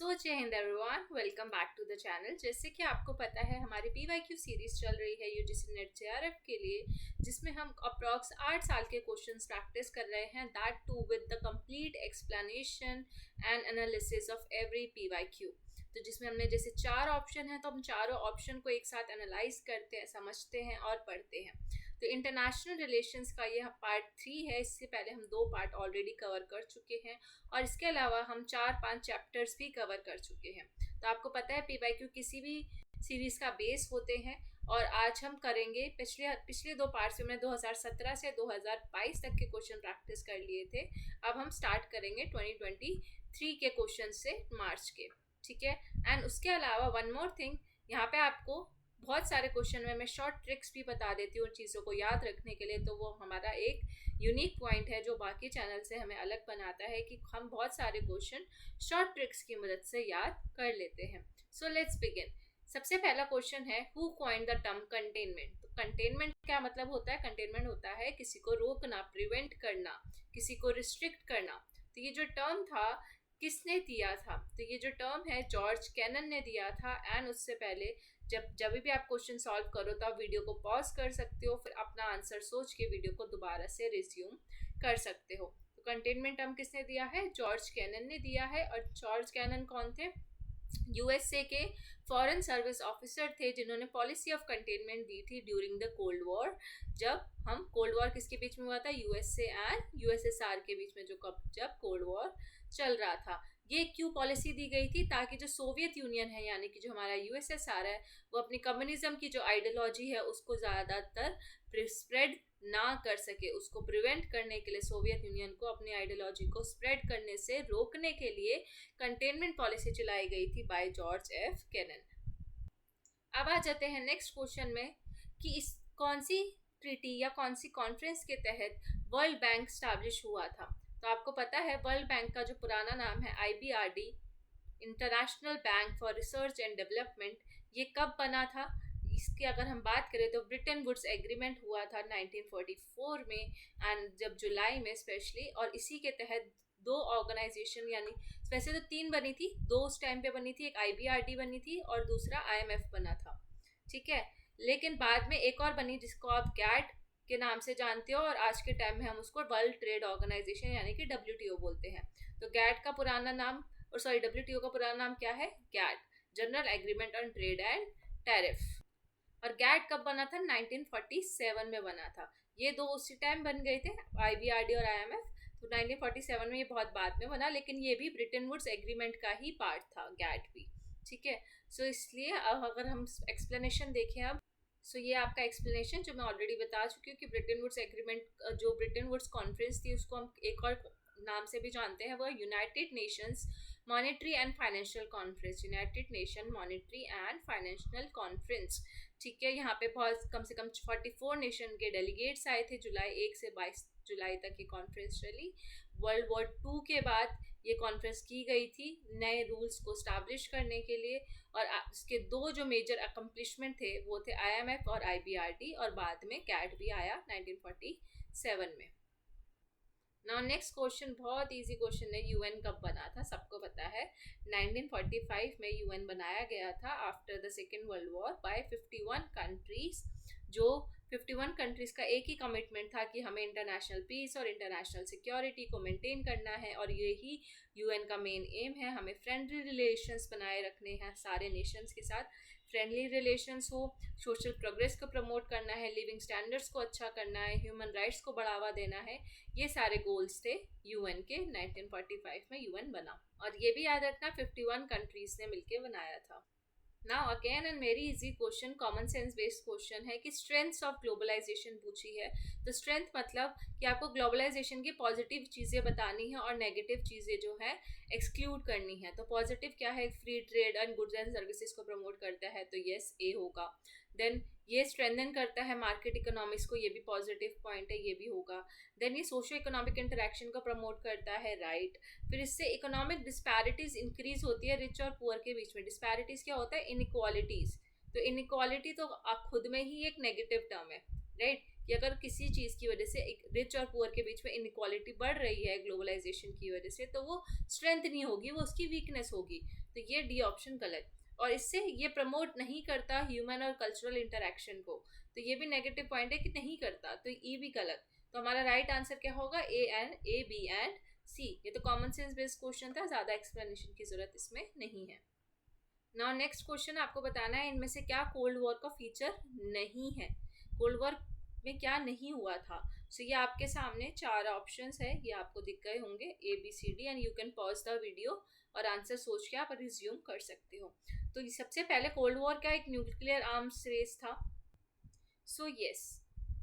सो जय हिंद everyone, welcome back to the channel. जैसे कि आपको पता है हमारी PYQ सीरीज चल रही है यूजीसी नेट JRF के लिए, जिसमें हम अप्रॉक्स 8 साल के क्वेश्चंस प्रैक्टिस कर रहे हैं, that too with the complete explanation and analysis of every PYQ। तो जिसमें हमने जैसे 4 ऑप्शन है, तो हम चारों ऑप्शन को एक साथ एनालाइज करते हैं, समझते हैं और पढ़ते हैं। तो इंटरनेशनल रिलेशंस का यह पार्ट 3 है। इससे पहले हम 2 पार्ट ऑलरेडी कवर कर चुके हैं और इसके अलावा हम 4-5 चैप्टर्स भी कवर कर चुके हैं। तो आपको पता है PYQ किसी भी सीरीज का बेस होते हैं और आज हम करेंगे पिछले 2 पार्ट्स में हमने 2017 से 2022 तक के क्वेश्चन प्रैक्टिस कर लिए थे। अब हम स्टार्ट करेंगे 2023 के क्वेश्चन से, मार्च के, ठीक है। एंड उसके अलावा वन मोर थिंग, यहाँ पे आपको बहुत सारे क्वेश्चन में मैं शॉर्ट ट्रिक्स भी बता देती हूँ चीज़ों को याद रखने के लिए। तो वो हमारा एक यूनिक पॉइंट है जो बाकी चैनल से हमें अलग बनाता है कि हम बहुत सारे क्वेश्चन शॉर्ट ट्रिक्स की मदद से याद कर लेते हैं। So let's begin. सबसे पहला क्वेश्चन है, who coined the term containment. तो कंटेनमेंट क्या मतलब होता है? कंटेनमेंट होता है किसी को रोकना, प्रिवेंट करना, किसी को रिस्ट्रिक्ट करना। तो ये जो टर्म था किसने दिया था? तो ये जो टर्म है जॉर्ज कैनन ने दिया था। एंड उससे पहले जब भी आप क्वेश्चन सॉल्व करो तो आप वीडियो को पॉज कर सकते हो, फिर अपना आंसर सोच के वीडियो को दोबारा से रिज्यूम कर सकते हो। तो कंटेनमेंट टर्म किसने दिया है? जॉर्ज कैनन ने दिया है। और जॉर्ज कैनन कौन थे? USA के फॉरेन सर्विस ऑफिसर थे जिन्होंने पॉलिसी ऑफ कंटेनमेंट दी थी ड्यूरिंग द कोल्ड वॉर। जब कोल्ड वॉर किसके बीच में हुआ था? USA एंड USSR के बीच में, जब कोल्ड वॉर चल रहा था। ये क्यों पॉलिसी दी गई थी? ताकि जो सोवियत यूनियन है, यानी कि जो हमारा USSR है, वो अपनी कम्युनिज्म की जो आइडियोलॉजी है उसको ज़्यादातर स्प्रेड ना कर सके। उसको प्रिवेंट करने के लिए, सोवियत यूनियन को अपनी आइडियोलॉजी को स्प्रेड करने से रोकने के लिए कंटेनमेंट पॉलिसी चलाई गई थी बाय जॉर्ज एफ कैनन। अब आ जाते हैं नेक्स्ट क्वेश्चन में कि इस कौन सी ट्रीटी या कौन सी कॉन्फ्रेंस के तहत वर्ल्ड बैंक स्टैब्लिश हुआ था। तो आपको पता है वर्ल्ड बैंक का जो पुराना नाम है IBRD, international bank for research and development. ये कब बना था? इसकी अगर हम बात करें तो ब्रिटेन वुड्स एग्रीमेंट हुआ था 1944 में, एंड जब जुलाई में स्पेशली। और इसी के तहत 2 ऑर्गेनाइजेशन, यानी वैसे तो 3 बनी थी, 2 उस टाइम पे बनी थी, एक IBRD बनी थी और दूसरा IMF बना था, ठीक है। लेकिन बाद में एक और बनी जिसको आप गैट के नाम से जानते हो, और आज के टाइम में हम उसको वर्ल्ड ट्रेड ऑर्गेनाइजेशन यानी कि WTO बोलते हैं। तो गैट का पुराना नाम, और सॉरी WTO का पुराना नाम क्या है? GATT, general agreement on trade and tariff. और गैट कब बना था? 1947 में बना था। ये 2 उसी टाइम बन गए थे, IBRD और IMF। तो 1947 में ये बहुत बाद में बना, लेकिन ये भी ब्रिटेन वुड्स एग्रीमेंट का ही पार्ट था, गैट भी, ठीक है। सो इसलिए अब अगर हम एक्सप्लेनेशन देखें अब, सो ये आपका एक्सप्लेनेशन जो मैं ऑलरेडी बता चुकी हूँ कि ब्रिटेन वुड्स एग्रीमेंट, जो ब्रिटेन वुड्स कॉन्फ्रेंस थी, उसको हम एक और नाम से भी जानते हैं, वो United Nations monetary and financial conference, United nation monetary and financial conference, ठीक है। यहाँ पे बहुत कम से कम 44 नेशन के डेलीगेट्स आए थे। जुलाई 1 से 22 जुलाई तक ये कॉन्फ्रेंस चली। वर्ल्ड वॉर 2 के बाद ये कॉन्फ्रेंस की गई थी नए रूल्स को स्टैब्लिश करने के लिए। और इसके 2 जो मेजर अकम्पलिशमेंट थे वो थे IMF और IBRD, और बाद में गैट भी आया 1947 में। नाउ नेक्स्ट क्वेश्चन बहुत इजी क्वेश्चन है, UN कब बना था? सबको पता है 1945 में UN बनाया गया था after the second world war by 51 countries. जो 51 कंट्रीज का एक ही कमिटमेंट था कि हमें इंटरनेशनल पीस और इंटरनेशनल सिक्योरिटी को मेंटेन करना है, और यही UN का मेन एम है। हमें फ्रेंडली रिलेशंस बनाए रखने हैं सारे नेशंस के साथ, फ्रेंडली रिलेशंस हो, सोशल प्रोग्रेस को प्रमोट करना है, लिविंग स्टैंडर्ड्स को अच्छा करना है, ह्यूमन राइट्स को बढ़ावा देना है। ये सारे गोल्स थे UN के। 1945 में UN बना, और ये भी याद रखना 51 कंट्रीज ने मिलकर बनाया था। Now again and very easy question, common sense based question है कि स्ट्रेंथ्स ऑफ ग्लोबलाइजेशन पूछी है। तो स्ट्रेंथ मतलब कि आपको ग्लोबलाइजेशन की पॉजिटिव चीज़ें बतानी है और नेगेटिव चीज़ें जो है एक्सक्लूड करनी है। तो पॉजिटिव क्या है? Free trade and goods and services को प्रमोट करता है, तो यस A होगा। देन ये स्ट्रेंथन करता है मार्केट इकोनॉमिक्स को, ये भी पॉजिटिव पॉइंट है, ये भी होगा। देन ये सोशियो इकोनॉमिक इंटरेक्शन को प्रमोट करता है, राइट। फिर इससे इकोनॉमिक डिस्पैरिटीज इंक्रीज होती है रिच और पुअर के बीच में। डिस्पैरिटीज क्या होता है? इनइक्वालिटीज। तो इनइक्वालिटी तो खुद में ही एक नेगेटिव टर्म है, राइट। कि अगर किसी चीज़ की वजह से एक रिच और पुअर के बीच में इनइक्वालिटी बढ़ रही है ग्लोबलाइजेशन की वजह से, तो वो स्ट्रेंथ नहीं होगी, वो उसकी वीकनेस होगी। तो ये डी ऑप्शन गलत। और इससे ये प्रमोट नहीं करता ह्यूमन और कल्चरल इंटरेक्शन को, तो ये भी नेगेटिव पॉइंट है कि नहीं करता, तो ई भी गलत। तो हमारा राइट आंसर क्या होगा? ए बी एंड सी। ये तो कॉमन सेंस बेस्ड क्वेश्चन था, ज़्यादा एक्सप्लेनेशन की जरूरत इसमें नहीं है। नाउ नेक्स्ट क्वेश्चन आपको बताना है इनमें से क्या कोल्ड वॉर का फीचर नहीं है, कोल्ड वॉर में क्या नहीं हुआ था। सो ये आपके सामने 4 ऑप्शंस है, ये आपको दिख गए होंगे ABCD, and you can pause the video और आंसर सोच के आप रिज्यूम कर सकते हो। तो सबसे पहले कोल्ड वॉर का एक न्यूक्लियर आर्म्स रेस था। सो यस,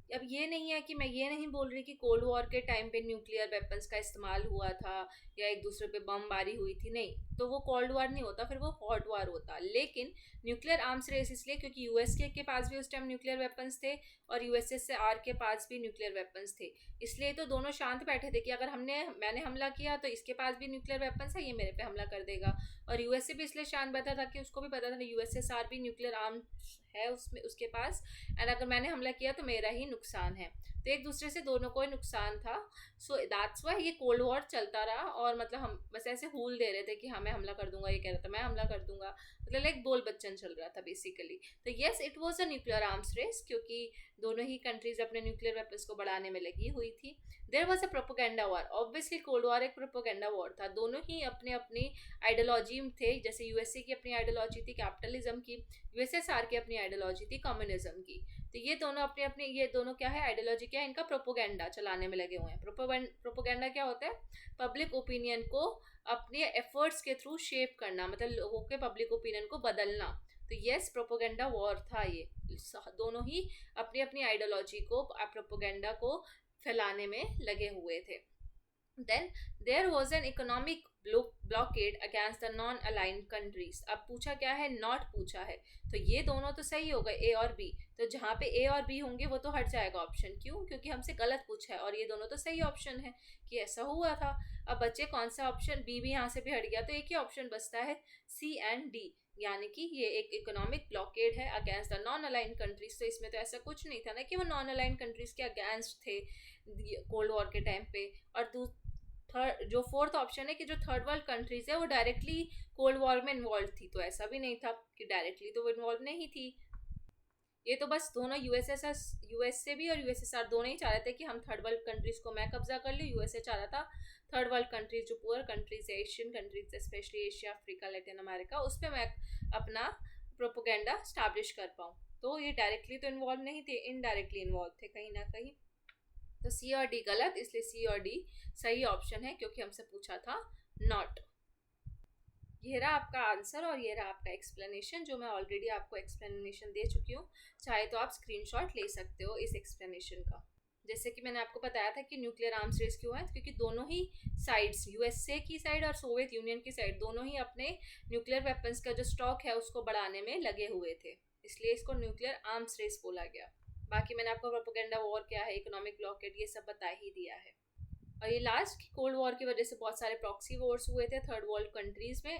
अब ये नहीं है कि मैं ये नहीं बोल रही कि कोल्ड वॉर के टाइम पे न्यूक्लियर वेपन्स का इस्तेमाल हुआ था या एक दूसरे पे बमबारी हुई थी, नहीं, तो वो कोल्ड वॉर नहीं होता, फिर वो हॉट वॉर होता। लेकिन न्यूक्लियर आर्म्स रेस इसलिए क्योंकि यूएस के पास भी उस टाइम न्यूक्लियर वेपन्स थे और यूएसएसआर के पास भी न्यूक्लियर वेपन्स थे, इसलिए तो दोनों शांत बैठे थे कि अगर मैंने हमला किया तो इसके पास भी न्यूक्लियर वेपन्स है, ये मेरे पे हमला कर देगा। और यूएसए भी इसलिए शांत बैठा था कि उसको भी पता था यूएसएसआर भी न्यूक्लियर आर्म्स है उसमें उसके पास, एंड अगर मैंने हमला किया तो मेरा ही नुकसान है, तो एक दूसरे से दोनों को ही नुकसान था। सो दैट्स वाई ये कोल्ड वॉर चलता रहा। और मतलब हम बस ऐसे हूल दे रहे थे कि हाँ मैं हमला कर दूंगा, ये कह रहा था मैं हमला कर दूंगा, मतलब लाइक बोल बच्चन चल रहा था बेसिकली। तो yes, it was a nuclear arms race, क्योंकि दोनों ही कंट्रीज अपने न्यूक्लियर वेपन्स को बढ़ाने में लगी हुई थी। There was a propaganda war, obviously cold war एक प्रोपेगेंडा वॉर था, दोनों ही अपने अपनी आइडियोलॉजी थे। जैसे यूएसए की अपनी आइडियोलॉजी थी कैपिटलिज्म की, यूएसएसआर की अपनी आइडियोलॉजी थी कम्युनिज्म की। तो ये दोनों अपने अपने, ये दोनों क्या है, आइडियोलॉजी क्या है, इनका प्रोपोगेंडा चलाने में लगे हुए हैं। प्रोपोगेंडा क्या होता है? पब्लिक ओपिनियन को अपने एफर्ट्स के थ्रू शेप करना, मतलब लोगों के पब्लिक ओपिनियन को बदलना। तो यस, प्रोपोगेंडा वॉर था ये, दोनों ही अपनी अपनी आइडियोलॉजी को, प्रोपोगेंडा को फैलाने में लगे हुए थे। Then there was an economic blockade against the non-aligned countries. अब पूछा क्या है? नॉट पूछा है, तो ये दोनों तो सही हो गए, ए और बी। तो जहाँ पे ए और बी होंगे वो तो हट जाएगा ऑप्शन, क्यों? क्योंकि हमसे गलत पूछा है और ये दोनों तो सही ऑप्शन है कि ऐसा हुआ था। अब बच्चे कौन सा ऑप्शन? बी भी यहाँ से भी हट गया, तो एक ही ऑप्शन बचता है सी एंड डी, यानी कि ये एक इकोनॉमिक ब्लॉकेड है against the non align countries. तो इसमें तो ऐसा कुछ नहीं था ना कि वो नॉन अलाइन कंट्रीज के अगेंस्ट थे कोल्ड वॉर के टाइम पे। और जो फोर्थ ऑप्शन है कि जो थर्ड वर्ल्ड कंट्रीज है वो डायरेक्टली कोल्ड वॉर में इन्वॉल्व थी, तो ऐसा भी नहीं था कि डायरेक्टली तो वो इन्वॉल्व नहीं थी। ये तो बस दोनों यूएसए भी और यूएसएसआर दोनों ही चाह रहे थे कि हम थर्ड वर्ल्ड कंट्रीज को मैं कब्जा कर लूँ। यूएसए चाह रहा था थर्ड वर्ल्ड कंट्रीज, जो पुअर कंट्रीज है, Asian countries, specially Asia, Africa, Latin America, उस पर मैं अपना प्रोपोगेंडा स्टैब्लिश कर पाऊँ। तो ये डायरेक्टली तो इन्वॉल्व नहीं थे, इनडायरेक्टली इन्वॉल्व थे कहीं ना कहीं। तो सी और डी गलत, इसलिए सी और डी सही ऑप्शन है, क्योंकि हमसे पूछा था नॉट। ये रहा आपका आंसर और ये रहा आपका एक्सप्लेनेशन, जो मैं ऑलरेडी आपको एक्सप्लेनेशन दे चुकी हूँ। चाहे तो आप स्क्रीनशॉट ले सकते हो इस एक्सप्लेनेशन का। जैसे कि मैंने आपको बताया था कि न्यूक्लियर आर्म्स रेस क्यों है, क्योंकि दोनों ही साइड्स, यूएसए की साइड और सोवियत यूनियन की साइड, दोनों ही अपने न्यूक्लियर वेपन्स का जो स्टॉक है उसको बढ़ाने में लगे हुए थे, इसलिए इसको न्यूक्लियर आर्म्स रेस बोला गया। बाकी मैंने आपको प्रोपेगेंडा वॉर क्या है, इकोनॉमिक ब्लॉकेड, ये सब बता ही दिया है। और ये लास्ट कोल्ड वॉर की वजह से बहुत सारे प्रॉक्सी वॉर्स हुए थे थर्ड वर्ल्ड कंट्रीज में,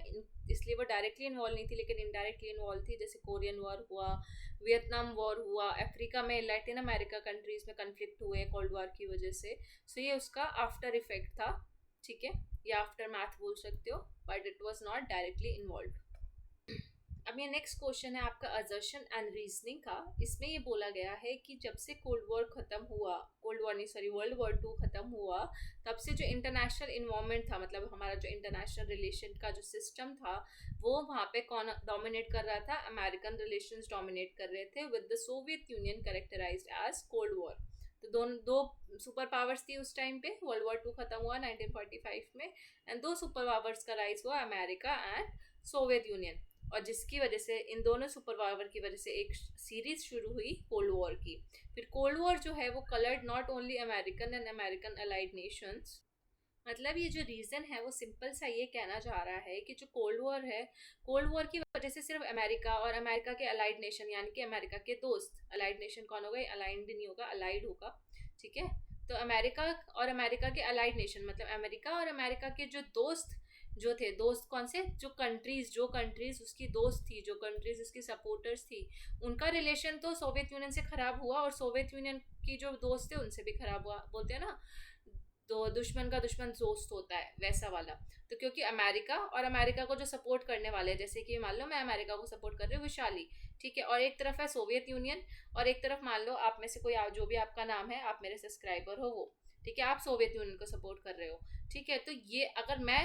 इसलिए वो डायरेक्टली इन्वॉल्व नहीं थी लेकिन इनडायरेक्टली इन्वॉल्व थी। जैसे कोरियन वॉर हुआ, वियतनाम वॉर हुआ, अफ्रीका में, लैटिन अमेरिका कंट्रीज में कन्फ्लिक्ट हुए कोल्ड वॉर की वजह से। सो ये उसका आफ्टर इफेक्ट था, ठीक है, या आफ्टर मैथ बोल सकते हो, but it was not directly involve. अब ये नेक्स्ट क्वेश्चन है आपका असर्शन एंड रीजनिंग का। इसमें ये बोला गया है कि जब से कोल्ड वॉर खत्म हुआ, वर्ल्ड वॉर 2 खत्म हुआ, तब से जो इंटरनेशनल इन्वॉल्वमेंट था, मतलब हमारा जो इंटरनेशनल रिलेशन का जो सिस्टम था, वो वहाँ पे कौन डोमिनेट कर रहा था? अमेरिकन रिलेशंस डोमिनेट कर रहे थे, with the Soviet Union characterised as cold war. तो दो सुपर पावर्स थी उस टाइम पे, वर्ल्ड वॉर 2 खत्म हुआ 1945 में, एंड 2 सुपर पावर्स का राइज हुआ, अमेरिका एंड सोवियत यूनियन। और जिसकी वजह से, इन दोनों सुपर पावर की वजह से एक सीरीज शुरू हुई कोल्ड वॉर की। फिर कोल्ड वॉर जो है वो coloured not only American and American allied Nations. मतलब ये जो रीज़न है वो सिंपल सा ये कहना चाह रहा है कि जो कोल्ड वॉर है, कोल्ड वॉर की वजह से सिर्फ अमेरिका और अमेरिका के अलाइड नेशन, यानी कि अमेरिका के दोस्त, अलाइड नेशन कौन होगा? अलाइंड नहीं होगा, अलाइड होगा, ठीक है। तो अमेरिका और अमेरिका के अलाइड नेशन, मतलब अमेरिका और अमेरिका के जो दोस्त जो थे दोस्त, कौन से, जो कंट्रीज उसकी दोस्त थी, जो कंट्रीज उसकी सपोर्टर्स थी, उनका रिलेशन तो सोवियत यूनियन से खराब हुआ, और सोवियत यूनियन की जो दोस्त थे उनसे भी खराब हुआ। बोलते हैं ना, तो दुश्मन का दुश्मन दोस्त होता है, वैसा वाला। तो क्योंकि अमेरिका को जो सपोर्ट करने वाले हैं, जैसे कि मान लो मैं अमेरिका को सपोर्ट कर रही हूँ, विशाली, ठीक है, और एक तरफ है सोवियत यूनियन, और एक तरफ मान लो आप में से कोई जो भी आपका नाम है, आप मेरे सब्सक्राइबर हो वो, ठीक है, आप सोवियत यूनियन को सपोर्ट कर रहे हो, ठीक है। तो ये अगर मैं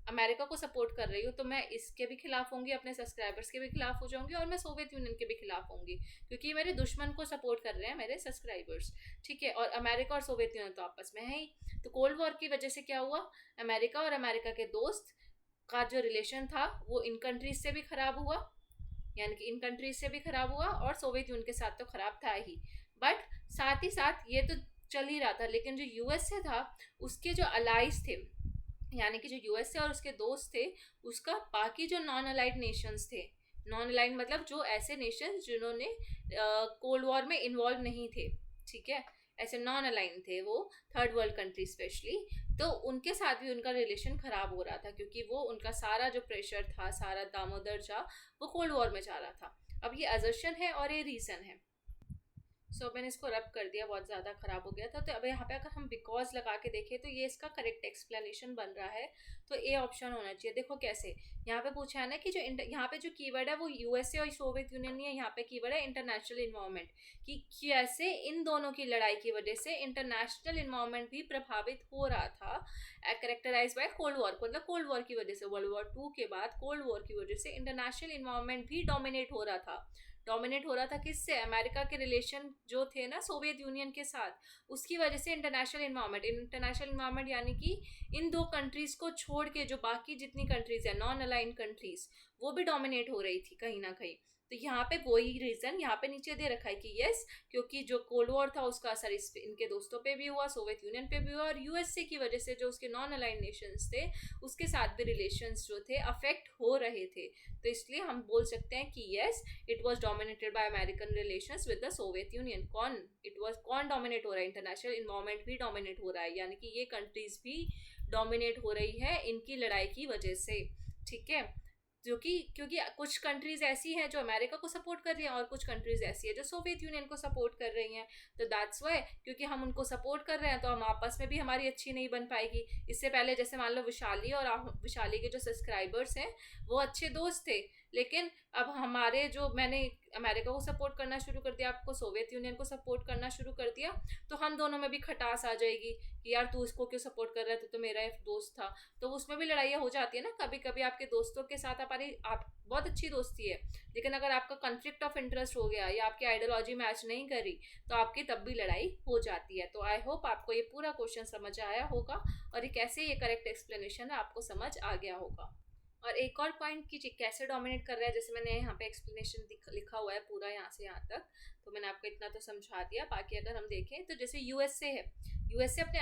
अमेरिका को सपोर्ट कर रही हूँ तो मैं इसके भी खिलाफ होंगी, अपने सब्सक्राइबर्स के भी खिलाफ हो जाऊंगी, और मैं सोवियत यूनियन के भी खिलाफ होंगी, क्योंकि मेरे दुश्मन को सपोर्ट कर रहे हैं मेरे सब्सक्राइबर्स, ठीक है। और अमेरिका और सोवियत यूनियन तो आपस में है ही। तो कोल्ड वॉर की वजह से क्या हुआ, अमेरिका और अमेरिका के दोस्त का जो रिलेशन था वो इन कंट्रीज से भी खराब हुआ, यानी कि इन कंट्रीज से भी खराब हुआ, और सोवियत यूनियन के साथ तो खराब था ही, बट साथ ही साथ ये तो चल ही रहा था। लेकिन जो यूएसए था, उसके जो अलाइज थे, यानी कि जो यूएसए और उसके दोस्त थे, उसका बाकी जो नॉन अलाइड नेशंस थे, नॉन अलाइड मतलब जो ऐसे नेशंस जिन्होंने कोल्ड वॉर में इन्वॉल्व नहीं थे, ठीक है, ऐसे नॉन अलाइन थे वो, थर्ड वर्ल्ड कंट्री स्पेशली, तो उनके साथ भी उनका रिलेशन खराब हो रहा था, क्योंकि वो उनका सारा जो प्रेशर था, सारा दामोदर था, वो कोल्ड वॉर में जा रहा था। अब ये अजर्शन है और ये रीजन है। सो मैंने इसको रब कर दिया, बहुत ज़्यादा ख़राब हो गया था। तो अब यहाँ पे अगर हम बिकॉज लगा के देखें तो ये इसका करेक्ट एक्सप्लेनेशन बन रहा है, तो ए ऑप्शन होना चाहिए। देखो कैसे, यहाँ पे पूछा है ना कि जो यहाँ पे जो कीवर्ड है वो यूएसए और सोवियत यूनियन नहीं है, यहाँ पे कीवर्ड है इंटरनेशनल इन्वायरमेंट, कि कैसे इन दोनों की लड़ाई की वजह से इंटरनेशनल इन्वायरमेंट भी प्रभावित हो रहा था, कैरेक्टराइज बाय कोल्ड वॉर, मतलब कोल्ड वॉर की वजह से, वर्ल्ड वॉर 2 के बाद कोल्ड वॉर की वजह से इंटरनेशनल इन्वायरमेंट भी डोमिनेट हो रहा था किससे, अमेरिका के रिलेशन जो थे ना सोवियत यूनियन के साथ, उसकी वजह से इंटरनेशनल इन्वायरमेंट यानी कि इन दो कंट्रीज को छोड़ के जो बाकी जितनी कंट्रीज है, नॉन अलाइन कंट्रीज, वो भी डोमिनेट हो रही थी कहीं ना कहीं। तो यहाँ पे वही रीजन यहाँ पे नीचे दे रखा है कि यस, क्योंकि जो कोल्ड वॉर था उसका असर इनके दोस्तों पे भी हुआ, सोवियत यूनियन पे भी हुआ, और यूएसए की वजह से जो उसके नॉन अलाइन नेशंस थे उसके साथ भी रिलेशंस जो थे अफेक्ट हो रहे थे। तो इसलिए हम बोल सकते हैं कि yes, it was dominated by American relations with the Soviet union. कौन डोमिनेट हो रहा है, इंटरनेशनल इन्वायरमेंट भी डोमिनेट हो रहा है, यानी कि ये कंट्रीज भी डोमिनेट हो रही है इनकी लड़ाई की वजह से, ठीक है। क्योंकि कुछ कंट्रीज ऐसी हैं जो अमेरिका को सपोर्ट कर रही हैं, और कुछ कंट्रीज ऐसी है जो सोवियत यूनियन को सपोर्ट कर रही हैं। तो दैट्स वाई, क्योंकि हम उनको सपोर्ट कर रहे हैं तो हम आपस में भी हमारी अच्छी नहीं बन पाएगी। इससे पहले जैसे मान लो विशाली और विशाली के जो सब्सक्राइबर्स हैं वो अच्छे दोस्त थे, लेकिन अब हमारे जो, मैंने अमेरिका को सपोर्ट करना शुरू कर दिया, आपको सोवियत यूनियन को सपोर्ट करना शुरू कर दिया, तो हम दोनों में भी खटास आ जाएगी कि यार तू इसको क्यों सपोर्ट कर रहा है, तो मेरा एक दोस्त था। तो उसमें भी लड़ाइयाँ हो जाती है ना कभी कभी, आपके दोस्तों के साथ आप बहुत अच्छी दोस्ती है, लेकिन अगर आपका कॉन्फ्लिक्ट ऑफ इंटरेस्ट हो गया या आपकी आइडियोलॉजी मैच नहीं करी तो आपकी तब भी लड़ाई हो जाती है। तो आई होप आपको ये पूरा क्वेश्चन समझ आया होगा, और ये कैसे ये करेक्ट एक्सप्लेनेशन है आपको समझ आ गया होगा। और एक और पॉइंट कि कैसे डोमिनेट कर रहा है, जैसे मैंने यहाँ पे एक्सप्लेनेशन लिखा हुआ है पूरा यहाँ से यहाँ तक, तो मैंने आपको इतना तो समझा दिया। बाकी अगर हम देखें तो जैसे यूएसए है, यूएसए अपने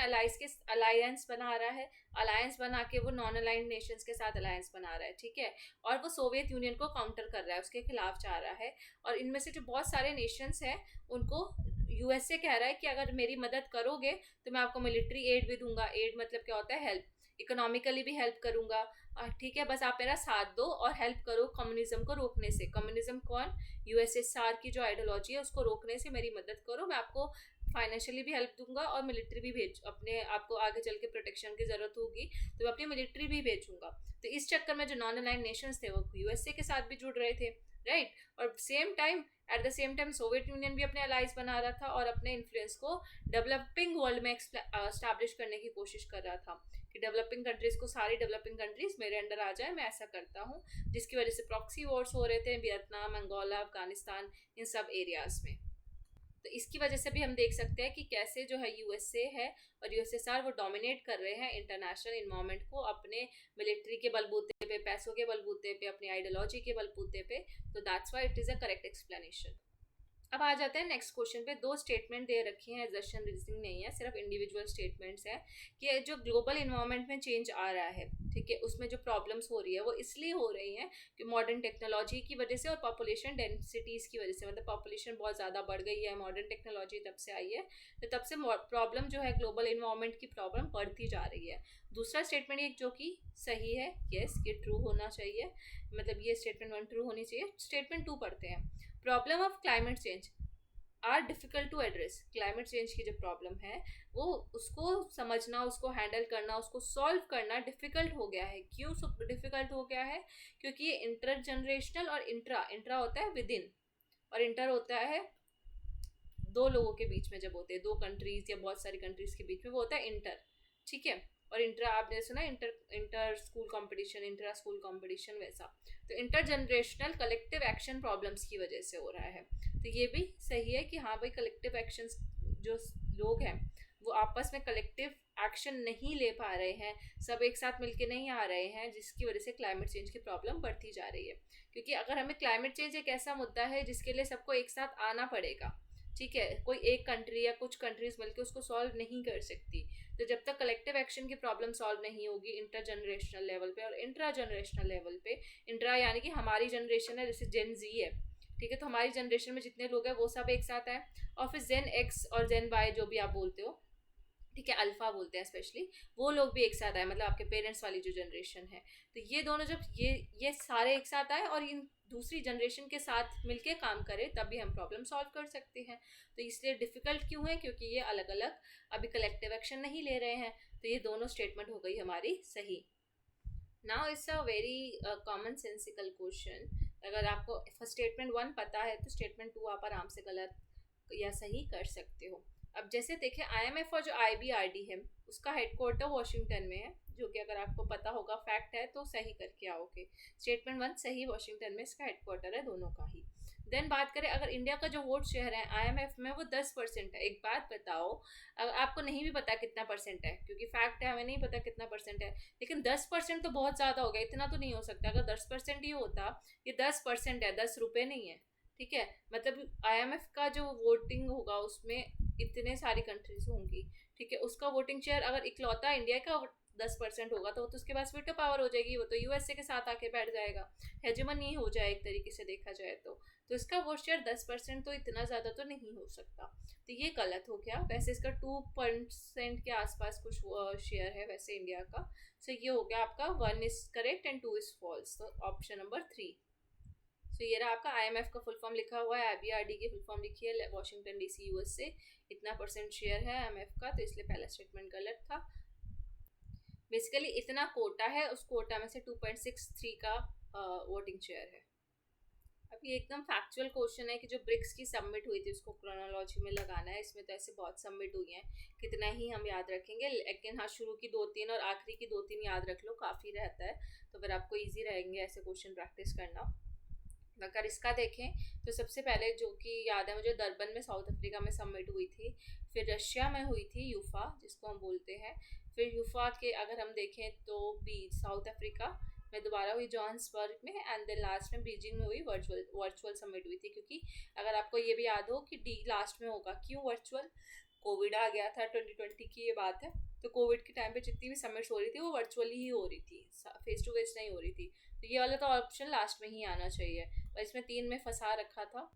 अलायंस बना रहा है, अलायंस बना के वो नॉन अलाइंड नेशंस के साथ अलायंस बना रहा है, ठीक है, और वो सोवियत यूनियन को काउंटर कर रहा है, उसके खिलाफ जा रहा है। और इनमें से जो बहुत सारे नेशंस हैं उनको यूएसए कह रहा है कि अगर मेरी मदद करोगे तो मैं आपको मिलिट्री एड भी दूंगा। एड मतलब क्या होता है, हेल्प, इकोनॉमिकली भी हेल्प करूंगा, ठीक है, बस आप मेरा साथ दो और हेल्प करो कम्युनिज्म को रोकने से। कम्युनिज्म कौन, यूएसएसआर की जो आइडियोलॉजी है उसको रोकने से मेरी मदद करो, मैं आपको फाइनेंशियली भी हेल्प दूंगा और मिलिट्री भी भेज, अपने आपको आगे चल के प्रोटेक्शन की जरूरत होगी तो मैं अपनी मिलिट्री भी भेजूंगा। तो इस चक्कर में जो नॉन अलाइंड नेशंस थे वो यूएसए के साथ भी जुड़ रहे थे, राइट। और at the same time Soviet union भी अपने अलाइज बना रहा था और अपने इन्फ्लुएंस को डेवलपिंग वर्ल्ड में एस्टैब्लिश करने की कोशिश कर रहा था कि डेवलपिंग कंट्रीज को, सारी डेवलपिंग कंट्रीज मेरे अंडर आ जाए, मैं ऐसा करता हूँ, जिसकी वजह से प्रॉक्सी वॉर्स हो रहे थे वियतनाम, अंगोला, अफगानिस्तान, इन सब एरियाज में। तो इसकी वजह से भी हम देख सकते हैं कि कैसे जो है यूएसए है और यूएसएसआर वो डोमिनेट कर रहे हैं इंटरनेशनल इन्वायरमेंट को अपने मिलिट्री के बलबूते पे, पैसों के बलबूते पे, अपनी आइडियोलॉजी के बलबूते पे। तो that's why it is a correct explanation. अब आ जाते हैं नेक्स्ट क्वेश्चन पे। दो स्टेटमेंट दे रखी हैं, एजर्शन रीजनिंग नहीं है, सिर्फ इंडिविजुअल स्टेटमेंट्स है कि जो ग्लोबल इन्वायरमेंट में चेंज आ रहा है, ठीक है, उसमें जो प्रॉब्लम्स हो रही है वो इसलिए हो रही हैं कि मॉडर्न टेक्नोलॉजी की वजह से और पॉपुलेशन डेंसिटीज़ की वजह से, मतलब पॉपुलेशन बहुत ज़्यादा बढ़ गई है, मॉडर्न टेक्नोलॉजी तब से आई है, तो तब से प्रॉब्लम जो है ग्लोबल इन्वायरमेंट की प्रॉब्लम बढ़ती जा रही है। दूसरा स्टेटमेंट एक जो कि सही है, यस ये ट्रू होना चाहिए, मतलब ये स्टेटमेंट 1 ट्रू होनी चाहिए। स्टेटमेंट 2 पढ़ते हैं। Problem of climate change are difficult to address. Climate change की जो प्रॉब्लम है वो उसको समझना, उसको हैंडल करना, उसको सॉल्व करना डिफ़िकल्ट हो गया है। क्यों डिफ़िकल्ट हो गया है? क्योंकि ये इंटर जनरेशनल और इंट्रा इंट्रा होता है विद इन, और इंटर होता है दो लोगों के बीच में, जब होते हैं दो कंट्रीज या बहुत सारी कंट्रीज के बीच में, वो होता है इंटर, ठीक है। और इंट्रा आपने सुना inter, inter school competition, intra school competition, वैसा। तो inter generational collective action problems की वजह से हो रहा है। तो ये भी सही है कि हाँ भाई कलेक्टिव एक्शंस, जो लोग हैं वो आपस में कलेक्टिव एक्शन नहीं ले पा रहे हैं, सब एक साथ मिलके नहीं आ रहे हैं, जिसकी वजह से क्लाइमेट चेंज की प्रॉब्लम बढ़ती जा रही है। क्योंकि अगर हमें क्लाइमेट चेंज एक ऐसा मुद्दा है जिसके लिए सबको एक साथ आना पड़ेगा, ठीक है, कोई एक कंट्री या कुछ कंट्रीज मिलकर उसको सॉल्व नहीं कर सकती। तो जब तक कलेक्टिव एक्शन की प्रॉब्लम सॉल्व नहीं होगी इंटर जनरेशनल लेवल पे और इंट्रा जनरेशनल लेवल पे, इंट्रा यानी कि हमारी जनरेशन है, जैसे जेन जी है, ठीक है, तो हमारी जनरेशन में जितने लोग हैं वो सब एक साथ आए, और फिर जेन एक्स और जेन वाई जो भी आप बोलते हो, ठीक है, अल्फा बोलते हैं स्पेशली, वो लोग भी एक साथ आए, मतलब आपके पेरेंट्स वाली जो जनरेशन है। तो ये दोनों जब ये सारे एक साथ आए और इन दूसरी जनरेशन के साथ मिलके काम करें, तभी हम प्रॉब्लम सॉल्व कर सकते हैं। तो इसलिए डिफ़िकल्ट क्यों है? क्योंकि ये अलग अलग अभी कलेक्टिव एक्शन नहीं ले रहे हैं। तो ये दोनों स्टेटमेंट हो गई हमारी सही। Now it's a very common sensical question. अगर आपको स्टेटमेंट 1 पता है तो स्टेटमेंट 2 आप आराम से गलत या सही कर सकते हो। अब जैसे देखें, IMF और जो IBRD है उसका हेडक्वार्टर वॉशिंगटन में है, जो कि अगर आपको पता होगा, फैक्ट है, तो सही करके आओगे। स्टेटमेंट 1 सही, वॉशिंगटन में इसका हेडक्वार्टर है, दोनों का ही। देन बात करें अगर इंडिया का जो वोट शेयर है IMF में वो 10% है। एक बात बताओ, अगर आपको नहीं भी पता कितना परसेंट है, क्योंकि फैक्ट है हमें नहीं पता कितना परसेंट है, लेकिन 10% तो बहुत ज़्यादा हो गया, इतना तो नहीं हो सकता। अगर 10% ही होता, ये 10% है, 10 रुपये नहीं है, ठीक है। मतलब IMF का जो वोटिंग होगा उसमें इतने सारी कंट्रीज होंगी, ठीक है, उसका वोटिंग शेयर अगर इकलौता इंडिया का 10% होगा तो उसके पास वीटो पावर हो जाएगी, वो तो USA के साथ आके बैठ जाएगा, हेजेमनी हो जाए एक तरीके से देखा जाए तो इसका वोट शेयर 10% तो इतना ज़्यादा तो नहीं हो सकता। तो ये गलत हो गया। वैसे इसका 2% के आसपास कुछ शेयर है वैसे इंडिया का। सो ये हो गया आपका 1 is correct and 2 is false, तो ऑप्शन नंबर 3। सो ये रहा आपका IMF का फुल फॉर्म लिखा हुआ है, IBRD की फुल फॉर्म लिखी है, वॉशिंगटन DC USA, इतना परसेंट शेयर है IMF का, तो इसलिए पहला स्टेटमेंट गलत था। बेसिकली इतना कोटा है, उस कोटा में से 2.63 का वोटिंग शेयर है। अब ये एकदम फैक्चुअल क्वेश्चन है कि जो ब्रिक्स की सबमिट हुई थी उसको क्रोनोलॉजी में लगाना है। इसमें तो ऐसे बहुत सबमिट हुई हैं, कितना ही हम याद रखेंगे, लेकिन हाँ शुरू की 2-3 और आखिरी की 2-3 याद रख लो, काफ़ी रहता है, तो फिर आपको ईजी रहेंगे ऐसे क्वेश्चन प्रैक्टिस करना। अगर इसका देखें तो सबसे पहले जो कि याद है मुझे, दुर्बन में साउथ अफ्रीका में सबमिट हुई थी, फिर रशिया में हुई थी यूफा जिसको हम बोलते हैं, फिर यूफा के अगर हम देखें तो साउथ अफ्रीका में दोबारा हुई जोहान्सबर्ग में, एंड देन लास्ट में बीजिंग में हुई वर्चुअल सबमिट हुई थी। क्योंकि अगर आपको ये भी याद हो कि डी लास्ट में होगा, क्यों वर्चुअल? कोविड आ गया था 2020 की ये बात है, तो कोविड के टाइम पे जितनी भी सबमिट्स हो रही थी वो वर्चुअली ही हो रही थी, फेस टू फेस नहीं हो रही थी। तो ये वाला तो ऑप्शन लास्ट में ही आना चाहिए, और इसमें 3 में फंसा रखा था,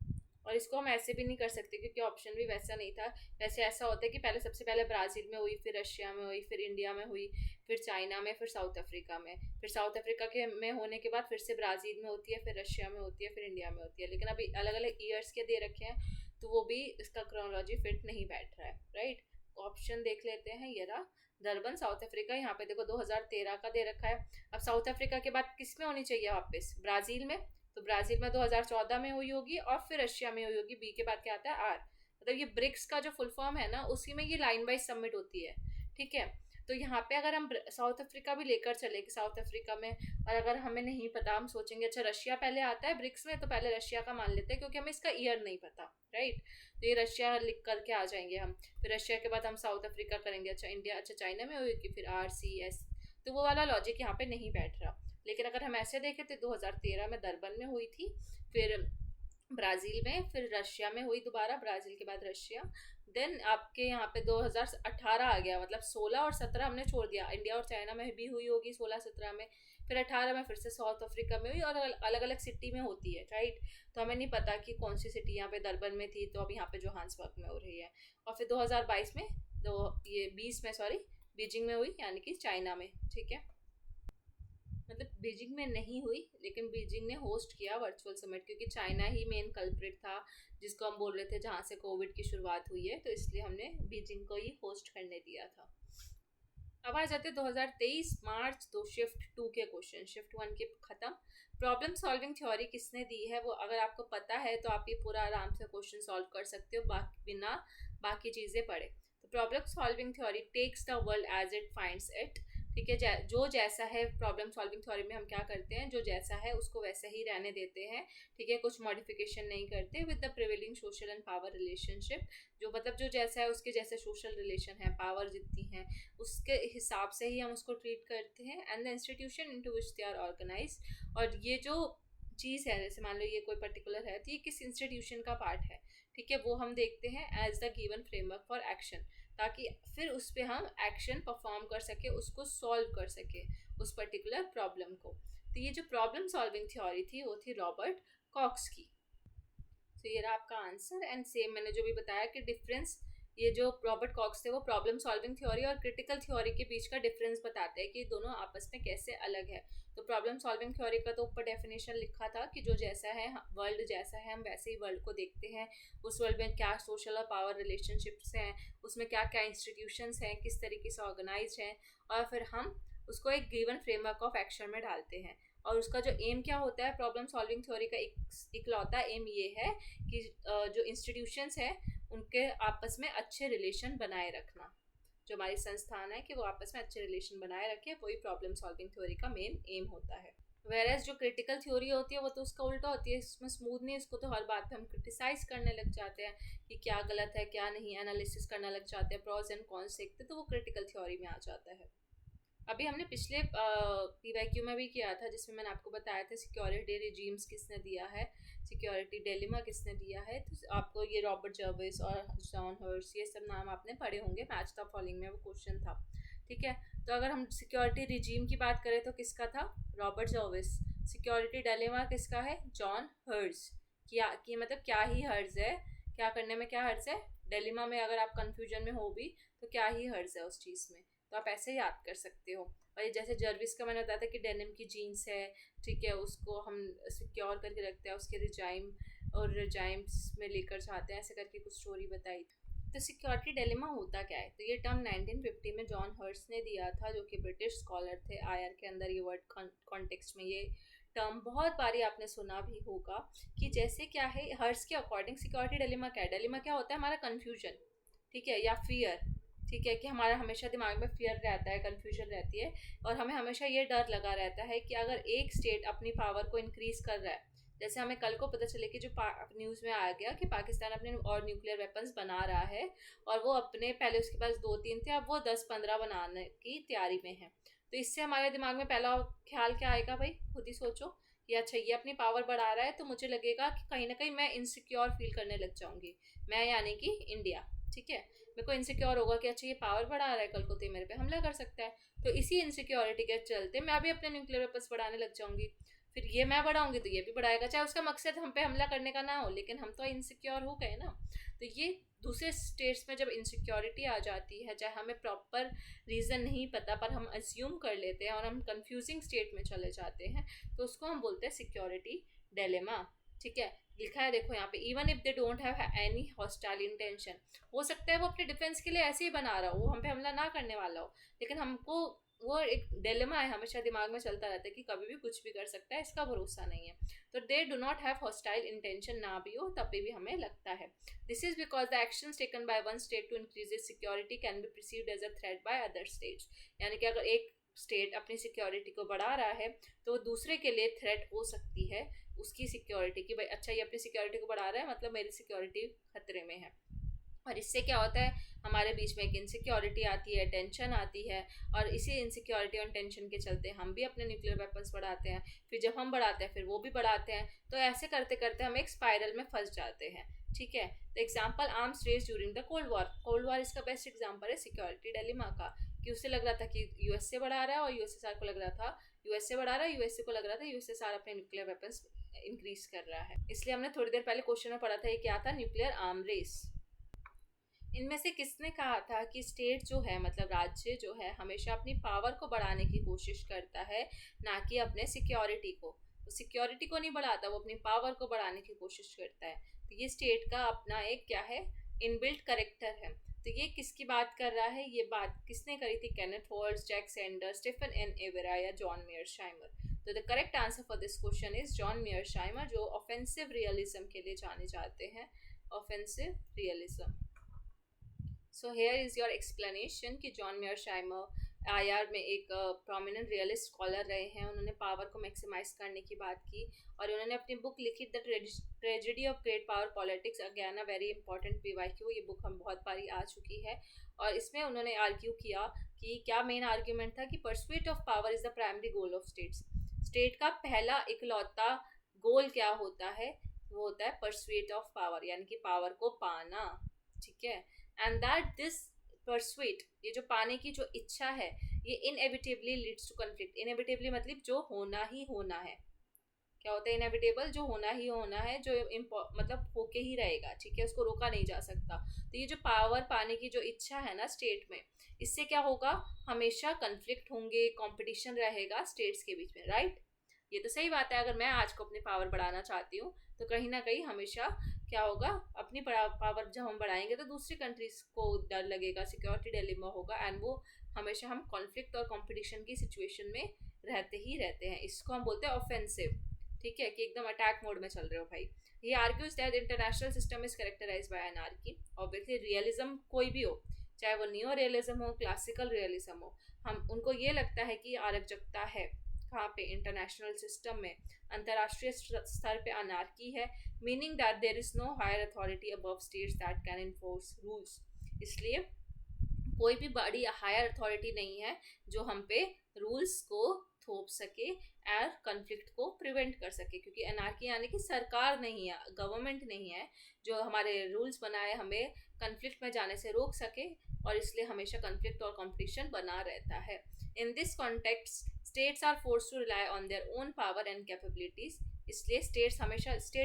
और इसको हम ऐसे भी नहीं कर सकते क्योंकि ऑप्शन भी वैसा नहीं था। वैसे ऐसा होता है कि पहले सबसे पहले ब्राज़ील में हुई, फिर रशिया में हुई, फिर इंडिया में हुई, फिर चाइना में, फिर साउथ अफ्रीका में, फिर साउथ अफ्रीका के में होने के बाद फिर से ब्राज़ील में होती है, फिर रशिया में होती है, फिर इंडिया में होती है। लेकिन अभी अलग अलग ईयर्स के दे रखे हैं तो वो भी इसका क्रोनोलॉजी फिट नहीं बैठ रहा है, राइट। ऑप्शन देख लेते हैं, ये रहा दुर्बन साउथ अफ्रीका, यहाँ पे देखो 2013 का दे रखा है। अब साउथ अफ्रीका के बाद किस में होनी चाहिए वापस? ब्राज़ील में, तो ब्राज़ील में 2014 में हुई होगी, और फिर रशिया में हुई होगी। बी के बाद क्या आता है? आर। मतलब ये ब्रिक्स का जो फुल फॉर्म है ना, उसी में ये लाइन वाइज सबमिट होती है, ठीक है। तो यहाँ पे अगर हम साउथ अफ्रीका भी लेकर चले कि साउथ अफ्रीका में, और अगर हमें नहीं पता, हम सोचेंगे अच्छा रशिया पहले आता है ब्रिक्स में, तो पहले रशिया का मान लेते हैं क्योंकि हमें इसका ईयर नहीं पता, राइट। तो ये रशिया लिख करके आ जाएंगे हम, फिर रशिया के बाद हम साउथ अफ्रीका करेंगे, अच्छा इंडिया, अच्छा चाइना में होगी, फिर RCS। तो वो वाला लॉजिक यहाँ पे नहीं बैठ रहा। लेकिन अगर हम ऐसे देखें तो 2013 में दुर्बन में हुई थी, फिर ब्राज़ील में, फिर रशिया में हुई दोबारा, ब्राज़ील के बाद रशिया। देन आपके यहाँ पे 2018 आ गया, मतलब 16 और 17 हमने छोड़ दिया। इंडिया और चाइना में भी हुई होगी 16-17 में, फिर 18 में फिर से साउथ अफ्रीका में हुई, और अलग अलग सिटी में होती है, राइट। तो हमें नहीं पता कि कौन सी सिटी, यहाँ पे दरबन में थी तो अब यहाँ पे जोहान्सबर्ग में हो रही है। और फिर 2022 में, दो ये 20 में सॉरी, बीजिंग में हुई, यानी कि चाइना में, ठीक है। मतलब बीजिंग में नहीं हुई, लेकिन बीजिंग ने होस्ट किया वर्चुअल समिट, क्योंकि चाइना ही मेन कल्प्रिट था जिसको हम बोल रहे थे जहाँ से कोविड की शुरुआत हुई है, तो इसलिए हमने बीजिंग को ही होस्ट करने दिया था। अब आ जाते 2023 मार्च, तो शिफ्ट 2 के क्वेश्चन, शिफ्ट 1 के खत्म। प्रॉब्लम सॉल्विंग थ्योरी किसने दी है, वो अगर आपको पता है तो आप ये पूरा आराम से क्वेश्चन सॉल्व कर सकते हो बिना बाकी चीज़ें पढ़े। तो problem solving theory takes the world as it finds it, ठीक है। जो जैसा है, प्रॉब्लम सॉल्विंग थ्योरी में हम क्या करते हैं, जो जैसा है उसको वैसे ही रहने देते हैं, ठीक है, कुछ मॉडिफिकेशन नहीं करते। With the prevailing social and power relationship, जो मतलब जो जैसा है उसके जैसे सोशल रिलेशन है, पावर जितनी है उसके हिसाब से ही हम उसको ट्रीट करते हैं। And the institution into which they are organise, और ये जो चीज़ है, जैसे मान लो ये कोई पर्टिकुलर है तो ये किस इंस्टीट्यूशन का पार्ट है, ठीक है, वो हम देखते हैं as the given framework for action, ताकि फिर उस पर हम एक्शन परफॉर्म कर सके, उसको सॉल्व कर सके उस पर्टिकुलर प्रॉब्लम को। तो ये जो प्रॉब्लम सॉल्विंग थ्योरी थी वो थी रॉबर्ट कॉक्स की। तो ये रहा आपका आंसर। एंड सेम मैंने जो भी बताया कि डिफरेंस, ये जो रॉबर्ट कॉक्स थे वो प्रॉब्लम सॉल्विंग थ्योरी और क्रिटिकल थ्योरी के बीच का डिफरेंस बताते हैं कि दोनों आपस में कैसे अलग है। तो प्रॉब्लम सॉल्विंग थ्योरी का तो ऊपर डेफिनेशन लिखा था कि जो जैसा है वर्ल्ड जैसा है हम वैसे ही वर्ल्ड को देखते हैं, उस वर्ल्ड में क्या सोशल और पावर रिलेशनशिप्स हैं, उसमें क्या क्या इंस्टीट्यूशंस हैं, किस तरीके से ऑर्गेनाइज हैं, और फिर हम उसको एक गिवन फ्रेमवर्क ऑफ एक्शन में डालते हैं। और उसका जो एम क्या होता है, प्रॉब्लम सॉल्विंग थ्योरी का इकलौता एम ये है कि जो इंस्टीट्यूशंस हैं उनके आपस में अच्छे रिलेशन बनाए रखना, जो हमारी संस्थान है कि वो आपस में अच्छे रिलेशन बनाए रखे, वही प्रॉब्लम सॉल्विंग थ्योरी का मेन एम होता है। वेरएज जो क्रिटिकल थ्योरी होती है वो तो उसका उल्टा होती है, इसमें स्मूथनेस को तो हर बात पे हम क्रिटिसाइज करने लग जाते हैं कि क्या गलत है क्या नहीं, एनालिसिस करना लग जाते हैं, प्रोज एंड कॉन्स देखते, तो वो क्रिटिकल थ्योरी में आ जाता है। अभी हमने पिछले पीवाईक्यू में भी किया था, जिसमें मैंने आपको बताया था सिक्योरिटी रिजीम्स किसने दिया है, सिक्योरिटी डिलेमा किसने दिया है। तो आपको ये रॉबर्ट जर्विस और जॉन हर्ट्ज ये सब नाम आपने पढ़े होंगे, मैच द फॉलोइंग में वो क्वेश्चन था, ठीक है। तो अगर हम सिक्योरिटी रिजीम की बात करें तो किसका था, रॉबर्ट जर्विस। सिक्योरिटी डिलेमा किसका है, जॉन हर्ट्ज। क्या कि मतलब क्या ही हर्ज है, क्या करने में क्या हर्ज है, डिलेमा में अगर आप कंफ्यूजन में हो भी तो क्या ही हर्ज है उस चीज़ में, तो आप ऐसे याद कर सकते हो। और ये जैसे जर्विस का मैंने बताया था कि डेनिम की जीन्स है, ठीक है, उसको हम सिक्योर करके रखते हैं, उसके रिजाइम और रिजाइम्स में लेकर जाते हैं, ऐसे करके कुछ स्टोरी बताई। तो सिक्योरिटी डिलेमा होता क्या है, तो ये टर्म 1950 में जॉन हर्ट्ज ने दिया था, जो कि ब्रिटिश स्कॉलर थे। आयर के अंदर ये वर्ड कॉन्टेक्स्ट में ये टर्म बहुत बारी आपने सुना भी होगा कि जैसे क्या है, हर्ट्ज के अकॉर्डिंग सिक्योरिटी डिलेमा क्या है, डिलेमा क्या होता है, हमारा कन्फ्यूजन, ठीक है, या फियर, ठीक है, कि हमारा हमेशा दिमाग में फियर रहता है, कन्फ्यूजन रहती है, और हमें हमेशा ये डर लगा रहता है कि अगर एक स्टेट अपनी पावर को इंक्रीज कर रहा है, जैसे हमें कल को पता चले कि जो न्यूज़ में आ गया कि पाकिस्तान अपने और न्यूक्लियर वेपन्स बना रहा है, और वो अपने पहले उसके पास 2-3 थे, अब वो 10-15 बनाने की तैयारी में है। तो इससे हमारे दिमाग में पहला ख्याल क्या आएगा भाई, खुद ही सोचो कि अच्छा ये अपनी पावर बढ़ा रहा है, तो मुझे लगेगा कि कहीं ना कहीं मैं इनसिक्योर फील करने लग जाऊंगी, मैं यानी कि इंडिया, ठीक है, मेरे को इनसिक्योर होगा कि अच्छा ये पावर बढ़ा रहा है, कल को तो मेरे पे हमला कर सकता है, तो इसी इनसिक्योरिटी के चलते मैं भी अपने न्यूक्लियर वेपन्स बढ़ाने लग जाऊंगी, फिर ये मैं बढ़ाऊंगी तो ये भी बढ़ाएगा, चाहे उसका मकसद हम पे हमला करने का ना हो, लेकिन हम तो इनसिक्योर हो गए ना। तो ये दूसरे स्टेट्स में जब इनसिक्योरिटी आ जाती है, चाहे हमें प्रॉपर रीज़न नहीं पता पर हम अस्यूम कर लेते हैं और हम कंफ्यूजिंग स्टेट में चले जाते हैं, तो उसको हम बोलते हैं सिक्योरिटी डिलेमा, ठीक है। लिखा है देखो यहाँ पे, even if they don't have any hostile intention, हो सकता है वो अपने डिफेंस के लिए ऐसे ही बना रहा हो, वो हम पे हमला ना करने वाला हो, लेकिन हमको वो एक डिलेमा है, हमेशा दिमाग में चलता रहता है कि कभी भी कुछ भी कर सकता है, इसका भरोसा नहीं है। तो they do not have hostile intention ना भी हो तब भी हमें लगता है। This is because the actions taken by one state to increase its security can be perceived as a threat by other states, यानी कि अगर एक स्टेट अपनी सिक्योरिटी को बढ़ा रहा है तो दूसरे के लिए थ्रेट हो सकती है उसकी सिक्योरिटी की, भाई अच्छा ये अपनी सिक्योरिटी को बढ़ा रहा है मतलब मेरी सिक्योरिटी खतरे में है। और इससे क्या होता है, हमारे बीच में एक इनसिक्योरिटी आती है, टेंशन आती है, और इसी इनसिक्योरिटी और टेंशन के चलते हम भी अपने न्यूक्लियर वेपन्स बढ़ाते हैं, फिर जब हम बढ़ाते हैं फिर वो भी बढ़ाते हैं, तो ऐसे करते करते हम एक स्पाइरल में फंस जाते हैं। ठीक है, तो example arms race during the cold war इसका बेस्ट एग्जाम्पल है सिक्योरिटी डिलेमा का, कि उसे लग रहा था कि यूएसए बढ़ा रहा है, और यूएसएसआर को लग रहा था यूएसए बढ़ा रहा है, यूएसए को लग रहा था यूएसएसआर अपने न्यूक्लियर वेपन्स इंक्रीज कर रहा है। इसलिए हमने थोड़ी देर पहले क्वेश्चन में पढ़ा था, ये क्या था, न्यूक्लियर आर्म रेस। इनमें से किसने कहा था कि स्टेट जो है, मतलब राज्य जो है, हमेशा अपनी पावर को बढ़ाने की कोशिश करता है, ना कि अपने सिक्योरिटी को। वो सिक्योरिटी को नहीं बढ़ाता, वो अपनी पावर को बढ़ाने की कोशिश करता है। तो ये स्टेट का अपना एक क्या है, इनबिल्ट करेक्टर है। तो ये किसकी बात कर रहा है, ये बात किसने करी थी, केनेथ होल्स, Jack Snyder, Stephen Van Evera या जॉन मेयरशाइमर। तो the correct answer for this question is John Mearsheimer, जो ऑफेंसिव रियलिज्म के लिए जाने जाते हैं, offensive realism. So here is your explanation कि जॉन मेयरशाइमर आईआर में एक प्रोमिनेंट रियलिस्ट स्कॉलर रहे हैं। उन्होंने पावर को मैक्सिमाइज करने की बात की, और उन्होंने अपनी बुक लिखी the tragedy of great power politics, again a very important PYQ. ये बुक हम बहुत बारी आ चुकी है, और इसमें उन्होंने आर्ग्यू किया कि क्या मेन आर्ग्यूमेंट था कि pursuit of power is the primary goal of states. State का पहला इकलौता गोल क्या होता है, वो होता है परस्यूट ऑफ पावर, यानी कि पावर को पाना। ठीक है, एंड दैट दिस परसुएट, ये जो पाने की जो इच्छा है, ये inevitably leads to conflict. Inevitably मतलब जो होना ही होना है। क्या होता है इनएविटेबल, जो होना ही होना है, जो मतलब होके ही रहेगा। ठीक है, उसको रोका नहीं जा सकता। तो ये जो पावर पाने की जो इच्छा है ना स्टेट में, इससे क्या होगा, हमेशा कन्फ्लिक्ट होंगे, कॉम्पिटिशन रहेगा स्टेट्स के बीच में, राइट। ये तो सही बात है, अगर मैं आज को अपनी पावर बढ़ाना चाहती हूँ तो कहीं ना कहीं हमेशा क्या होगा, अपनी पावर जब हम बढ़ाएंगे तो दूसरी कंट्रीज को डर लगेगा, सिक्योरिटी डिलेमा होगा, एंड वो हमेशा हम कॉन्फ्लिक्ट और कंपटीशन की सिचुएशन में रहते ही रहते हैं। इसको हम बोलते हैं ऑफेंसिव। ठीक है, कि एकदम अटैक मोड में चल रहे हो भाई। ये argues that international system is characterised by anarchy. Obviously realism कोई भी हो, चाहे वो नियो रियलिज्म हो, क्लासिकल रियलिज्म हो, हम उनको ये लगता है कि अराजकता है। कहाँ पे, इंटरनेशनल सिस्टम में, अंतर्राष्ट्रीय स्तर पे अनार्की है, meaning that there is no higher authority above states that can enforce rules. इसलिए कोई भी बड़ी हायर अथॉरिटी नहीं है जो हम पे रूल्स को थोप सके और कन्फ्लिक्ट को प्रिवेंट कर सके, क्योंकि एनार्की यानी कि सरकार नहीं है, गवर्नमेंट नहीं है जो हमारे रूल्स बनाए हमें कन्फ्लिक्ट में जाने से रोक सके, और इसलिए हमेशा कन्फ्लिक्ट और कंपटीशन बना रहता है। In this context states are force to rely on their own power and capabilities. इसलिए स्टेट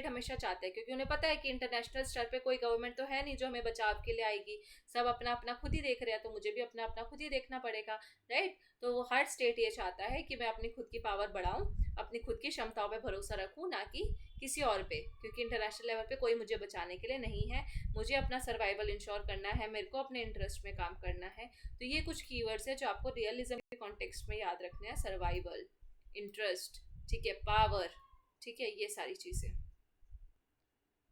हमेशा चाहते हैं, क्योंकि उन्हें पता है कि इंटरनेशनल स्तर पे कोई गवर्नमेंट तो है नहीं जो हमें बचाव के लिए आएगी, सब अपना अपना खुद ही देख रहे हैं, तो मुझे भी अपना अपना खुद ही देखना पड़ेगा, राइट। तो हर स्टेट ये चाहता है कि मैं अपनी खुद की पावर बढ़ाऊं, अपनी खुद की क्षमताओं पे भरोसा रखूं, ना कि किसी और पे, क्योंकि इंटरनेशनल लेवल पे कोई मुझे बचाने के लिए नहीं है। मुझे अपना सर्वाइवल इंश्योर करना है, मेरे को अपने इंटरेस्ट में काम करना है। तो ये कुछ कीवर्ड्स है जो आपको रियलिज्म के कॉन्टेक्स्ट में याद रखने हैं, सर्वाइवल, इंटरेस्ट, ठीक है, पावर, ठीक है, ये सारी चीज़ें।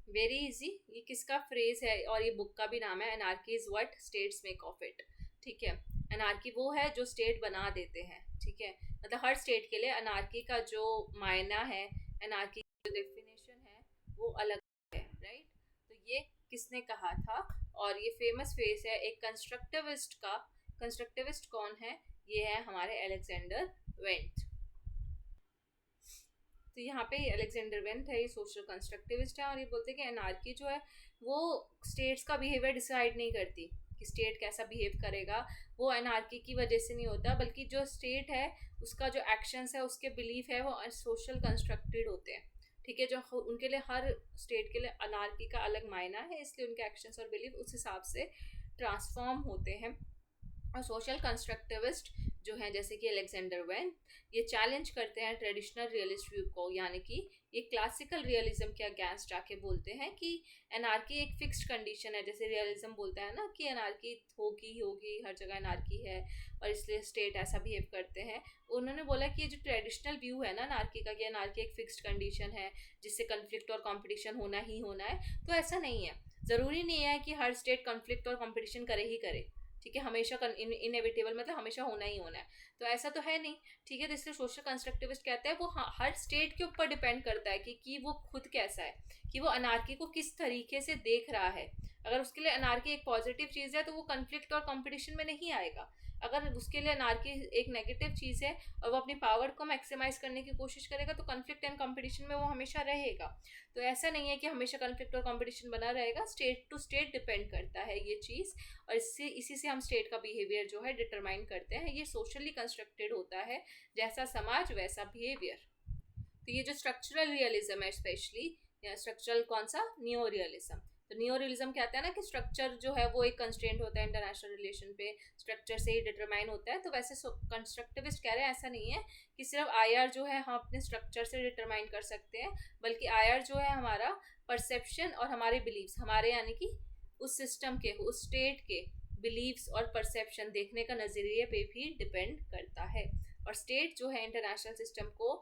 Very easy. ये किसका फ्रेज है, और ये बुक का भी नाम है, anarchy is what states make of it. ठीक है, एनार्की वो है जो स्टेट बना देते हैं। ठीक है, मतलब हर स्टेट के लिए एनार्की का जो मायना है, एनार्की की जो डेफिनेशन है, वो अलग है, राइट। तो ये किसने कहा था, और ये फेमस फ्रेज है एक कंस्ट्रक्टिविस्ट का। कंस्ट्रक्टिविस्ट कौन है, ये है हमारे अलेक्जेंडर वेंट। तो यहाँ पे अलेक्जेंडर वेंट है, ये सोशल कंस्ट्रक्टिविस्ट है, और ये बोलते हैं कि एनार्की जो है वो स्टेट्स का बिहेवियर डिसाइड नहीं करती, कि स्टेट कैसा बिहेव करेगा, वो एनार्की की वजह से नहीं होता, बल्कि जो स्टेट है उसका जो एक्शंस है, उसके बिलीफ है, वो सोशल कंस्ट्रक्टेड होते हैं। ठीक है, जो उनके लिए हर स्टेट के लिए अनार्की का अलग मायना है, इसलिए उनके एक्शंस और बिलीफ उस हिसाब से ट्रांसफॉर्म होते हैं। और सोशल कंस्ट्रक्टिविस्ट जो हैं, जैसे कि अलेक्जेंडर वेन, ये चैलेंज करते हैं ट्रेडिशनल रियलिस्ट व्यू को, यानी कि ये क्लासिकल रियलिज्म के अगेंस्ट जाके बोलते हैं कि एनार्की एक फिक्स्ड कंडीशन है। जैसे रियलिज्म बोलता है ना कि एनार्की होगी ही होगी, हर जगह एनार्की है और इसलिए स्टेट ऐसा बिहेव करते हैं। उन्होंने बोला कि ये जो ट्रेडिशनल व्यू है ना एनार्की का, कि एनार्की एक फिक्स्ड कंडीशन है जिससे कन्फ्लिक्ट और कॉम्पिटिशन होना ही होना है, तो ऐसा नहीं है। ज़रूरी नहीं है कि हर स्टेट कन्फ्लिक्ट और कॉम्पिटिशन करे ही करे। ठीक है, हमेशा इनएविटेबल मतलब हमेशा होना ही होना है, तो ऐसा तो है नहीं। ठीक है, तो इसलिए सोशल कंस्ट्रक्टिविस्ट कहते हैं वो हर स्टेट के ऊपर डिपेंड करता है कि वो खुद कैसा है, कि वो अनार्की को किस तरीके से देख रहा है। अगर उसके लिए अनार्की एक पॉजिटिव चीज़ है तो वो कन्फ्लिक्ट और कंपटीशन में नहीं आएगा। अगर उसके लिए अनार्की एक नेगेटिव चीज़ है और वो अपनी पावर को मैक्सिमाइज करने की कोशिश करेगा तो कन्फ्लिक्ट एंड कंपटीशन में वो हमेशा रहेगा। तो ऐसा नहीं है कि हमेशा कन्फ्लिक्ट और कंपटीशन बना रहेगा, स्टेट टू स्टेट डिपेंड करता है ये चीज़। और इसी से हम स्टेट का बिहेवियर जो है डिटरमाइन करते हैं। ये सोशली कंस्ट्रक्टेड होता है, जैसा समाज वैसा बिहेवियर। तो ये जो स्ट्रक्चरल रियलिज्म है स्पेशली, या स्ट्रक्चरल कौन सा, नियो रियलिज्म। तो नियो रियलिज्म कहता है ना कि स्ट्रक्चर जो है वो एक कंस्ट्रेंट होता है इंटरनेशनल रिलेशन पे, स्ट्रक्चर से ही डिटरमाइन होता है। तो वैसे कंस्ट्रक्टिविस्ट कह रहे हैं ऐसा नहीं है कि सिर्फ आईआर जो है हम अपने स्ट्रक्चर से डिटरमाइन कर सकते हैं, बल्कि आईआर जो है हमारा परसेप्शन और हमारे बिलीव्स, हमारे यानी कि उस सिस्टम के, उस स्टेट के बिलीव्स और परसेप्शन देखने का नजरिए पे भी डिपेंड करता है। और स्टेट जो है इंटरनेशनल सिस्टम को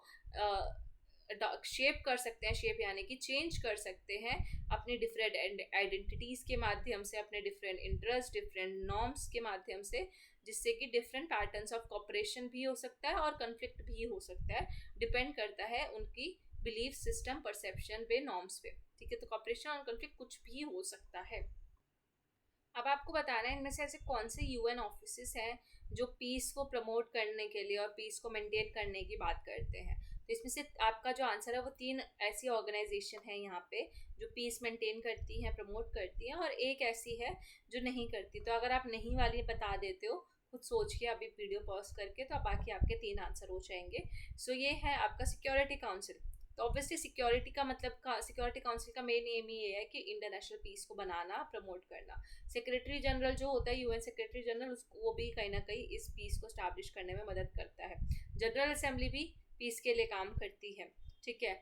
शेप कर सकते हैं, शेप यानी कि चेंज कर सकते हैं अपनी डिफरेंट आइडेंटिटीज़ के माध्यम से, अपने डिफरेंट इंटरेस्ट, डिफरेंट नॉर्म्स के माध्यम से, जिससे कि डिफरेंट पैटर्न्स ऑफ कॉपरेशन भी हो सकता है और कन्फ्लिक्ट भी हो सकता है। डिपेंड करता है उनकी बिलीफ सिस्टम, परसेप्शन पे, नॉर्म्स पे। ठीक है, तो कॉपरेशन और कन्फ्लिक्ट कुछ भी हो सकता है। अब आपको बताना है इनमें से ऐसे कौन से यूएन ऑफिसेस हैं जो पीस को प्रमोट करने के लिए और पीस को मेंटेन करने की बात करते हैं। तो इसमें से आपका जो आंसर है वो 3 ऐसी ऑर्गेनाइजेशन है यहाँ पे जो पीस मेंटेन करती हैं, प्रमोट करती हैं, और एक ऐसी है जो नहीं करती। तो अगर आप नहीं वाली बता देते हो खुद सोच के अभी वीडियो पॉज करके, तो बाकी आपके 3 आंसर हो जाएंगे। सो ये है आपका सिक्योरिटी काउंसिल। तो ऑब्वियसली सिक्योरिटी का मतलब सिक्योरिटी काउंसिल का मेन एम ही ये है कि इंटरनेशनल पीस को बनाना, प्रमोट करना। सेक्रेटरी जनरल जो होता है, यूएन सेक्रेटरी जनरल, उसको वो भी कहीं ना कहीं इस पीस को स्टैब्लिश करने में मदद करता है। जनरल असेंबली भी पीस के लिए काम करती है। ठीक है,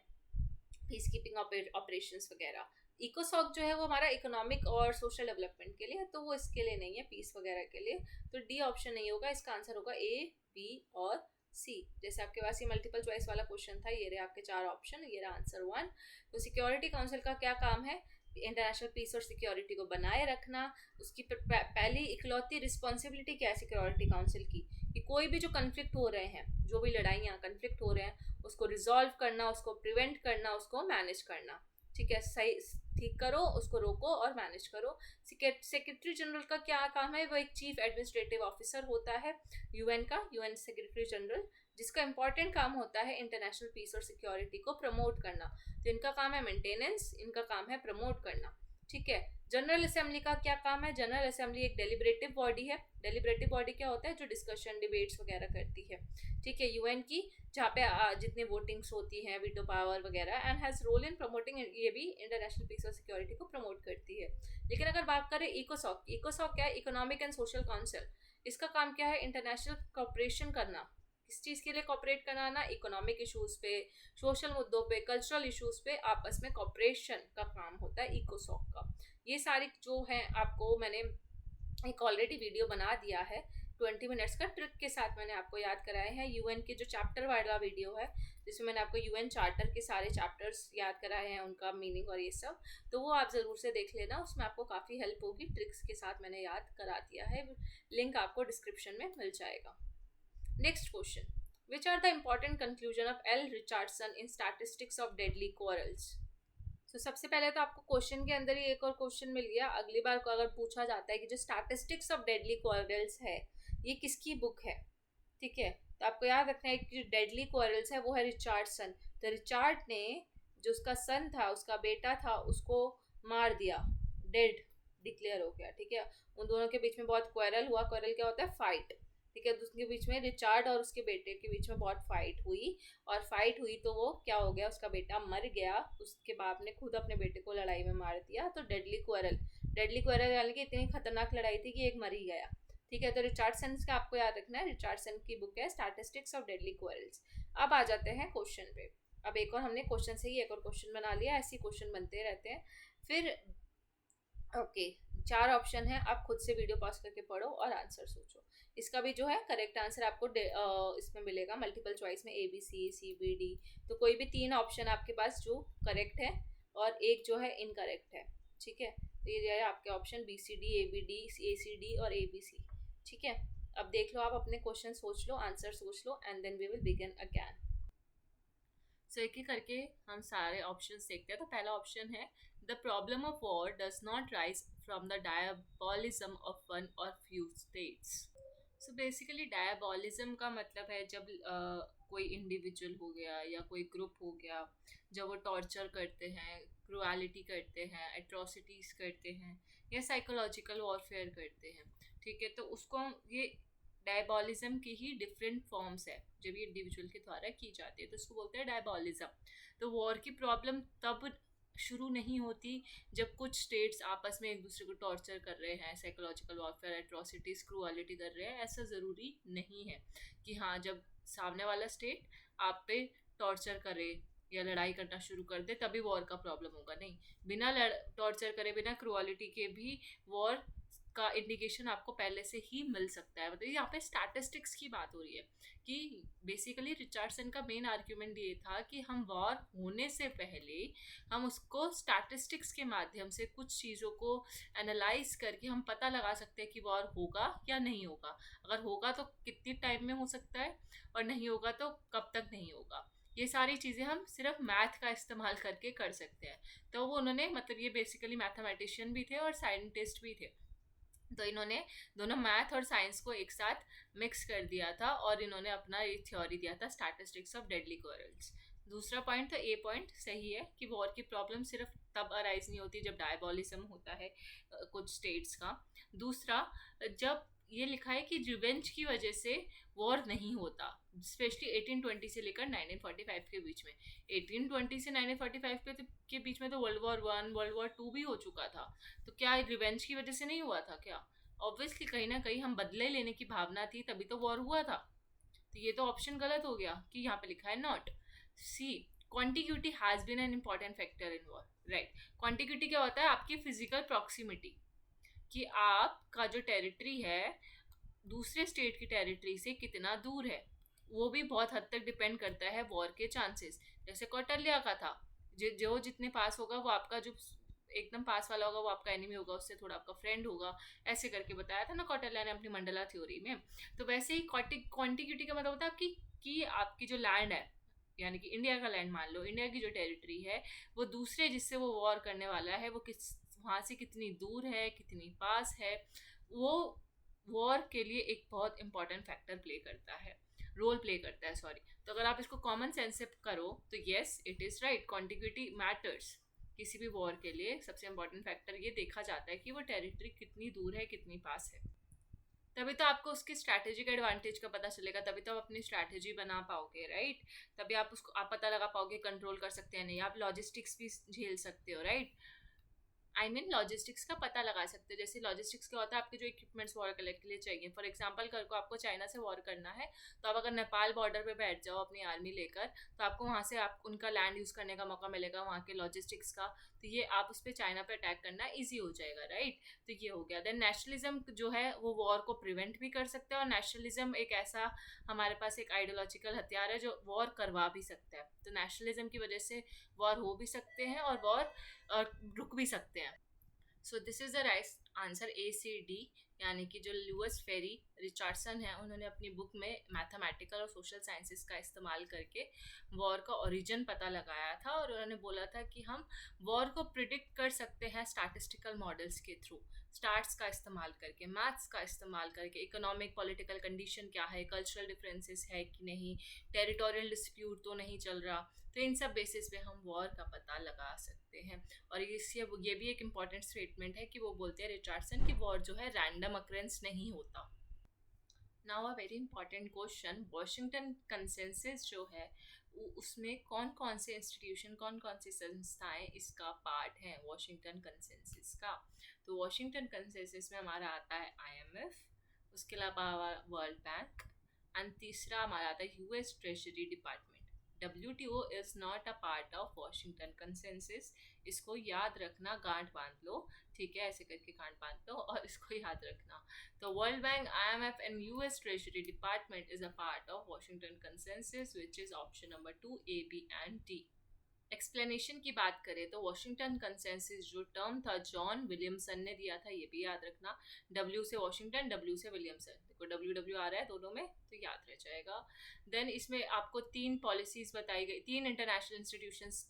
पीस कीपिंग ऑपरेशंस वगैरह। इकोसॉक जो है वो हमारा इकोनॉमिक और सोशल डेवलपमेंट के लिए है, तो वो इसके लिए नहीं है, पीस वगैरह के लिए। तो डी ऑप्शन नहीं होगा, इसका आंसर होगा ए, बी और सी। जैसे आपके पास ये मल्टीपल चॉइस वाला क्वेश्चन था, ये रहे आपके 4 ऑप्शन, ये रहा आंसर 1। तो सिक्योरिटी काउंसिल का क्या काम है, इंटरनेशनल पीस और सिक्योरिटी को बनाए रखना। उसकी पहली इकलौती रिस्पॉन्सिबिलिटी क्या है सिक्योरिटी काउंसिल की, कि कोई भी जो कन्फ्लिक्ट हो रहे हैं, जो भी लड़ाइयाँ कन्फ्लिक्ट हो रहे हैं, उसको रिजॉल्व करना, उसको प्रिवेंट करना, उसको मैनेज करना। ठीक है, सही ठीक करो, उसको रोको और मैनेज करो। सेक्रेटरी जनरल का क्या काम है, वो एक चीफ एडमिनिस्ट्रेटिव ऑफिसर होता है यूएन का, यूएन सेक्रेटरी जनरल, जिसका इंपॉर्टेंट काम होता है इंटरनेशनल पीस और सिक्योरिटी को प्रमोट करना। तो इनका काम है मेंटेनेंस, इनका काम है प्रमोट करना। ठीक है, जनरल असेंबली का क्या काम है, जनरल असेंबली एक डेलिब्रेटिव बॉडी है। डेलिब्रेटिव बॉडी क्या होता है, जो डिस्कशन, डिबेट्स वगैरह करती है। ठीक है, यूएन की, जहाँ पे जितने वोटिंग्स होती हैं, वीटो पावर वगैरह, and has role in promoting, ये भी इंटरनेशनल पीस और सिक्योरिटी को प्रमोट करती है। लेकिन अगर बात करें इकोसॉक, इकोसॉक क्या है, इकोनॉमिक एंड सोशल काउंसिल। इसका काम क्या है, इंटरनेशनल कॉपरेशन करना। किस चीज़ के लिए कॉपरेट कराना, इकोनॉमिक इशूज़ पे, सोशल मुद्दों पे, कल्चरल इशूज़ पे आपस में कॉपरेशन का काम होता है इकोसॉक का। ये सारी जो है आपको मैंने एक ऑलरेडी वीडियो बना दिया है 20 मिनट्स का, ट्रिक के साथ मैंने आपको याद कराए हैं। यूएन के जो चैप्टर वाला वीडियो है, जिसमें मैंने आपको यूएन चार्टर के सारे चैप्टर्स याद कराए हैं, उनका मीनिंग और ये सब, तो वो आप ज़रूर से देख लेना, उसमें आपको काफ़ी हेल्प होगी। ट्रिक्स के साथ मैंने याद करा दिया है, लिंक आपको डिस्क्रिप्शन में मिल जाएगा। Next question. Which are the important conclusion of L. Richardson in Statistics of Deadly Quarrels? So सबसे पहले तो आपको क्वेश्चन के अंदर ही एक और क्वेश्चन मिल गया। अगली बार को अगर पूछा जाता है कि जो स्टैटिस्टिक्स ऑफ डेडली क्वारल्स है ये किसकी बुक है, ठीक है, तो आपको याद रखना है कि जो डेडली क्वारल्स है वो है रिचार्डसन। तो रिचार्ड ने जो उसका सन था, उसका बेटा था, उसको मार दिया, डेड डिक्लेयर हो गया। ठीक है, उन दोनों के बीच में बहुत क्वारल हुआ। क्वारल क्या होता है, फाइट। ठीक है, तो उसके बीच में रिचार्ड और उसके बेटे के बीच में बहुत फाइट हुई, और फाइट हुई तो वो क्या हो गया, उसका बेटा मर गया। उसके बाप ने खुद अपने बेटे को लड़ाई में मार दिया। तो डेडली क्वारल यानी कि इतनी खतरनाक लड़ाई थी कि एक मर ही गया। ठीक है, तो रिचार्डसन का आपको याद रखना है, रिचार्डसन की बुक है स्टैटिस्टिक्स ऑफ डेडली क्वारल्स। अब आ जाते हैं क्वेश्चन पे। अब एक और हमने क्वेश्चन से ही एक और क्वेश्चन बना लिया, ऐसे क्वेश्चन बनते रहते हैं। फिर ओके, 4 ऑप्शन है, आप खुद से वीडियो पॉज करके पढ़ो और आंसर सोचो। इसका भी जो है करेक्ट आंसर आपको इसमें मिलेगा मल्टीपल चॉइस में, A B C, C B D. तो कोई भी 3 ऑप्शन आपके पास जो करेक्ट है और एक जो है इनकरेक्ट है। ठीक है, तो ये है आपके ऑप्शन BCD, ABD, ACD और ABC। ठीक है, अब देख लो, आप अपने क्वेश्चन सोच लो, आंसर सोच लो, and then we will begin again. So एक एक करके हम सारे ऑप्शंस देखते हैं। तो पहला ऑप्शन है the problem of war does not rise from the diabolism of one और few states. So basically diabolism का मतलब है जब कोई इंडिविजुअल हो गया या कोई ग्रुप हो गया, जब वो टॉर्चर करते हैं, क्रुएलिटी करते हैं, एट्रोसिटीज़ करते हैं या साइकोलॉजिकल वॉरफेयर करते हैं। ठीक है, तो उसको ये डायबॉलिज्म की ही डिफरेंट फॉर्म्स है जब ये इंडिविजुअल के द्वारा की जाती है, तो उसको बोलते हैं डायबॉलिज्म। तो वॉर की प्रॉब्लम तब शुरू नहीं होती जब कुछ स्टेट्स आपस में एक दूसरे को टॉर्चर कर रहे हैं, साइकोलॉजिकल वॉरफेयर, एट्रोसिटीज, क्रूअलिटी कर रहे हैं। ऐसा ज़रूरी नहीं है कि हाँ जब सामने वाला स्टेट आप पे टॉर्चर करे या लड़ाई करना शुरू कर दे तभी वॉर का प्रॉब्लम होगा। नहीं, बिना टॉर्चर करे, बिना क्रूअलिटी के भी वॉर का इंडिकेशन आपको पहले से ही मिल सकता है। मतलब यहाँ पे स्टैटिस्टिक्स की बात हो रही है कि बेसिकली रिचर्डसन का मेन आर्ग्यूमेंट ये था कि हम वॉर होने से पहले हम उसको स्टैटिस्टिक्स के माध्यम से कुछ चीज़ों को एनालाइज करके हम पता लगा सकते हैं कि वॉर होगा या नहीं होगा। अगर होगा तो कितनी टाइम में हो सकता है और नहीं होगा तो कब तक नहीं होगा। ये सारी चीज़ें हम सिर्फ मैथ का इस्तेमाल करके कर सकते हैं। तो वो उन्होंने, मतलब ये बेसिकली मैथमेटिशियन भी थे और साइंटिस्ट भी थे, तो इन्होंने दोनों मैथ और साइंस को एक साथ मिक्स कर दिया था और इन्होंने अपना ये थ्योरी दिया था स्टैटिस्टिक्स ऑफ डेडली क्वारल्स। दूसरा पॉइंट, तो ए पॉइंट सही है कि वॉर की प्रॉब्लम सिर्फ तब अराइज नहीं होती जब डायबॉलिज्म होता है कुछ स्टेट्स का। दूसरा, जब ये लिखा है कि रिवेंज की वजह से वॉर नहीं होता, स्पेशली 1820 से लेकर 1945 के बीच में। 1820 से 1945 के बीच में तो वर्ल्ड वॉर 1, वर्ल्ड वॉर 2 भी हो चुका था, तो क्या रिवेंज की वजह से नहीं हुआ था क्या? ऑब्वियसली कहीं ना कहीं हम बदले लेने की भावना थी तभी तो वॉर हुआ था। तो ये तो ऑप्शन गलत हो गया कि यहाँ पे लिखा है not. See, contiguity has been an important factor in war. Right, contiguity क्या होता है? आपकी फिजिकल प्रॉक्सिमिटी, कि आपका जो टेरिटरी है दूसरे स्टेट की टेरिटरी से कितना दूर है, वो भी बहुत हद तक डिपेंड करता है वॉर के चांसेस। जैसे कौटल्या का था, जो जितने पास होगा वो आपका, जो एकदम पास वाला होगा वो आपका एनिमी होगा, उससे थोड़ा आपका फ्रेंड होगा, ऐसे करके बताया था ना कौटल्या ने अपनी मंडला थ्योरी में। तो वैसे ही कॉन्टिग्यूटी का मतलब होता है कि आपकी जो लैंड है, यानी कि इंडिया का लैंड, मान लो इंडिया की जो टेरिटरी है वो दूसरे जिससे वो वॉर करने वाला है वो किस वहाँ से कितनी दूर है, कितनी पास है, वो वॉर के लिए एक बहुत इंपॉर्टेंट फैक्टर प्ले करता है, रोल प्ले करता है, सॉरी। तो अगर आप इसको कॉमन सेंस से करो तो yes it is right, contiguity matters. किसी भी वॉर के लिए सबसे इंपॉर्टेंट फैक्टर ये देखा जाता है कि वो टेरिटरी कितनी दूर है, कितनी पास है। तभी तो आपको उसकी स्ट्रैटेजिक एडवांटेज का पता चलेगा, तभी तो आप अपनी स्ट्रैटेजी बना पाओगे, राइट। तभी आप उसको आप पता लगा पाओगे कंट्रोल कर सकते हैं नहीं, आप लॉजिस्टिक्स भी झेल सकते हो, राइट। लॉजिस्टिक्स का पता लगा सकते हो। जैसे लॉजिस्टिक्स क्या होता है, आपके जो इक्विपमेंट्स वॉर के लिए चाहिए। फॉर एग्जांपल को आपको चाइना से वॉर करना है, तो आप अगर नेपाल बॉर्डर पे बैठ जाओ अपनी आर्मी लेकर, तो आपको वहाँ से आप उनका लैंड यूज़ करने का मौका मिलेगा, वहाँ के लॉजिस्टिक्स का। तो ये आप उस पर चाइना पे अटैक करना ईजी हो जाएगा, राइट। तो ये हो गया। देन नेशनलिज्म जो है वो वॉर को प्रिवेंट भी कर सकता है, और नेशनलिज्म एक ऐसा हमारे पास एक आइडियोलॉजिकल हथियार है जो वॉर करवा भी सकता है। तो नेशनलिज्म की वजह से वॉर हो भी सकते हैं और वॉर रुक भी सकते हैं। So this is the right answer, ACD, यानी कि जो लुइस फेरी रिचर्डसन है, उन्होंने अपनी बुक में मैथमेटिकल और सोशल साइंसेस का इस्तेमाल करके वॉर का ओरिजिन पता लगाया था, और उन्होंने बोला था कि हम वॉर को प्रिडिक्ट कर सकते हैं स्टैटिस्टिकल मॉडल्स के थ्रू, स्टार्ट्स का इस्तेमाल करके, मैथ्स का इस्तेमाल करके, इकोनॉमिक पॉलिटिकल कंडीशन क्या है, कल्चरल डिफरेंसेस है कि नहीं, टेरिटोरियल डिस्प्यूट तो नहीं चल रहा। तो इन सब बेसिस पे हम वॉर का पता लगा सकते हैं। और ये भी एक इम्पॉर्टेंट स्टेटमेंट है कि वो बोलते हैं रिचर्डसन कि वॉर जो है रैंडम अकरेंस नहीं होता। Now a very important question, Washington consensus जो है उसमें कौन कौन से इंस्टीट्यूशन, कौन कौन सी संस्थाएं इसका पार्ट हैं वॉशिंगटन कंसेंसस का। तो वॉशिंगटन कंसेंसस में हमारा आता है IMF, उसके अलावा वर्ल्ड बैंक, एंड तीसरा हमारा आता है US treasury department. WTO is not a part of Washington consensus, इसको याद रखना, गांठ बांध लो, ठीक है, ऐसे करके गांठ बांध लो और इसको याद रखना। तो world bank, IMF and US treasury department is a part of Washington consensus, which is option number 2, A, B and D। Explanation की बात करें तो वॉशिंगटन कंसेंसस जो टर्म था जॉन विलियमसन ने दिया था, ये भी याद रखना। डब्ल्यू से वॉशिंगटन, डब्ल्यू से विलियमसन, देखो डब्ल्यू डब्ल्यू आ रहा है दोनों में तो याद रह जाएगा। देन इसमें आपको 3 पॉलिसीज बताई गई, 3 इंटरनेशनल इंस्टीट्यूशंस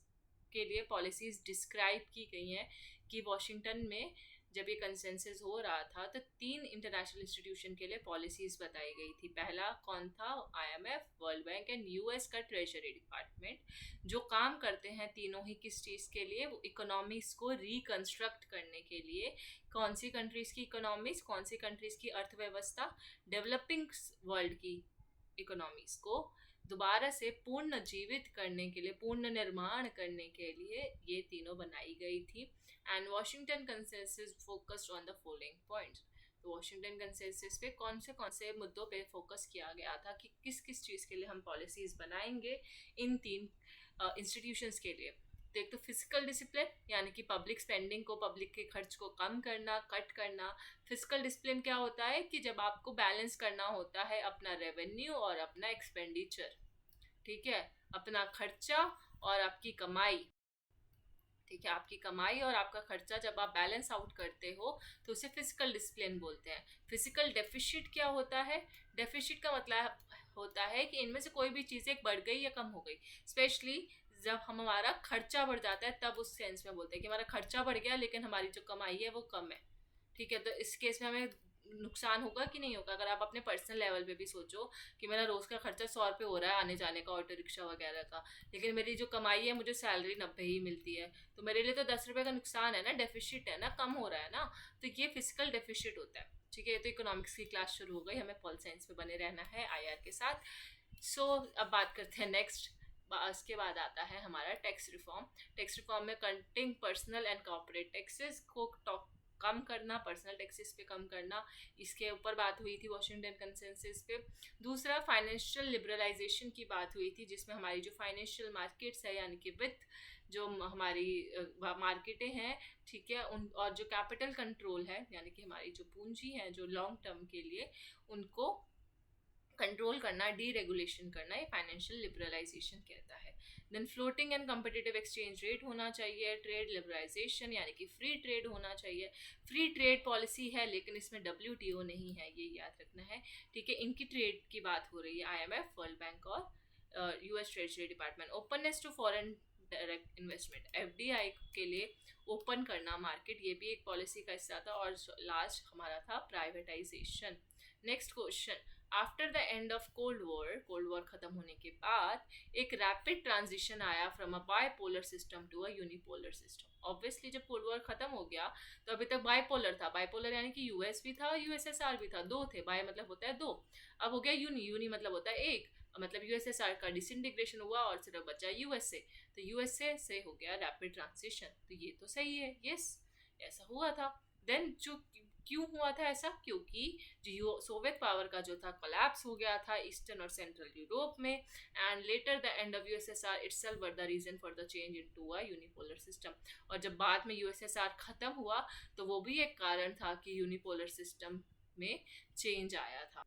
के लिए पॉलिसीज डिस्क्राइब की गई हैं कि वॉशिंगटन में जब ये कंसेंसस हो रहा था तो 3 इंटरनेशनल इंस्टीट्यूशन के लिए पॉलिसीज बताई गई थी। पहला कौन था? IMF, world bank and US का ट्रेजरी डिपार्टमेंट, जो काम करते हैं तीनों ही किस चीज़ के लिए? वो इकोनॉमीज को रिकंस्ट्रक्ट करने के लिए। कौन सी कंट्रीज की इकोनॉमीज, कौन सी कंट्रीज की अर्थव्यवस्था? डेवलपिंग वर्ल्ड की इकोनॉमीज को दोबारा से पुनर्जीवित करने के लिए, पुनः निर्माण करने के लिए ये तीनों बनाई गई थी। And Washington consensus focused on the following points. तो वॉशिंगटन कंसेंसस पे कौन से मुद्दों पे फोकस किया गया था कि किस किस चीज़ के लिए हम पॉलिसीज बनाएंगे इन 3 इंस्टीट्यूशंस के लिए। तो एक तो फिजिकल डिसिप्लिन, यानी कि पब्लिक स्पेंडिंग को, पब्लिक के खर्च को कम करना, कट करना। फिजिकल डिसिप्लिन क्या होता है कि जब आपको बैलेंस करना होता है अपना रेवेन्यू और अपना एक्सपेंडिचर, ठीक है, अपना खर्चा और आपकी कमाई, ठीक है, आपकी कमाई और आपका खर्चा जब आप बैलेंस आउट करते हो तो उसे फिजिकल डिसिप्लिन बोलते हैं। फिजिकल डेफिसिट क्या होता है? डेफिसिट का मतलब होता है कि इनमें से कोई भी चीज़ एक बढ़ गई या कम हो गई, स्पेशली जब हमारा खर्चा बढ़ जाता है तब उस सेंस में बोलते हैं कि हमारा खर्चा बढ़ गया लेकिन हमारी जो कमाई है वो कम है, ठीक है। तो इस केस में हमें नुकसान होगा कि नहीं होगा? अगर आप अपने पर्सनल लेवल पे भी सोचो कि मेरा रोज़ का खर्चा 100 रुपये हो रहा है आने जाने का, ऑटो रिक्शा वगैरह का, लेकिन मेरी जो कमाई है मुझे सैलरी 90 ही मिलती है, तो मेरे लिए तो 10 रुपये का नुकसान है ना, डेफिसिट है ना, कम हो रहा है ना। तो ये फिजिकल डेफिसिट होता है, ठीक है। तो इकोनॉमिक्स की क्लास शुरू हो गई, हमें पॉल साइंस में बने रहना है IR के साथ। सो अब बात करते हैं नेक्स्ट। उसके बाद आता है हमारा टैक्स रिफॉर्म। टैक्स रिफॉर्म में cutting personal and corporate taxes को कम करना, पर्सनल टैक्सेस पे कम करना, इसके ऊपर बात हुई थी वॉशिंगटन कंसेंसस पे। दूसरा फाइनेंशियल लिबरलाइजेशन की बात हुई थी, जिसमें हमारी जो फाइनेंशियल मार्केट्स है, यानी कि वित्त जो हमारी मार्केटें हैं, ठीक है, उन और जो कैपिटल कंट्रोल है, यानी कि हमारी जो पूंजी है जो लॉन्ग टर्म के लिए, उनको कंट्रोल करना, डी रेगुलेशन करना, ये फाइनेंशियल लिबरलाइजेशन कहता है। Then floating and competitive exchange rate होना चाहिए। ट्रेड लिबरलाइजेशन यानी कि फ्री ट्रेड होना चाहिए। फ्री ट्रेड पॉलिसी है लेकिन इसमें WTO नहीं है, ये याद रखना है, ठीक है। इनकी ट्रेड की बात हो रही है, IMF, वर्ल्ड बैंक और US treasury department. Openness to foreign direct investment, FDI के लिए ओपन करना मार्केट, ये भी एक पॉलिसी का हिस्सा था। और लास्ट हमारा था privatisation. Next question, after the end of cold war खत्म होने के बाद एक रैपिड ट्रांजिशन आया from a bipolar system to a unipolar system. Obviously जब कोल्ड वॉर खत्म हो गया तो अभी तक बाइपोलर था, बाइपोलर यानी कि US भी था, USSR भी था, दो थे। बाय मतलब होता है दो, अब हो गया यूनी मतलब होता है एक, मतलब USSR का डिसइंटीग्रेशन हुआ और सिर्फ बचा USA, तो USA से हो गया रैपिड ट्रांजिशन। तो ये तो सही है, यस, ऐसा हुआ था। देन जो क्यों हुआ था ऐसा? क्योंकि जो सोवियत पावर का जो था कोलैप्स हो गया था ईस्टर्न और सेंट्रल यूरोप में, and later the end of USSR itself were the reason for the change into a unipolar system. और जब बाद में USSR खत्म हुआ तो वो भी एक कारण था कि यूनिपोलर सिस्टम में चेंज आया था।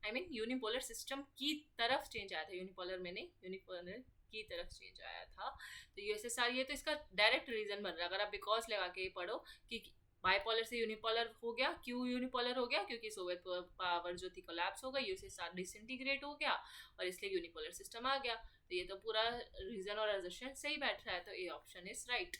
आई मीन यूनिपोलर सिस्टम की तरफ चेंज आया था, यूनिपोलर में नहीं, यूनिपोलर की तरफ चेंज आया था। तो USSR, ये तो इसका डायरेक्ट रीजन बन रहा है। अगर आप बिकॉज लगा के पढ़ो कि बाइपोलर से यूनिपोलर हो गया, क्यों यूनिपोलर हो गया? क्योंकि सोवियत पावर जो थी कोलैप्स हो गई, USSR डिसइंटीग्रेट हो गया और इसलिए यूनिपोलर सिस्टम आ गया। तो ये तो पूरा रीजन और असम्पशन सही बैठ रहा है, तो A option is right.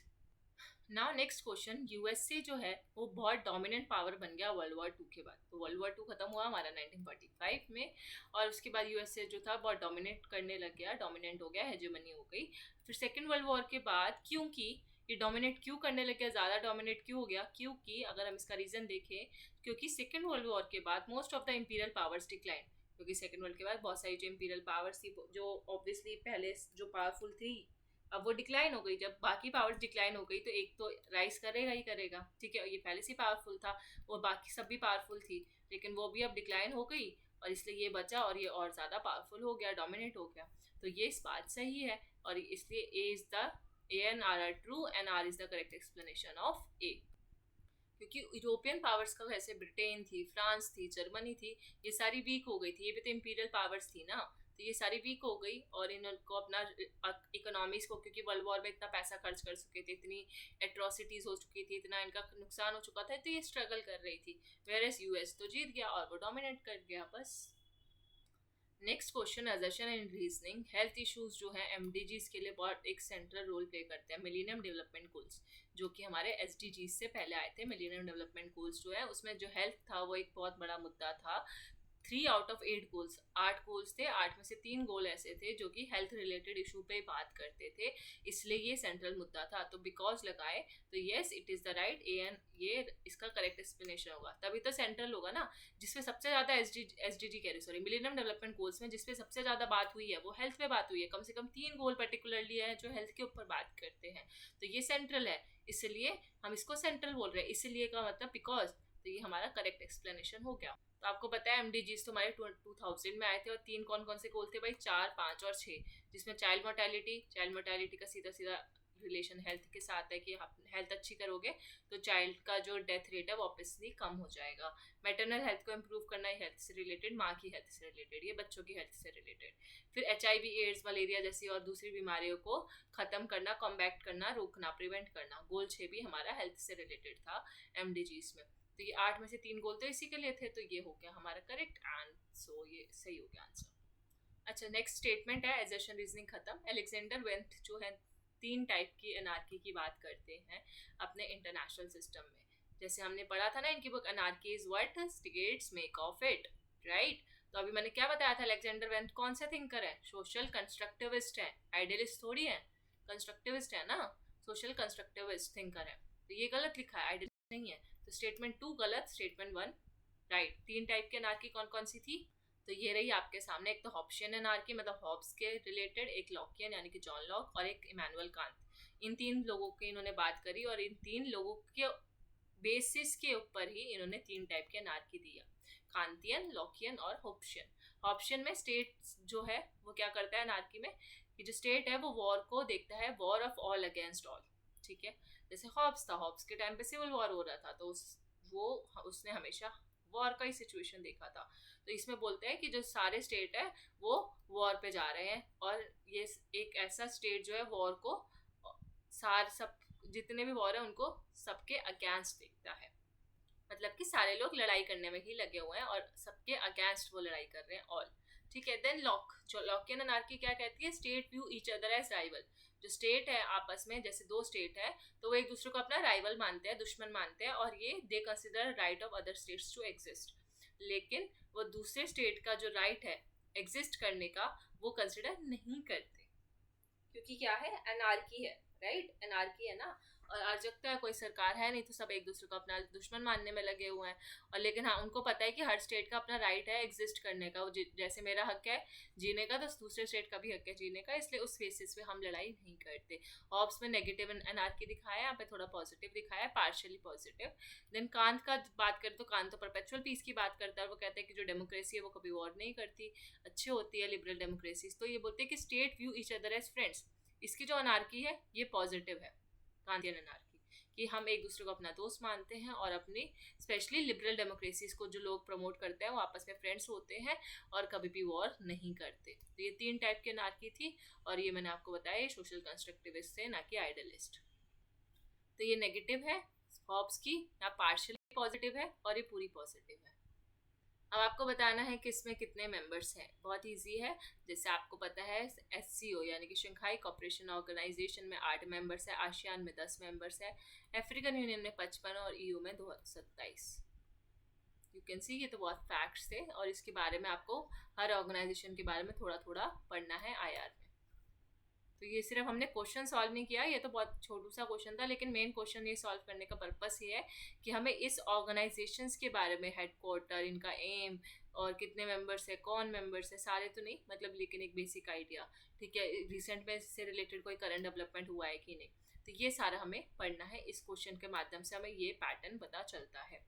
Now next question, USA जो है वो बहुत डोमिनेंट पावर बन गया वर्ल्ड वॉर 2 के बाद। तो वर्ल्ड वॉर 2 खत्म हुआ हमारा 1945 में, और उसके बाद USA जो था बहुत डोमिनेट करने लग गया, डोमिनेंट हो गया, हेजेमनी हो गई। फिर सेकेंड वर्ल्ड वॉर के बाद क्योंकि ये डोमिनेट क्यों करने लग गया, ज़्यादा डोमिनेट क्यों हो गया? क्योंकि अगर हम इसका रीज़न देखें, क्योंकि सेकेंड वर्ल्ड वॉर के बाद most of the imperial powers decline, क्योंकि सेकेंड वर्ल्ड के बाद बहुत सारी जो इंपीरियल पावर्स थी जो ऑब्वियसली पहले जो पावरफुल थी अब वो डिक्लाइन हो गई। जब बाकी पावर्स डिक्लाइन हो गई तो एक तो राइज करेगा ही करेगा, ठीक है। ये पहले से पावरफुल था और बाकी सब भी पावरफुल थी, लेकिन वो भी अब डिक्लाइन हो गई और इसलिए ये बचा और ये और ज़्यादा पावरफुल हो गया, डोमिनेट हो गया। तो ये इस बात सही है और इसलिए A is the A and R are true and R is the correct explanation of A। क्योंकि यूरोपियन पावर्स का वैसे ब्रिटेन थी, फ्रांस थी, जर्मनी थी, ये सारी वीक हो गई थी, ये भी तो इंपीरियल पावर्स थी ना, तो ये सारी वीक हो गई और इनको अपना इकोनॉमीज को, क्योंकि वर्ल्ड वॉर में इतना पैसा खर्च कर चुके थे, इतनी एट्रोसिटीज हो चुकी थी, इतना इनका नुकसान हो चुका था, तो ये स्ट्रगल कर रही थी। वेयरएज यूएस तो जीत गया और वो डोमिनेट कर गया बस। Next question, assertion and reasoning. Health issues जो है एमडीजीज के लिए बहुत एक सेंट्रल रोल प्ले करते हैं। मिलेनियम डेवलपमेंट गोल्स जो कि हमारे एसडीजीज से पहले आए थे, मिलेनियम डेवलपमेंट गोल्स जो है उसमें जो हेल्थ था वो एक बहुत बड़ा मुद्दा था। 3 आउट ऑफ 8 गोल्स, 8 गोल्स थे, 8 में से 3 गोल ऐसे थे जो कि हेल्थ रिलेटेड इशू पे बात करते थे, इसलिए ये सेंट्रल मुद्दा था। तो बिकॉज लगाए तो yes it is the right A and ये इसका करेक्ट एक्सप्लेनेशन होगा, तभी तो सेंट्रल होगा ना। जिसमें सबसे ज्यादा एसडीजी कह रही सॉरी मिलेनियम डेवलपमेंट गोल्स में जिसपे सबसे ज्यादा बात हुई है वो हेल्थ पे बात हुई है। कम से कम 3 गोल पर्टिकुलरली है जो हेल्थ के ऊपर बात करते हैं, तो ये सेंट्रल है, इसलिए हम इसको सेंट्रल बोल रहे हैं। इसलिए का मतलब बिकॉज, तो ये हमारा करेक्ट एक्सप्लेनेशन हो गया। तो आपको पता है एमडीजीज तो हमारे 2000 में आए थे और 3 कौन कौन से गोल थे भाई, 4, 5 और 6, जिसमें चाइल्ड मोर्टेलिटी का सीधा सीधा रिलेशन हेल्थ के साथ है कि आप हेल्थ अच्छी करोगे तो चाइल्ड का जो डेथ रेट है वो ऑब्वियसली कम हो जाएगा। मैटरनल हेल्थ को इम्प्रूव करना है हेल्थ से रिलेटेड, माँ की हेल्थ से रिलेटेड, ये बच्चों की हेल्थ से रिलेटेड। फिर HIV एड्स मलेरिया जैसी और दूसरी बीमारियों को खत्म करना, कॉम्बैक्ट करना, रोकना, प्रिवेंट करना, गोल 6 भी हमारा हेल्थ से रिलेटेड था एमडीजीज में। तो ये 8 में से 3 गोल तो इसी के लिए थे, तो ये हो गया हमारा करेक्ट आंसर, ये सही हो गया आंसर। अच्छा नेक्स्ट स्टेटमेंट है असर्शन रीजनिंग खत्म। अलेक्जेंडर वेंथ जो है 3 टाइप की एनार्की की बात करते हैं अपने इंटरनेशनल सिस्टम में। जैसे हमने पढ़ा था ना इनकी book anarchy is what states make of it, right. तो अभी मैंने क्या बताया था, अलेक्जेंडर वेंथ कौन से थिंकर है, सोशल कंस्ट्रक्टिविस्ट है, आइडियलिस्ट थोड़ी है, कंस्ट्रक्टिविस्ट है ना, सोशल कंस्ट्रक्टिविस्ट थिंकर है। तो ये गलत लिखा है, आइडियलिस्ट नहीं है। तो स्टेटमेंट 2 गलत, स्टेटमेंट 1 राइट। 3 टाइप की एनार्की कौन कौन सी थी, तो ये रही आपके सामने। एक तो हॉब्सियन एनार्की मतलब हॉब्स के रिलेटेड, एक लॉकियन यानी कि जॉन लॉक, और एक इमैनुअल कांत। इन 3 लोगों की इन्होंने बात करी और इन 3 लोगों के बेसिस के ऊपर ही इन्होंने 3 टाइप के एनार्की दिया, कांतियन, लॉकियन और हॉब्सियन। हॉब्सियन में स्टेट जो है वो क्या करता है एनार्की में, कि जो स्टेट है वो वॉर को देखता है, war of all against all, ठीक है। जैसे हॉब्स था, हॉब्स के टाइम पे सिविल वॉर हो रहा था तो उसने हमेशा वॉर का ही सिचुएशन देखा था। तो इसमें बोलते हैं कि जो सारे स्टेट है वो वॉर पे जा रहे हैं और ये एक ऐसा स्टेट जो है वॉर को सब जितने भी वॉर है उनको सबके अगेंस्ट देखता है, मतलब कि सारे लोग लड़ाई करने में ही लगे हुए हैं और सबके अगेंस्ट वो लड़ाई कर रहे हैं ऑल, ठीक है। देन लॉकियन एनार्की क्या कहती है, state view each other as rival. जो स्टेट है आपस में, जैसे 2 स्टेट है तो वो एक दूसरे को अपना राइवल मानते हैं, दुश्मन मानते हैं, और ये they consider right of other states to exist. लेकिन वो दूसरे स्टेट का जो राइट है एग्जिस्ट करने का वो कंसिडर नहीं करते, क्योंकि क्या है, एनार्की है, राइट, एनार्की है ना। और अराजकता है, कोई सरकार है नहीं, तो सब एक दूसरे को अपना दुश्मन मानने में लगे हुए हैं। और लेकिन हाँ उनको पता है कि हर स्टेट का अपना राइट है एग्जिस्ट करने का, जैसे मेरा हक है जीने का तो दूसरे स्टेट का भी हक है जीने का, इसलिए उस बेसिस पे हम लड़ाई नहीं करते। हॉब्स में नेगेटिव एनार्की दिखाया है, यहाँ पे थोड़ा पॉजिटिव दिखाया है, पार्शियली पॉजिटिव। देन कांत का बात करें तो कांत तो परपेचुअल पीस की बात करता है, वो कहता है कि जो डेमोक्रेसी है वो कभी वॉर नहीं करती, अच्छी होती है लिबरल डेमोक्रेसी। तो ये बोलते हैं कि state view each other as friends. इसकी जो अनार्की है ये पॉजिटिव है, कांतियन एनार्की, कि हम एक दूसरे को अपना दोस्त मानते हैं और अपनी स्पेशली लिबरल डेमोक्रेसीज को जो लोग प्रमोट करते हैं वो आपस में फ्रेंड्स होते हैं और कभी भी वॉर नहीं करते। तो ये 3 टाइप की एनार्की थी और ये मैंने आपको बताया ये सोशल कंस्ट्रक्टिविस्ट है ना कि आइडियलिस्ट। तो ये नेगेटिव है हॉब्स की, या पार्शियली पॉजिटिव है और ये पूरी पॉजिटिव है। अब आपको बताना है कि इसमें कितने मेंबर्स हैं, बहुत इजी है। जैसे आपको पता है SCO यानी कि शंघाई कोऑपरेशन ऑर्गेनाइजेशन में 8 मेंबर्स है, आसियान में 10 मेंबर्स है, अफ्रीकन यूनियन में 55 और EU में 27। यू कैन सी ये तो बहुत फैक्ट्स थे और इसके बारे में आपको हर ऑर्गेनाइजेशन के बारे में थोड़ा थोड़ा पढ़ना है IR में। तो ये सिर्फ हमने क्वेश्चन सॉल्व नहीं किया, ये तो बहुत छोटू सा क्वेश्चन था, लेकिन मेन क्वेश्चन ये सॉल्व करने का पर्पस ये है कि हमें इस ऑर्गेनाइजेशंस के बारे में, हेडक्वार्टर, इनका एम और कितने मेंबर्स है, कौन मेंबर्स है, सारे तो नहीं मतलब, लेकिन एक बेसिक आइडिया, ठीक है, रिसेंट में इससे रिलेटेड कोई करंट डेवलपमेंट हुआ है कि नहीं, तो ये सारा हमें पढ़ना है। इस क्वेश्चन के माध्यम से हमें ये पैटर्न पता चलता है।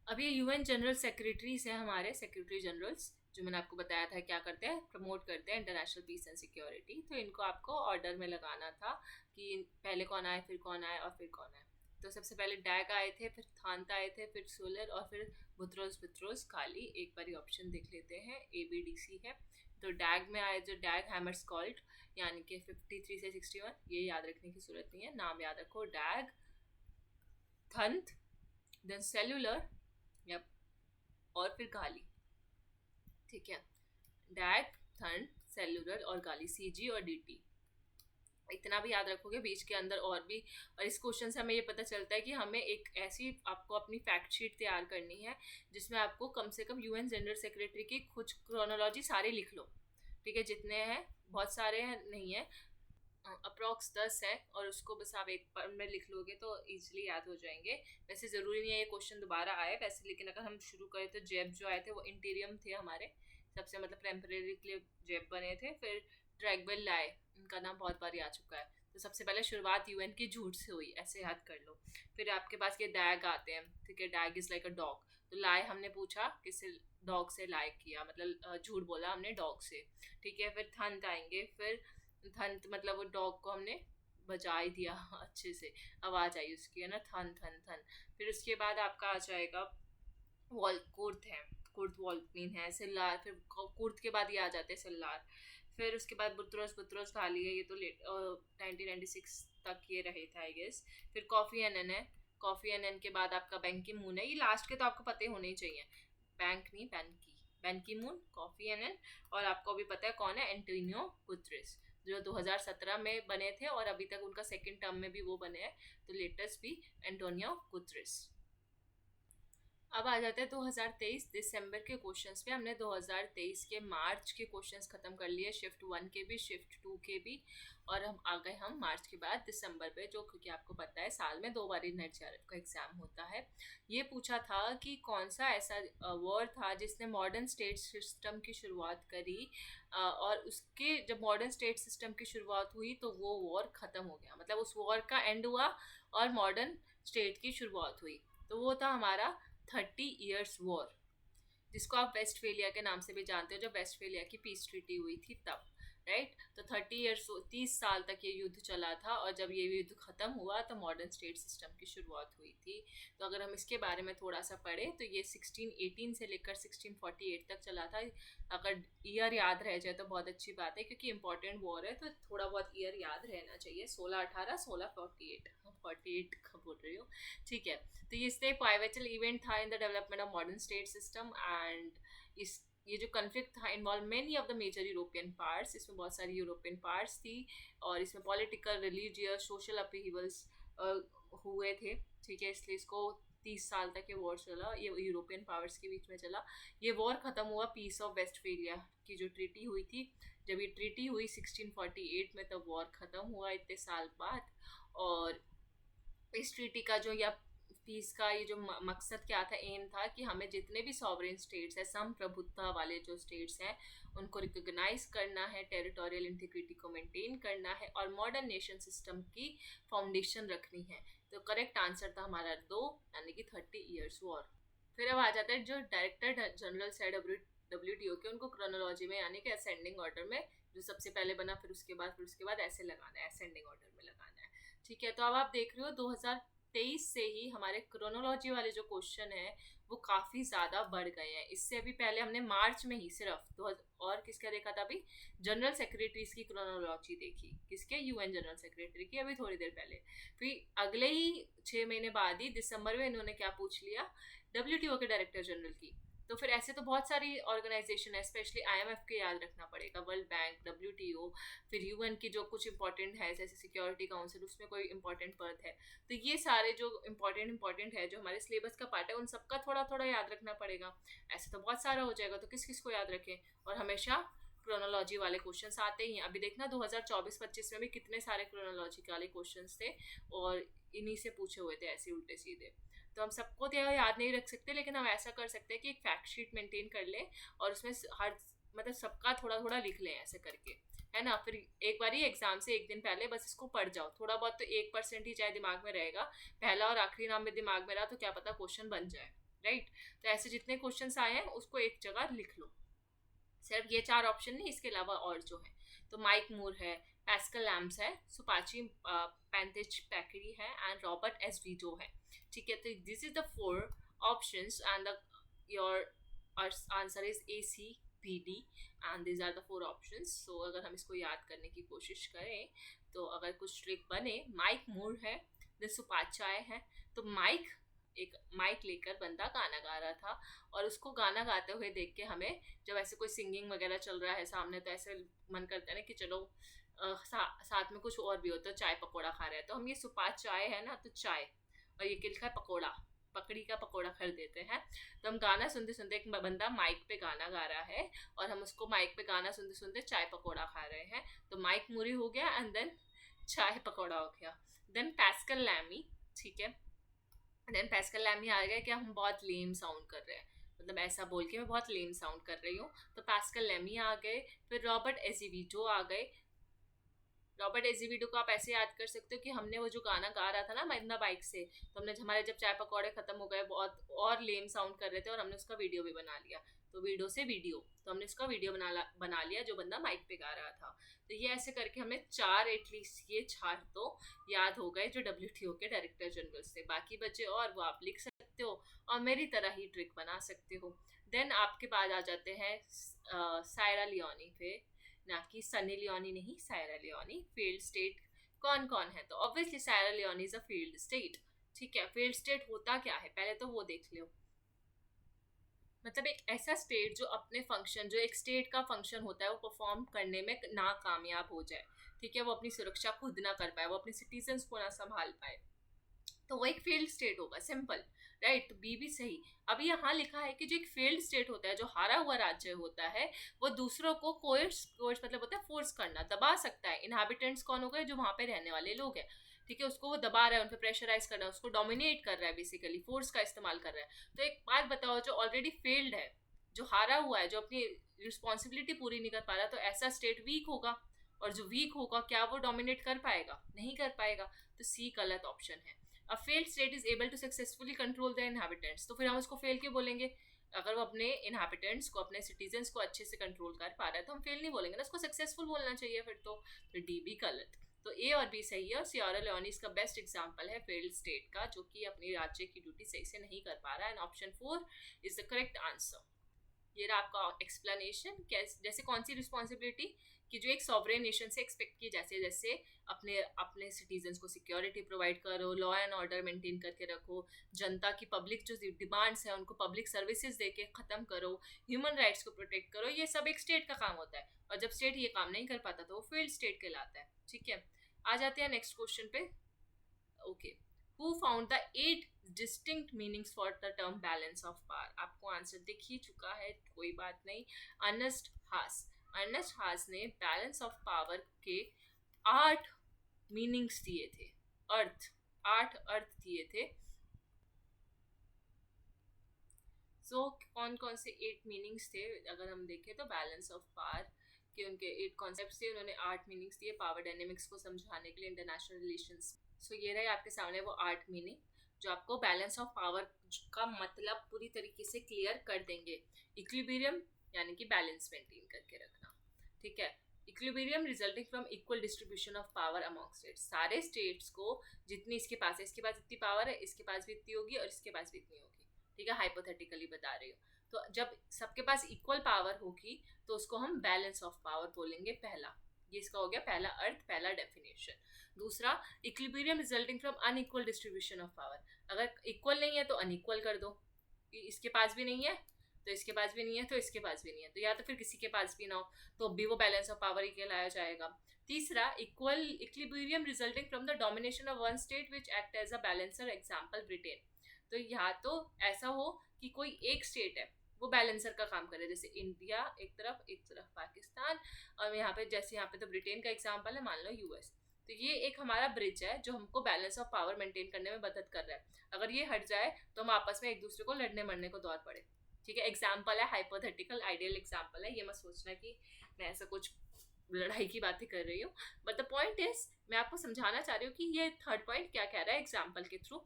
अब ये UN जनरल सेक्रेटरीज है हमारे, सेक्रेटरी जनरल्स, जो मैंने आपको बताया था क्या करते हैं, प्रमोट करते हैं इंटरनेशनल पीस एंड सिक्योरिटी। तो इनको आपको ऑर्डर में लगाना था कि पहले कौन आए, फिर कौन आए और फिर कौन आए। तो सबसे पहले डैग आए थे, फिर थानता आए थे, फिर सोलर और फिर बुत्रोस काली। एक बार ऑप्शन देख लेते हैं, ABDC है। तो डैग में आए जो डैग हैमरस्कॉल्ड, यानी कि 53 से 61, ये याद रखने की जरूरत नहीं है, नाम याद रखो, डैग, थंत, देन सेल्यूलर, या और फिर गाली। ठीक है, डैग, थंत, सेल्यूलर और गाली, सीजी और डीटी, इतना भी याद रखोगे। बीच के अंदर और भी, और इस क्वेश्चन से हमें ये पता चलता है कि हमें एक ऐसी आपको अपनी फैक्ट शीट तैयार करनी है जिसमें आपको कम से कम यूएन जनरल सेक्रेटरी की कुछ क्रोनोलॉजी सारे लिख लो। ठीक है, जितने हैं, बहुत सारे हैं नहीं है, अप्रॉक्स 10 है, और उसको बस आप एक पर में लिख लोगे तो इजीली याद हो जाएंगे। वैसे ज़रूरी नहीं है ये क्वेश्चन दोबारा आए वैसे, लेकिन अगर हम शुरू करें तो जेब जो आए थे वो इंटीरियम थे हमारे सबसे, मतलब टेम्परेरी के लिए जेब बने थे। फिर ड्रैगवेल लाए, इनका नाम बहुत बार आ चुका है। तो सबसे पहले शुरुआत यूएन की झूठ से हुई, ऐसे याद कर लो। फिर आपके पास ये डैग आते हैं। ठीक है, डैग इज लाइक अ डॉग, तो लाए हमने पूछा किससे, डॉग से लाए किया, मतलब झूठ बोला हमने डॉग से। ठीक है, फिर थंत आएंगे। फिर थंत मतलब वो डॉग को हमने बजा ही दिया अच्छे से, आवाज़ आई उसकी, है ना, थन थन थन। फिर उसके बाद आपका आ जाएगा वॉल, कुर्त है, कुर्त वॉल्पीन है, सिल्लार। फिर कुर्त के बाद ये आ जाते हैं सिल्लार। फिर उसके बाद बुत्रोस, बुत्रोस खाली है, ये तो लेट 1996 तक ये रहे थे आई गेस। फिर कॉफ़ी एनन है, कॉफ़ी एनन के बाद आपका बैंक की मून है। ये लास्ट के तो आपको पता होने ही चाहिए, बैंक नहीं, बैंक की मून, कॉफ़ी एनन। और आपको भी पता है कौन है, एंटोनियो गुतरेस, जो 2017 में बने थे और अभी तक उनका सेकंड टर्म में भी वो बने हैं, तो लेटेस्ट भी एंटोनियो गुतरेस। अब आ जाते हैं 2023 दिसंबर के क्वेश्चंस पे। हमने 2023 के मार्च के क्वेश्चंस खत्म कर लिए, शिफ्ट 1 के भी, शिफ्ट 2 के भी, और हम आ गए हम मार्च के बाद दिसंबर पे, जो क्योंकि आपको पता है साल में 2 बार नेट जेआरएफ का एग्जाम होता है। ये पूछा था कि कौन सा ऐसा वॉर था जिसने मॉडर्न स्टेट सिस्टम की शुरुआत करी, और उसके जब मॉडर्न स्टेट सिस्टम की शुरुआत हुई तो वो वॉर ख़त्म हो गया, मतलब उस वॉर का एंड हुआ और मॉडर्न स्टेट की शुरुआत हुई। तो वो था हमारा 30 ईयर्स वॉर, जिसको आप वेस्टफेलिया के नाम से भी जानते हो, जब वेस्टफेलिया की पीस ट्रीटी हुई थी तब, राइट। तो 30 ईयर्स, 30 साल तक ये युद्ध चला था, और जब ये युद्ध खत्म हुआ तो मॉडर्न स्टेट सिस्टम की शुरुआत हुई थी। तो अगर हम इसके बारे में थोड़ा सा पढ़ें तो ये 1618 से लेकर 1648 तक चला था। अगर ईयर याद रह जाए तो बहुत अच्छी बात है, क्योंकि इंपॉर्टेंट वॉर है तो थोड़ा बहुत ईयर याद रहना चाहिए। 1618, 1648, 48 का बोल रही हो, ठीक है। तो ये एक पाइवेटल इवेंट था in the development of modern state system, and ये जो कन्फ्लिक्ट था involve many of the major European parts, इसमें बहुत सारी यूरोपियन पार्ट्स थी, और इसमें पॉलिटिकल, रिलीजियस, सोशल अपहीवल्स हुए थे। ठीक है, इसलिए इसको 30 साल तक ये वॉर चला, ये यूरोपियन पावर्स के बीच में चला। ये वॉर ख़त्म हुआ पीस ऑफ वेस्टफेलिया की जो ट्रीटी हुई थी, जब ये ट्रीटी हुई 1648 में, तब वॉर ख़त्म हुआ इतने साल बाद। और इस ट्रीटी का जो, या पीस का ये जो मकसद क्या था, एम था कि हमें जितने भी सॉवरेन स्टेट्स हैं, संप्रभुत्ता वाले जो स्टेट्स हैं, उनको रिकॉग्नाइज करना है, टेरिटोरियल इंटीग्रिटी को मेंटेन करना है, और मॉडर्न नेशन सिस्टम की फाउंडेशन रखनी है। तो करेक्ट आंसर था हमारा 2, यानी कि 30 ईयर्स वॉर। फिर अब आ जाता है जो डायरेक्टर जनरल है WTO के, उनको क्रोनोलॉजी में, यानी कि असेंडिंग ऑर्डर में, जो सबसे पहले बना फिर उसके बाद ऐसे लगाना है, असेंडिंग ऑर्डर में लगाना है। ठीक है, तो अब आप देख रहे हो 2023 से ही हमारे क्रोनोलॉजी वाले जो क्वेश्चन है वो काफ़ी ज़्यादा बढ़ गए हैं। इससे अभी पहले हमने मार्च में ही सिर्फ और किसका देखा था, अभी जनरल सेक्रेटरीज की क्रोनोलॉजी देखी, किसके, यूएन जनरल सेक्रेटरी की, अभी थोड़ी देर पहले। फिर अगले ही 6 महीने बाद ही दिसंबर में इन्होंने क्या पूछ लिया, WTO के डायरेक्टर जनरल की। तो फिर ऐसे तो बहुत सारी ऑर्गेनाइजेशन है, स्पेशली IMF के याद रखना पड़ेगा, वर्ल्ड बैंक, WTO, फिर UN की जो कुछ इंपॉर्टेंट है जैसे सिक्योरिटी काउंसिल, उसमें कोई इंपॉर्टेंट पद है। तो ये सारे जो इंपॉर्टेंट है जो हमारे सिलेबस का पार्ट है, उन सबका थोड़ा थोड़ा याद रखना पड़ेगा। ऐसे तो बहुत सारा हो जाएगा, तो किस किस को याद रखें, और हमेशा क्रोनोलॉजी वाले क्वेश्चंस आते ही हैं। अभी देखना 2024-25 में भी कितने सारे क्रोनोलॉजी वाले क्वेश्चंस थे, और इन्हीं से पूछे हुए थे ऐसे उल्टे सीधे। तो हम सबको तो याद नहीं रख सकते, लेकिन हम ऐसा कर सकते हैं कि एक फैक्ट शीट मेंटेन कर लें, और उसमें हर, मतलब सबका थोड़ा थोड़ा लिख लें ऐसे करके, है ना। फिर एक बार ही एग्जाम से एक दिन पहले बस इसको पढ़ जाओ, थोड़ा बहुत तो 1% ही चाहे दिमाग में रहेगा, पहला और आखिरी नाम में दिमाग में रहा तो क्या पता क्वेश्चन बन जाए, राइट। तो ऐसे जितने क्वेश्चन आए हैं उसको एक जगह लिख लो। सिर्फ ये 4 ऑप्शन नहीं, इसके अलावा और जो है, तो माइक मूर है, पैस्कल लैम्स है, सुपाची पैंथिच पैकरी है, एंड रॉबर्ट एस वीटो है। ठीक है, तो this is the 4 options, and your answer is AC, P D and this are the 4 options. So अगर हम इसको याद करने की कोशिश करें तो अगर कुछ ट्रिक बने, माइक मूर है, देन सुपाचाय है. तो एक माइक लेकर बंदा गाना गा रहा था और उसको गाना गाते हुए देख के हमें, जब ऐसे कोई सिंगिंग वगैरह चल रहा है सामने, तो ऐसे मन करता है ना कि चलो साथ में कुछ और भी हो, तो चाय पकौड़ा खा रहे हैं, तो हम ये सुपाच चाय है ना, तो चाय और ये लिखा है पकौड़ा, पकड़ी का पकौड़ा खरीद देते हैं. तो हम गाना सुनते सुनते, एक बंदा माइक पे गाना गा रहा है और हम उसको माइक पे गाना सुनते सुनते चाय पकौड़ा खा रहे हैं. तो माइक मूरी हो गया एंड देन चाय पकौड़ा हो गया. देन पैस्कल लैमी, ठीक है, देन पैस्कल लैमी आ गया कि हम बहुत लेम साउंड कर रहे हैं, मतलब ऐसा बोल के मैं बहुत लेम साउंड कर रही हूँ, तो पैस्कल लैमी आ गए. फिर रॉबर्ट एजिविटो आ गए. रॉबर्ट एजिविटो को आप ऐसे याद कर सकते हो कि हमने वो जो गाना गा रहा था ना महिंद्रा बाइक से, तो हमने हमारे जब चाय पकौड़े खत्म हो गए, बहुत और लेम साउंड कर रहे थे, और हमने उसका वीडियो भी बना लिया. तो वीडियो से वीडियो, तो हमने इसका वीडियो बना लिया जो बंदा माइक पे गा रहा था. तो ये ऐसे करके हमें 4 एटलीस्ट ये 4 तो याद हो गए जो WTO के डायरेक्टर जनरल से. बाकी बचे और वो आप लिख सकते हो और मेरी तरह ही ट्रिक बना सकते हो. देन आपके बाद आ जाते हैं सायरा लियोनी पे, ना कि सनी लियोनी नहीं, सायरा लियोनी. फील्ड स्टेट कौन कौन है? तो obviously Saira Leone is a field state. ठीक है, फील्ड स्टेट होता क्या है पहले तो वो देख लो. मतलब एक ऐसा स्टेट जो अपने फंक्शन, जो एक स्टेट का फंक्शन होता है वो परफॉर्म करने में नाकामयाब हो जाए. ठीक है, वो अपनी सुरक्षा खुद ना कर पाए, वो अपने सिटीजन्स को ना संभाल पाए, तो वो एक फेल्ड स्टेट होगा. Simple, right. तो बी भी सही. अभी यहाँ लिखा है कि जो एक फेल्ड स्टेट होता है, जो हारा हुआ राज्य होता है, वो दूसरों को कोर्स मतलब होता है फोर्स करना, दबा सकता है. इनहैबिटेंट्स कौन हो गए? जो वहाँ पे रहने वाले लोग हैं. ठीक है, उसको वो दबा रहा है, उन पर प्रेशराइज कर रहा है, उसको डोमिनेट कर रहा है, बेसिकली फोर्स का इस्तेमाल कर रहा है. तो एक बात बताओ, जो ऑलरेडी फेल्ड है, जो हारा हुआ है, जो अपनी रिस्पॉन्सिबिलिटी पूरी नहीं कर पा रहा, तो ऐसा स्टेट वीक होगा. और जो वीक होगा, क्या वो डोमिनेट कर पाएगा? नहीं कर पाएगा. तो सी गलत ऑप्शन है. A failed state is able to successfully control the inhabitants. तो फिर हम उसको फेल क्यों बोलेंगे? अगर वो अपने इनहैबिटेंट्स को, अपने सिटीजन्स को अच्छे से कंट्रोल कर पा रहा है तो हम फेल नहीं बोलेंगे ना, उसको सक्सेसफुल बोलना चाहिए फिर तो डी भी गलत. तो ए और बी सही है. और सियरा लियोनी इसका बेस्ट एग्जांपल है फेल्ड स्टेट का, जो कि अपनी राज्य की ड्यूटी सही से नहीं कर पा रहा है. And option 4 is the correct answer. ये रहा आपका एक्सप्लेनेशन. जैसे कौन सी रिस्पॉन्सिबिलिटी कि जो एक सॉवरेन नेशन से एक्सपेक्ट की, जैसे अपने सिटीजन्स को सिक्योरिटी प्रोवाइड करो, लॉ एंड ऑर्डर मेंटेन करके रखो, जनता की पब्लिक जो डिमांड्स है उनको पब्लिक सर्विसेज दे के ख़त्म करो, ह्यूमन राइट्स को प्रोटेक्ट करो, ये सब एक स्टेट का काम होता है. और जब स्टेट ये काम नहीं कर पाता तो वो फेल्ड स्टेट कहलाता है. ठीक है, आ जाते हैं नेक्स्ट क्वेश्चन पे. Okay, who found the 8 distinct meanings for the term balance of power? आपको आंसर दिख ही चुका है, कोई बात नहीं. अर्नेस्ट हास. अर्नेस्ट हास ने बैलेंस ऑफ पावर के 8 मीनिंग्स दिए थे. 8 अर्थ दिए थे. सो कौन कौन से 8 मीनिंग्स थे अगर हम देखें तो बैलेंस ऑफ पावर के उनके 8 कॉन्सेप्ट्स थे. उन्होंने 8 मीनिंग्स दिए पावर डायनेमिक्स को समझाने के लिए इंटरनेशनल रिलेशंस. सो ये रहे आपके सामने वो 8 मीनिंग जो आपको बैलेंस ऑफ पावर का मतलब पूरी तरीके से क्लियर कर देंगे. इक्विलिब्रियम यानी कि बैलेंस मेंटेन करके रखना. ठीक है, equilibrium resulting from equal distribution of power among states. सारे स्टेट्स को जितनी इसके पास है, इसके पास इतनी पावर है, इसके पास भी इतनी होगी और इसके पास भी इतनी होगी. ठीक है, हाइपोथेटिकली बता रही हूँ. तो जब सबके पास इक्वल पावर होगी तो उसको हम बैलेंस ऑफ पावर बोलेंगे. पहला ये इसका हो गया पहला अर्थ, पहला डेफिनेशन. दूसरा, equilibrium resulting from unequal distribution of power. अगर इक्वल नहीं है तो अनइक्वल कर दो. इसके पास भी नहीं है तो इसके पास भी नहीं है तो इसके पास भी नहीं है, तो या तो फिर किसी के पास भी ना हो तो भी वो बैलेंस ऑफ पावर ही कहलाया जाएगा. तीसरा, equilibrium resulting from the domination of one state which act as a balancer, example Britain. तो यहाँ तो ऐसा हो कि कोई एक स्टेट है वो बैलेंसर का काम करे, जैसे इंडिया एक तरफ पाकिस्तान, और यहाँ पे जैसे यहाँ पे तो ब्रिटेन का एग्जांपल है, मान लो यूएस. तो ये एक हमारा ब्रिज है जो हमको बैलेंस ऑफ पावर मेंटेन करने में मदद कर रहा है. अगर ये हट जाए तो हम आपस में एक दूसरे को लड़ने मरने को दौड़ पड़े. ठीक है, एग्जाम्पल है, हाइपोथेटिकल आइडियल एग्जाम्पल है. ये मत सोचना कि मैं ऐसा कुछ लड़ाई की बातें कर रही हूँ, बट द पॉइंट इज मैं आपको समझाना चाह रही हूँ कि ये थर्ड पॉइंट क्या कह रहा है एग्जाम्पल के थ्रू,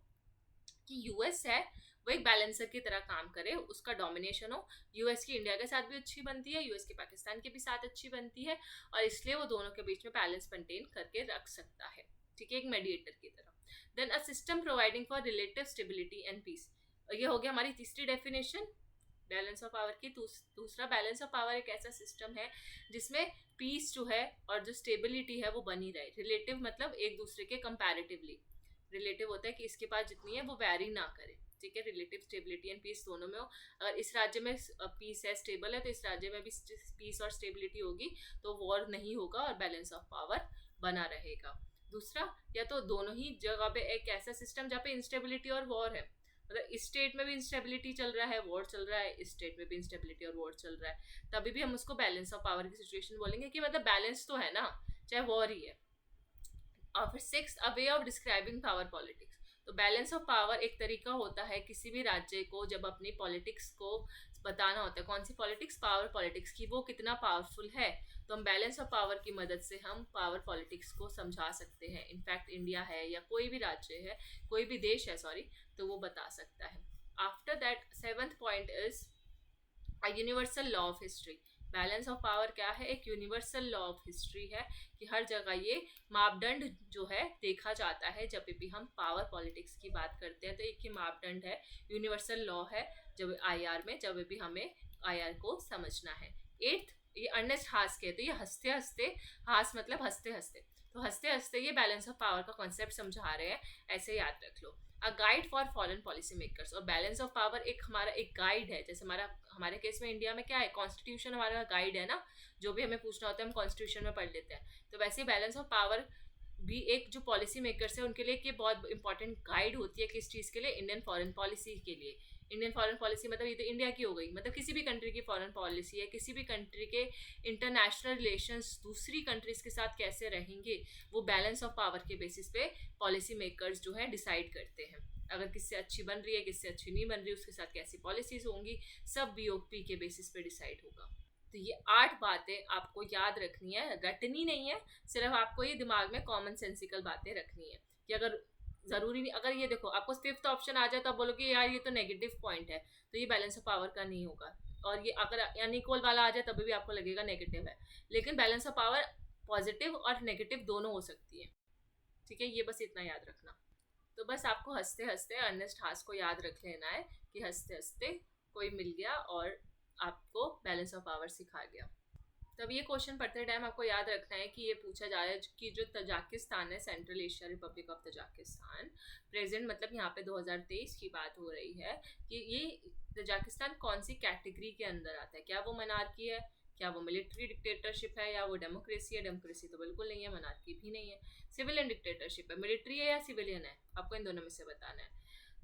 कि यूएस है वो एक बैलेंसर की तरह काम करे, उसका डोमिनेशन हो. यूएस की इंडिया के साथ भी अच्छी बनती है, यूएस के पाकिस्तान के भी साथ अच्छी बनती है, और इसलिए वो दोनों के बीच में बैलेंस मेंटेन करके रख सकता है. ठीक है, एक मेडिएटर की तरह. Then a system providing for relative stability and peace. ये हो गया हमारी तीसरी डेफिनेशन. बैलेंस ऑफ पावर की दूसरा बैलेंस ऑफ पावर एक ऐसा सिस्टम है जिसमें पीस जो है और जो स्टेबिलिटी है वो बनी रहे। रिलेटिव मतलब एक दूसरे के कंपैरेटिवली, रिलेटिव होता है कि इसके पास जितनी है वो वैरी ना करे, ठीक है। रिलेटिव स्टेबिलिटी एंड पीस दोनों में हो। अगर इस राज्य में पीस है, स्टेबल है, तो इस राज्य में भी पीस और स्टेबिलिटी होगी, तो वॉर नहीं होगा और बैलेंस ऑफ पावर बना रहेगा। दूसरा, या तो दोनों ही जगह पे एक ऐसा सिस्टम जहाँ पे इंस्टेबिलिटी और वॉर है, मतलब इस स्टेट में भी इंस्टेबिलिटी चल रहा है, वॉर चल रहा है, इस स्टेट में भी इंस्टेबिलिटी और वॉर चल रहा है, तभी भी हम उसको बैलेंस ऑफ पावर की सिचुएशन बोलेंगे कि मतलब बैलेंस तो है ना, चाहे वॉर ही है। और फिर 6, a way of describing power politics. तो बैलेंस ऑफ पावर एक तरीका होता है किसी भी राज्य को जब अपनी पॉलिटिक्स को बताना होता है, कौन सी पॉलिटिक्स, पावर पॉलिटिक्स की, वो कितना पावरफुल है, तो हम बैलेंस ऑफ पावर की मदद से हम पावर पॉलिटिक्स को समझा सकते हैं। इनफैक्ट इंडिया है या कोई भी राज्य है, कोई भी देश है सॉरी, तो वो बता सकता है। After that 7th point is a universal law of history. Balance of power क्या है? एक यूनिवर्सल लॉ ऑफ हिस्ट्री है कि हर जगह ये मापदंड जो है देखा जाता है जब भी हम पावर पॉलिटिक्स की बात करते हैं, तो एक ही मापदंड है, यूनिवर्सल लॉ है जब आईआर में, जब भी हमें आईआर को समझना है। 8th, ये अर्नेस्ट हास के, तो ये हंसते हंसते, हास मतलब हंसते हंसते, तो हंसते हंसते ये बैलेंस ऑफ पावर का कॉन्सेप्ट समझा रहे हैं, ऐसे याद रख लो। A guide for foreign policy makers. और बैलेंस ऑफ पावर एक हमारा एक गाइड है, जैसे हमारे केस में इंडिया में क्या है, कॉन्स्टिट्यूशन हमारा गाइड है ना, जो भी हमें पूछना होता है हम कॉन्स्टिट्यूशन में पढ़ लेते हैं, तो वैसे बैलेंस ऑफ पावर भी एक जो पॉलिसी मेकर्स है उनके लिए ये बहुत इंपॉर्टेंट गाइड होती है। किस चीज़ के लिए? इंडियन फॉरेन पॉलिसी के लिए। इंडियन फॉरेन पॉलिसी मतलब ये तो इंडिया की हो गई, मतलब किसी भी कंट्री की फॉरेन पॉलिसी है, किसी भी कंट्री के इंटरनेशनल रिलेशंस दूसरी कंट्रीज के साथ कैसे रहेंगे, वो बैलेंस ऑफ पावर के बेसिस पे पॉलिसी मेकर्स जो है डिसाइड करते हैं। अगर किससे अच्छी बन रही है, किससे अच्छी नहीं बन रही, उसके साथ कैसी पॉलिसीज होंगी, सब बीओपी के बेसिस पे डिसाइड होगा। तो ये 8 बातें आपको याद रखनी है, रटनी नहीं है, सिर्फ आपको ये दिमाग में कॉमन सेंसिकल बातें रखनी है कि अगर जरूरी नहीं, अगर ये देखो आपको 5th ऑप्शन आ जाए तो आप बोलोगे यार ये तो नेगेटिव पॉइंट है, तो ये बैलेंस ऑफ पावर का नहीं होगा। और ये अगर अनइक्वल वाला आ जाए तभी भी आपको लगेगा नेगेटिव है, लेकिन बैलेंस ऑफ पावर पॉजिटिव और नेगेटिव दोनों हो सकती है, ठीक है। ये बस इतना याद रखना। तो बस आपको हंसते हंसते अर्नेस्ट हास को याद रख लेना है कि हंसते हंसते कोई मिल गया और आपको बैलेंस ऑफ पावर सिखा गया। तब ये क्वेश्चन पढ़ते टाइम आपको याद रखना है कि ये पूछा जा रहा है कि जो तजाकिस्तान है, central Asia Republic of Tajikistan, present मतलब यहाँ पे 2023 की बात हो रही है, कि ये तजाकिस्तान कौन सी कैटेगरी के अंदर आता है। क्या वो मनार्की है, क्या वो मिलिट्री डिक्टेटरशिप है, या वो डेमोक्रेसी है? डेमोक्रेसी तो बिल्कुल नहीं है, मनार्की भी नहीं है। सिविलियन डिक्टेटरशिप है, मिलिट्री है या सिविलियन है, आपको इन दोनों में से बताना है।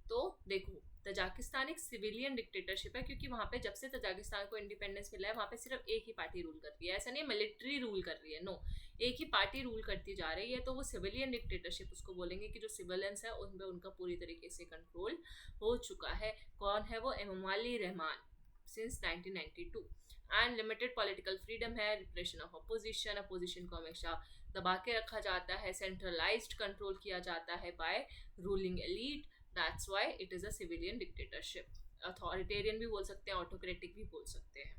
तो देखो, तजाकिस्तान एक सिविलियन डिक्टेटरशिप है, क्योंकि वहाँ पे जब से तजाकिस्तान को इंडिपेंडेंस मिला है वहाँ पे सिर्फ एक ही पार्टी रूल कर रही है, ऐसा नहीं मिलिट्री रूल कर रही है, नो, एक ही पार्टी रूल करती जा रही है, तो वो सिविलियन डिक्टेटरशिप उसको बोलेंगे कि जो सिविलियंस है उन पर उनका पूरी तरीके से कंट्रोल हो चुका है। कौन है वो? Emomali Rahmon, since 1992। And limited political freedom है, रिप्रेशन ऑफ अपोजिशन, अपोजिशन को हमेशा दबा के रखा जाता है, सेंट्रलाइज्ड कंट्रोल किया जाता है by ruling elite, that's why it is a civilian dictatorship. Authoritarian भी बोल सकते हैं, ऑटोक्रेटिक भी बोल सकते हैं।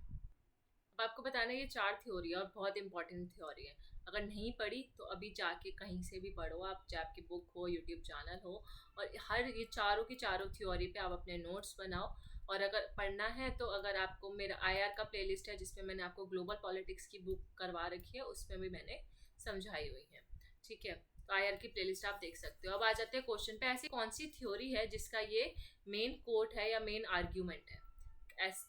अब आपको बताना है ये 4 थ्योरी है और बहुत इंपॉर्टेंट थ्योरी है, अगर नहीं पढ़ी तो अभी जाके कहीं से भी पढ़ो आप, चाहे आपकी बुक हो, यूट्यूब चैनल हो, और हर ये चारों की चारों थ्योरी पे आप अपने नोट्स बनाओ। और अगर पढ़ना है तो अगर आपको मेरा आईआर का प्लेलिस्ट है जिसमें मैंने आपको ग्लोबल पॉलिटिक्स की बुक करवा रखी है, उसमें भी मैंने समझाई हुई है, ठीक है। तो आईआर की प्लेलिस्ट आप देख सकते हो। अब आ जाते हैं क्वेश्चन पे, ऐसी कौन सी थ्योरी है जिसका ये मेन कोट है या मेन आर्ग्यूमेंट है?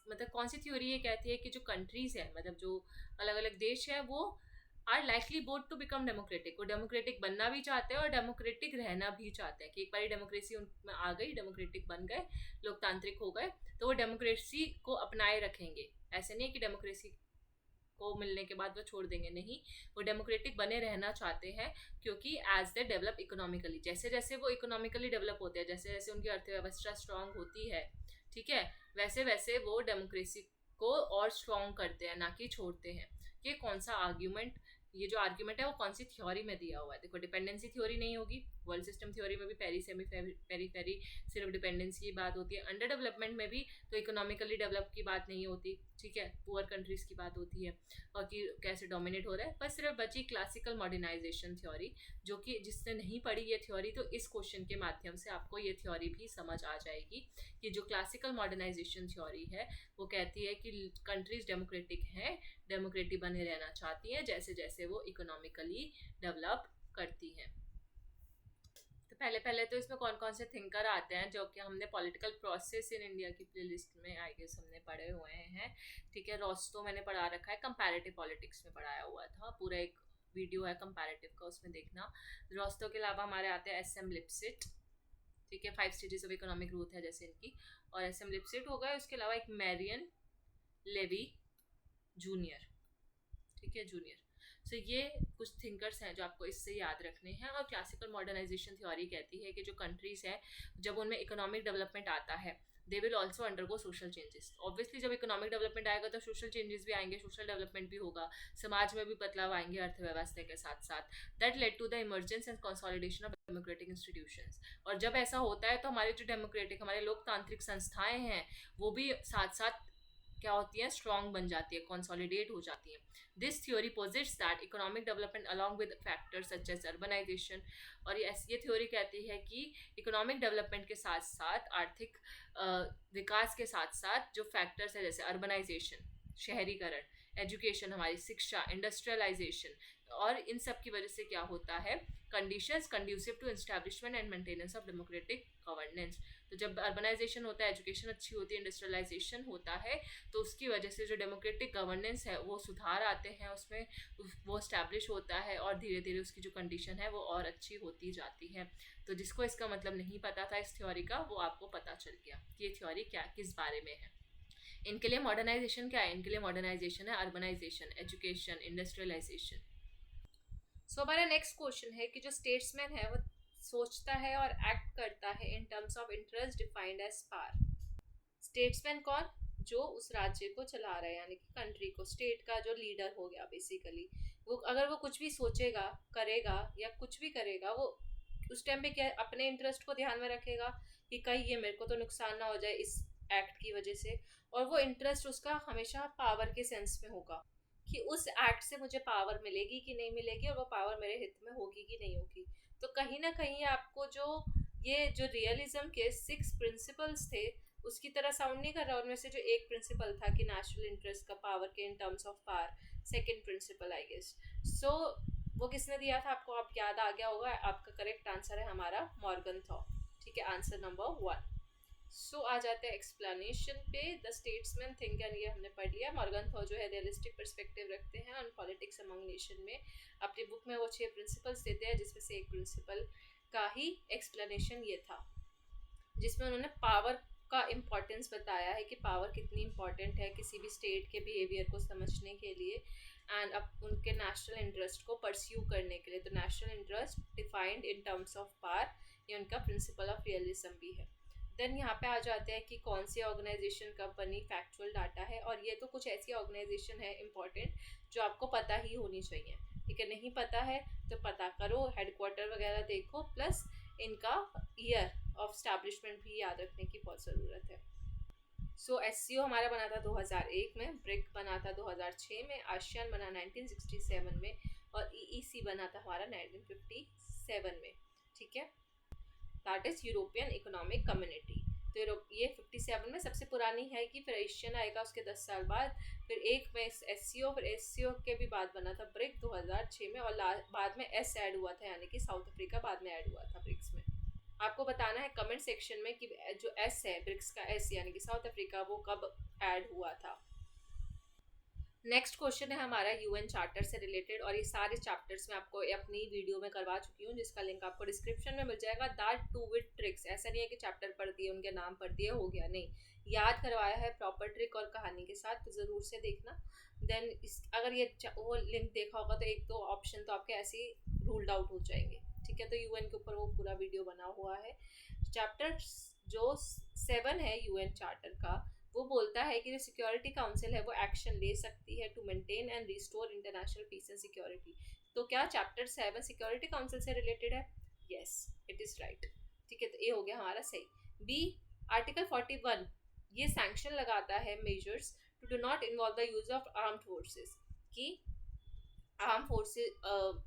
मतलब कौन सी थ्योरी ये कहती है कि जो कंट्रीज है, मतलब जो अलग अलग देश है, वो are likely both to become democratic, वो डेमोक्रेटिक बनना भी चाहते हैं और डेमोक्रेटिक रहना भी चाहते हैं, कि एक बार डेमोक्रेसी उनमें आ गई, डेमोक्रेटिक बन गए, लोकतांत्रिक हो गए, तो वो डेमोक्रेसी को अपनाए रखेंगे। ऐसे नहीं कि डेमोक्रेसी को मिलने के बाद वो छोड़ देंगे, नहीं, वो डेमोक्रेटिक बने रहना चाहते हैं, क्योंकि एज दे डेवलप इकोनॉमिकली, जैसे जैसे वो इकोनॉमिकली डेवलप होते हैं, जैसे जैसे उनकी अर्थव्यवस्था स्ट्रांग होती है, ठीक है, वैसे वैसे वो डेमोक्रेसी को और स्ट्रांग करते हैं, ना कि छोड़ते हैं। ये कौन सा आर्ग्यूमेंट ये जो आर्ग्यूमेंट है वो कौन सी थ्योरी में दिया हुआ है। देखो डिपेंडेंसी थ्योरी नहीं होगी, वर्ल्ड सिस्टम थ्योरी में भी पेरी सेमी पेरी सिर्फ डिपेंडेंसी की बात होती है। अंडर डेवलपमेंट में भी तो इकोनॉमिकली डेवलप की बात नहीं होती, ठीक है, पुअर कंट्रीज की बात होती है और कि कैसे डोमिनेट हो रहा है। बस सिर्फ बची क्लासिकल मॉडर्नाइजेशन थ्योरी, जो कि जिसने नहीं पढ़ी ये थ्योरी तो इस क्वेश्चन के माध्यम से आपको ये थ्योरी भी समझ आ जाएगी कि जो क्लासिकल मॉडर्नाइजेशन थ्योरी है वो कहती है कि कंट्रीज डेमोक्रेटिक हैं, डेमोक्रेटिक बने रहना चाहती हैं जैसे जैसे वो इकोनॉमिकली डेवलप करती हैं। तो पहले तो इसमें कौन कौन से थिंकर आते हैं जो कि हमने पॉलिटिकल प्रोसेस इन इंडिया की प्लेलिस्ट में आई गेस हमने पढ़े हुए हैं, ठीक है। रॉस्तो मैंने पढ़ा रखा है, कंपैरेटिव पॉलिटिक्स में पढ़ाया हुआ था, पूरा एक वीडियो है कंपैरेटिव का, उसमें देखना। रॉस्तो के अलावा हमारे आते हैं एस एम लिप्सिट, ठीक है, 5 स्टेजेस ऑफ इकोनॉमिक ग्रोथ है जैसे इनकी, और एस एम लिप्सिट हो गया। उसके अलावा एक मैरियन लेवी जूनियर, ठीक है, जूनियर। सो ये कुछ थिंकर्स हैं जो आपको इससे याद रखने हैं। और क्लासिकल मॉडर्नाइजेशन थ्योरी कहती है कि जो कंट्रीज है जब उनमें इकोनॉमिक डेवलपमेंट आता है they will also undergo social changes. Obviously जब इकोनॉमिक डेवलपमेंट आएगा तो सोशल चेंजेस भी आएंगे, सोशल डेवलपमेंट भी होगा, समाज में भी बदलाव आएंगे अर्थव्यवस्था के साथ साथ। That led to the emergence and consolidation of democratic institutions. और जब ऐसा होता है तो हमारे जो डेमोक्रेटिक हमारे लोकतांत्रिक संस्थाएं हैं वो भी साथ साथ क्या होती है, स्ट्रॉन्ग बन जाती है, कंसोलिडेट हो जाती है। This theory posits that economic development along with factors such as urbanisation. और ये थ्योरी कहती है कि इकोनॉमिक डेवलपमेंट के साथ साथ आर्थिक विकास के साथ साथ जो फैक्टर्स है जैसे अर्बनाइजेशन, शहरीकरण, एजुकेशन, हमारी शिक्षा, इंडस्ट्रियलाइजेशन, और इन सब की वजह से क्या होता है, conditions conducive to establishment and maintenance of democratic governance. तो जब अर्बनाइजेशन होता है, एजुकेशन अच्छी होती है, इंडस्ट्रियलाइजेशन होता है, तो उसकी वजह से जो डेमोक्रेटिक गवर्नेंस है वो सुधार आते हैं उसमें, वो स्टैब्लिश होता है और धीरे धीरे उसकी जो कंडीशन है वो और अच्छी होती जाती है। तो जिसको इसका मतलब नहीं पता था इस थ्योरी का वो आपको पता चल गया कि ये थ्योरी क्या किस बारे में है। इनके लिए मॉडर्नाइजेशन क्या है, इनके लिए मॉडर्नाइजेशन है अर्बनाइजेशन, एजुकेशन, इंडस्ट्रियलाइजेशन। सो हमारा नेक्स्ट क्वेश्चन है कि जो स्टेट्समैन है वो सोचता है और एक्ट करता है in terms of interest defined as power. Statesman कौन, जो उस राज्य को चला रहा है, यानी कि कंट्री को, स्टेट का जो लीडर हो गया बेसिकली। वो अगर वो कुछ भी सोचेगा, करेगा या कुछ भी करेगा, वो उस टाइम पे क्या अपने इंटरेस्ट को ध्यान में रखेगा कि कहीं ये मेरे को तो नुकसान ना हो जाए इस एक्ट की वजह से, और वो इंटरेस्ट उसका हमेशा पावर के सेंस में होगा कि उस एक्ट से मुझे पावर मिलेगी कि नहीं मिलेगी, और वो पावर मेरे हित में होगी कि नहीं होगी। तो कहीं ना कहीं आपको ये जो रियलिज्म के 6 प्रिंसिपल्स थे उसकी तरह साउंड नहीं कर रहा। उनमें से जो एक प्रिंसिपल था कि नेशनल इंटरेस्ट का पावर के in terms of power, second principle I guess. So वो किसने दिया था आपको, आप याद आ गया होगा। आपका करेक्ट आंसर है हमारा मॉर्गनथॉ, ठीक है, आंसर नंबर 1। सो आ जाते हैं एक्सप्लेनेशन पे। द स्टेट्समैन थिंक, एंड ये हमने पढ़ लिया। मॉर्गनथॉ जो है रियलिस्टिक पर्सपेक्टिव रखते हैं ऑन पॉलिटिक्स अमंग नेशन में। अपनी बुक में वो 6 प्रिंसिपल्स देते हैं जिसमें से एक प्रिंसिपल का ही एक्सप्लेनेशन ये था, जिसमें उन्होंने पावर का इम्पोर्टेंस बताया है कि पावर कितनी इम्पोर्टेंट है किसी भी स्टेट के बिहेवियर को समझने के लिए एंड अब उनके नेशनल इंटरेस्ट को परस्यू करने के लिए। तो national interest defined in terms of power, ये उनका प्रिंसिपल ऑफ रियलिज्म भी है। देन यहाँ पे आ जाते हैं कि कौन सी ऑर्गेनाइजेशन कब बनी, फैक्चुअल डाटा है, और ये तो कुछ ऐसी ऑर्गेनाइजेशन है इम्पॉर्टेंट जो आपको पता ही होनी चाहिए, ठीक है। नहीं पता है तो पता करो, हेडक्वार्टर वगैरह देखो, प्लस इनका ईयर ऑफ स्टैब्लिशमेंट भी याद रखने की बहुत ज़रूरत है। सो एससीओ हमारा बना था 2001 में, ब्रिक बना था 2006 में, आसियान बना 1967 में, और ईईसी बना था हमारा 1957 में, ठीक है, that is European economic community. तो ये 57 में सबसे पुरानी है कि फिर एशियन आएगा उसके 10 साल बाद, फिर एक में एससीओ, फिर एससीओ के भी बाद बना था ब्रिक 2006 में, और बाद में एस ऐड हुआ था, यानी कि साउथ अफ्रीका बाद में ऐड हुआ था ब्रिक्स में। आपको बताना है कमेंट सेक्शन में कि जो एस है, ब्रिक्स का एस यानी कि साउथ अफ्रीका, वो कब ऐड हुआ था। नेक्स्ट क्वेश्चन है हमारा यूएन चार्टर से रिलेटेड, और ये सारे चैप्टर्स मैं आपको अपनी वीडियो में करवा चुकी हूँ जिसका लिंक आपको डिस्क्रिप्शन में मिल जाएगा। दैट टू विद ट्रिक्स, ऐसा नहीं है कि चैप्टर पढ़ दिए उनके नाम पढ़ दिए हो गया, नहीं, याद करवाया है प्रॉपर ट्रिक और कहानी के साथ, तो ज़रूर से देखना। देन अगर ये वो लिंक देखा होगा तो एक दो ऑप्शन तो आपके ऐसे ही रूल्ड आउट हो जाएंगे, ठीक है। तो यूएन के ऊपर वो पूरा वीडियो बना हुआ है। चैप्टर जो 7 है यूएन चार्टर का, वो बोलता है कि जो सिक्योरिटी काउंसिल है वो एक्शन ले सकती है to maintain and restore international peace and security. तो क्या चैप्टर 7 सिक्योरिटी काउंसिल से रिलेटेड है? Yes, it is right. ठीक है, तो ए हो गया हमारा सही। बी, आर्टिकल 41 ये सैंक्शन लगाता है measures to do not involve the use of armed forces, कि आर्म फोर्सेस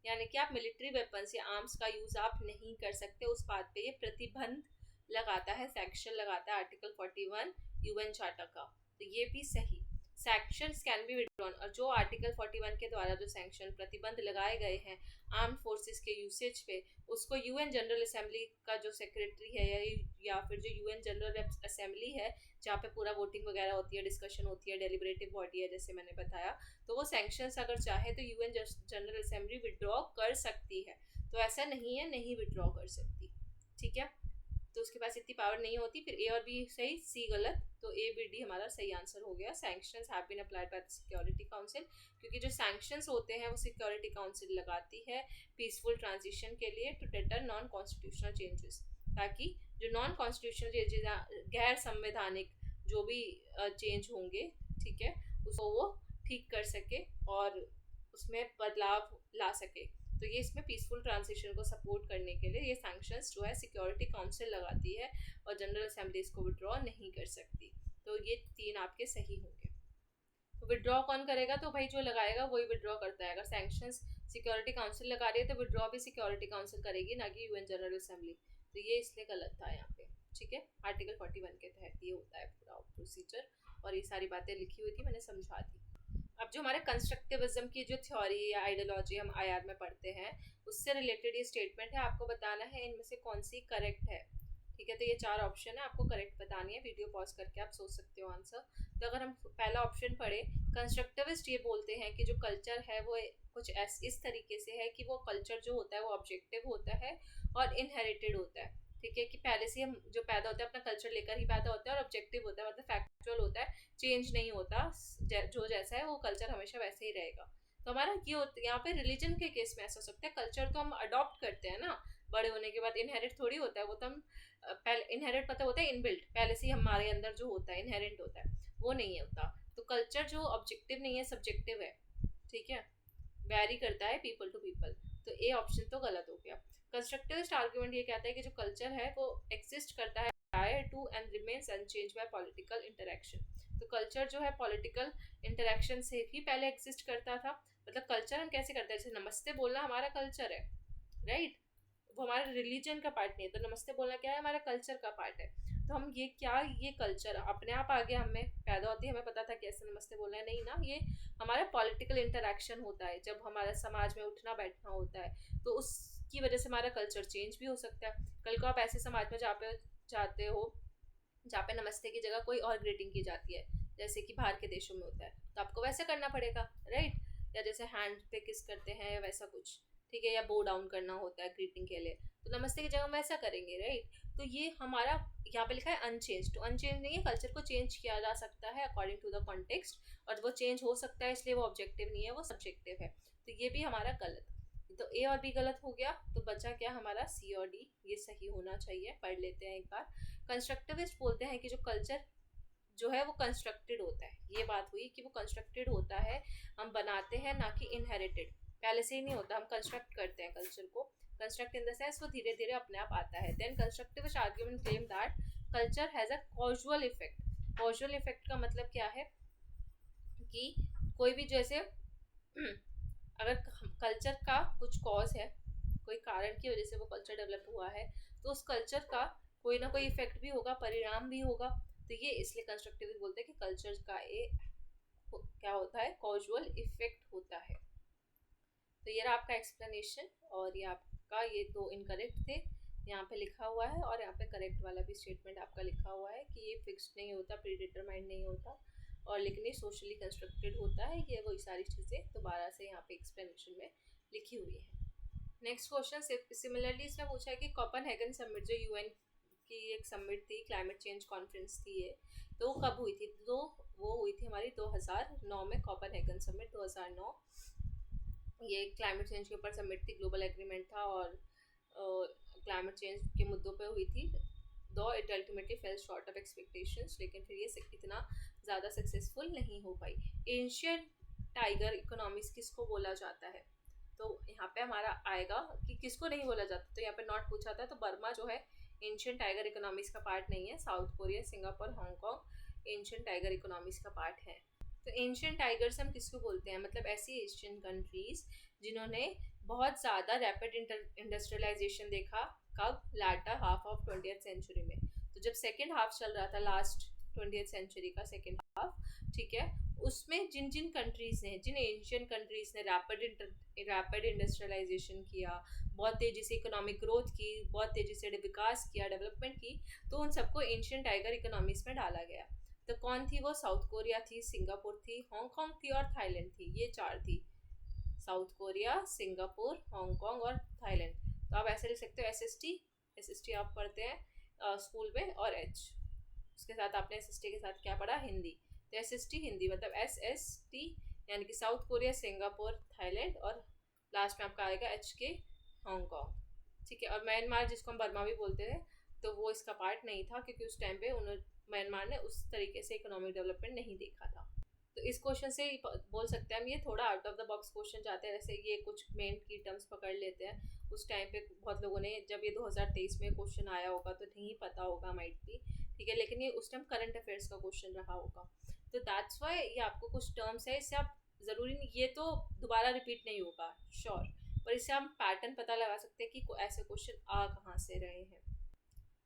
यानी कि आप मिलिट्री वेपन्स या आर्म्स का यूज आप नहीं कर सकते, उस बात पे ये प्रतिबंध लगाता है, सैंक्शन लगाता है आर्टिकल 41 यूएन चार्टर का। तो ये भी सही। सैंक्शंस कैन बी विड्रॉन, और जो आर्टिकल 41 के द्वारा जो सैंक्शन प्रतिबंध लगाए गए हैं आर्म्ड फोर्सेस के यूसेज पे, उसको यूएन जनरल असेंबली का जो सेक्रेटरी है या फिर जो यूएन जनरल असेंबली है जहाँ पे पूरा वोटिंग वगैरह होती है, डिस्कशन होती है, डेलिब्रेटिव बॉडी है जैसे मैंने बताया, तो वो सैंक्शंस अगर चाहे तो यूएन जनरल असेंबली विड्रॉ कर सकती है। तो ऐसा नहीं है नहीं विड्रॉ कर सकती। ठीक है, तो उसके पास इतनी पावर नहीं होती। फिर ए और बी सही, सी गलत, तो ए बी डी हमारा सही आंसर हो गया। Sanctions have been applied by the security council, क्योंकि जो सैंक्शंस होते हैं वो सिक्योरिटी काउंसिल लगाती है पीसफुल ट्रांजिशन के लिए to deter non constitutional changes, ताकि जो नॉन कॉन्स्टिट्यूशनल चेंजेस, गैर संवैधानिक जो भी चेंज होंगे, ठीक है, उसको वो ठीक कर सके और उसमें बदलाव ला सके। तो ये इसमें पीसफुल ट्रांजिशन को सपोर्ट करने के लिए ये सैंक्शंस जो है सिक्योरिटी काउंसिल लगाती है और जनरल असेंबली इसको विड्रॉ नहीं कर सकती। तो ये 3 आपके सही होंगे। तो विड्रॉ कौन करेगा? तो भाई जो लगाएगा वही विड्रॉ करता है। अगर सैंक्शंस सिक्योरिटी काउंसिल लगा रही है तो विड्रॉ भी सिक्योरिटी काउंसिल करेगी, ना कि यूएन जनरल असेंबली। तो ये इसलिए गलत था यहाँ पे। ठीक है, आर्टिकल 41 के तहत ये होता है पूरा प्रोसीजर, और ये सारी बातें लिखी हुई थी, मैंने समझा दी। अब जो हमारे कंस्ट्रक्टिविज्म की जो थ्योरी या आइडियोलॉजी हम आईआर में पढ़ते हैं, उससे रिलेटेड ये स्टेटमेंट है, आपको बताना है इनमें से कौन सी करेक्ट है। ठीक है, तो ये 4 ऑप्शन है, आपको करेक्ट बतानी है। वीडियो पॉज करके आप सोच सकते हो आंसर। तो अगर हम पहला ऑप्शन पढ़े, कंस्ट्रक्टिविस्ट ये बोलते हैं कि जो कल्चर है वो कुछ इस तरीके से है कि वो कल्चर जो होता है वो ऑब्जेक्टिव होता है और इनहेरिटेड होता है। ठीक है, कि पहले से हम जो पैदा होता है अपना कल्चर लेकर ही पैदा होता है, और ऑब्जेक्टिव होता है मतलब फैक्चुअल होता है, चेंज नहीं होता, जो जैसा है वो कल्चर हमेशा वैसे ही रहेगा। तो हमारा ये होता है यहाँ पे रिलीजन के केस में ऐसा हो सकता है, कल्चर तो हम अडॉप्ट करते हैं ना बड़े होने के बाद, इनहेरिट थोड़ी होता है, वो तो हम पहले इनहेरिट पता होता है इनबिल्ट, पहले से ही हमारे अंदर जो होता है इनहेरेंट होता है, वो नहीं होता। तो कल्चर जो ऑब्जेक्टिव नहीं है, सब्जेक्टिव है। ठीक है, वैरी करता है पीपल टू पीपल। तो ए ऑप्शन तो गलत हो गया। कंस्ट्रक्टिविस्ट आर्गुमेंट ये कहता है कि जो कल्चर है वो एग्जिस्ट करता है prior to and remains unchanged by political interaction. तो कल्चर जो है पॉलिटिकल इंटरेक्शन से भी पहले एग्जिस्ट करता था। मतलब कल्चर हम कैसे करते हैं, जैसे नमस्ते बोलना हमारा कल्चर है, राइट, वो हमारे रिलीजन का पार्ट नहीं है। तो नमस्ते बोलना क्या है, हमारा कल्चर का पार्ट है। तो हम ये कल्चर अपने आप आ गया, हमें पैदा होती है हमें पता था कि ऐसे नमस्ते बोलना है, नहीं ना, ये हमारा पॉलिटिकल इंटरेक्शन होता है, जब हमारा समाज में उठना बैठना होता है, तो उसकी वजह से हमारा कल्चर चेंज भी हो सकता है। कल को आप ऐसे समाज में जहाँ पे जाते हो जहाँ पे नमस्ते की जगह कोई और ग्रीटिंग की जाती है, जैसे कि बाहर के देशों में होता है, तो आपको वैसे करना पड़ेगा, राइट, या जैसे हैंड पे किस करते हैं वैसा कुछ, ठीक है, या बो डाउन करना होता है ग्रीटिंग के लिए, तो नमस्ते की जगह हम वैसा करेंगे, राइट। तो ये हमारा यहाँ पे लिखा है अनचेंज, तो अनचेंज नहीं है, कल्चर को चेंज किया जा सकता है अकॉर्डिंग टू द कॉन्टेक्स्ट, और वो चेंज हो सकता है, इसलिए वो ऑब्जेक्टिव नहीं है, वो सब्जेक्टिव है। तो ये भी हमारा गलत, तो ए और बी गलत हो गया। तो बचा क्या हमारा सी और डी, ये सही होना चाहिए। पढ़ लेते हैं एक बार। कंस्ट्रक्टिविस्ट बोलते हैं कि जो कल्चर जो है वो कंस्ट्रक्टेड होता है, ये बात हुई कि वो कंस्ट्रक्टेड होता है, हम बनाते हैं, ना कि इनहेरिटेड, पहले से ही नहीं होता, हम कंस्ट्रक्ट करते हैं कल्चर को। कंस्ट्रक्ट इन द सेंस वो धीरे धीरे अपने आप आता है। Then constructivist argument claim that culture has a causal effect. Causal effect का मतलब क्या है कि कोई भी जैसे अगर कल्चर का कुछ कॉज है, कोई कारण की वजह से वो कल्चर डेवलप हुआ है, तो उस कल्चर का कोई ना कोई इफेक्ट भी होगा, परिणाम भी होगा। तो ये इसलिए कंस्ट्रक्टिविस्ट बोलते हैं कि कल्चर का क्या होता है, कॉजुअल इफेक्ट होता है। तो ये रहा आपका एक्सप्लेनेशन, और ये आपका ये 2 इनकरेक्ट थे यहाँ पे लिखा हुआ है, और यहाँ पे करेक्ट वाला भी स्टेटमेंट आपका लिखा हुआ है कि ये फिक्स्ड नहीं होता, प्रीडिटरमाइंड नहीं होता, और लेकिन ये सोशली कंस्ट्रक्टेड होता है। ये वही सारी चीज़ें दोबारा से यहाँ पे एक्सप्लेनेशन में लिखी हुई है। नेक्स्ट क्वेश्चन सिमिलरली इसमें पूछा है कि कोपेनहेगन समिट, जो यूएन की एक समिट थी, क्लाइमेट चेंज कॉन्फ्रेंस थी ये, तो कब हुई थी? तो वो हुई थी हमारी 2009 में, कोपेनहेगन समिट 2009। ये क्लाइमेट चेंज के ऊपर समिट थी, ग्लोबल एग्रीमेंट था, और क्लाइमेट चेंज के मुद्दों पे हुई थी। दो it ultimately fail short of expectations, लेकिन फिर ये इतना ज़्यादा सक्सेसफुल नहीं हो पाई। एंशियंट टाइगर इकोनॉमिक्स किसको बोला जाता है? तो यहाँ पे हमारा आएगा कि किसको नहीं बोला जाता, तो यहाँ पे नॉट पूछा था, तो बर्मा जो है एंशियंट टाइगर इकोनॉमिक्स का पार्ट नहीं है। South Korea, Singapore, Hong Kong ancient tiger economics का पार्ट है। तो एंशियंट टाइगर्स हम किसको बोलते हैं? मतलब ऐसी एशियन कंट्रीज जिन्होंने बहुत ज़्यादा रैपिड इंडस्ट्रियलाइजेशन देखा। कब? लाटर हाफ ऑफ 20th सेंचुरी में। तो जब सेकेंड हाफ चल रहा था, लास्ट 20th सेंचुरी का सेकेंड हाफ, ठीक है, उसमें जिन जिन कंट्रीज ने, जिन एशियन कंट्रीज ने रैपिड इंडस्ट्रियलाइजेशन किया, बहुत तेज़ी से इकोनॉमिक ग्रोथ की, बहुत तेज़ी से विकास किया, डेवलपमेंट की, तो उन सबको एशियन टाइगर इकोनॉमिक्स में डाला गया। तो कौन थी वो? साउथ कोरिया थी, सिंगापुर थी, हांगकांग थी और थाईलैंड थी। ये चार थी, साउथ कोरिया, सिंगापुर, हांगकांग और थाईलैंड। तो आप ऐसे लिख सकते हो एसएसटी आप पढ़ते हैं स्कूल में, और एच उसके साथ आपने एसएसटी के साथ क्या पढ़ा? हिंदी। तो एसएसटी हिंदी मतलब एसएसटी यानी कि साउथ कोरिया, सिंगापुर, थाईलैंड, और लास्ट में आपका आएगा एच के हांगकांग, ठीक है। और म्यांमार जिसको हम बर्मा भी बोलते हैं, तो वो इसका पार्ट नहीं था क्योंकि उस टाइम पे म्यांमार ने उस तरीके से इकोनॉमिक डेवलपमेंट नहीं देखा था। तो इस क्वेश्चन से बोल सकते हैं हम ये थोड़ा out of the box question जाते हैं। जैसे ये कुछ मेन की टर्म्स पकड़ लेते हैं। उस टाइम पे बहुत लोगों ने, जब ये 2023 में क्वेश्चन आया होगा तो नहीं पता होगा माइट भी, ठीक है, लेकिन ये उस टाइम करंट अफेयर्स का क्वेश्चन रहा होगा। तो दैट्स वाई ये आपको कुछ टर्म्स है, इससे आप ज़रूरी नहीं, ये तो दोबारा रिपीट नहीं होगा श्योर, पर इससे हम पैटर्न पता लगा सकते हैं कि ऐसे क्वेश्चन आ कहाँ से रहे हैं।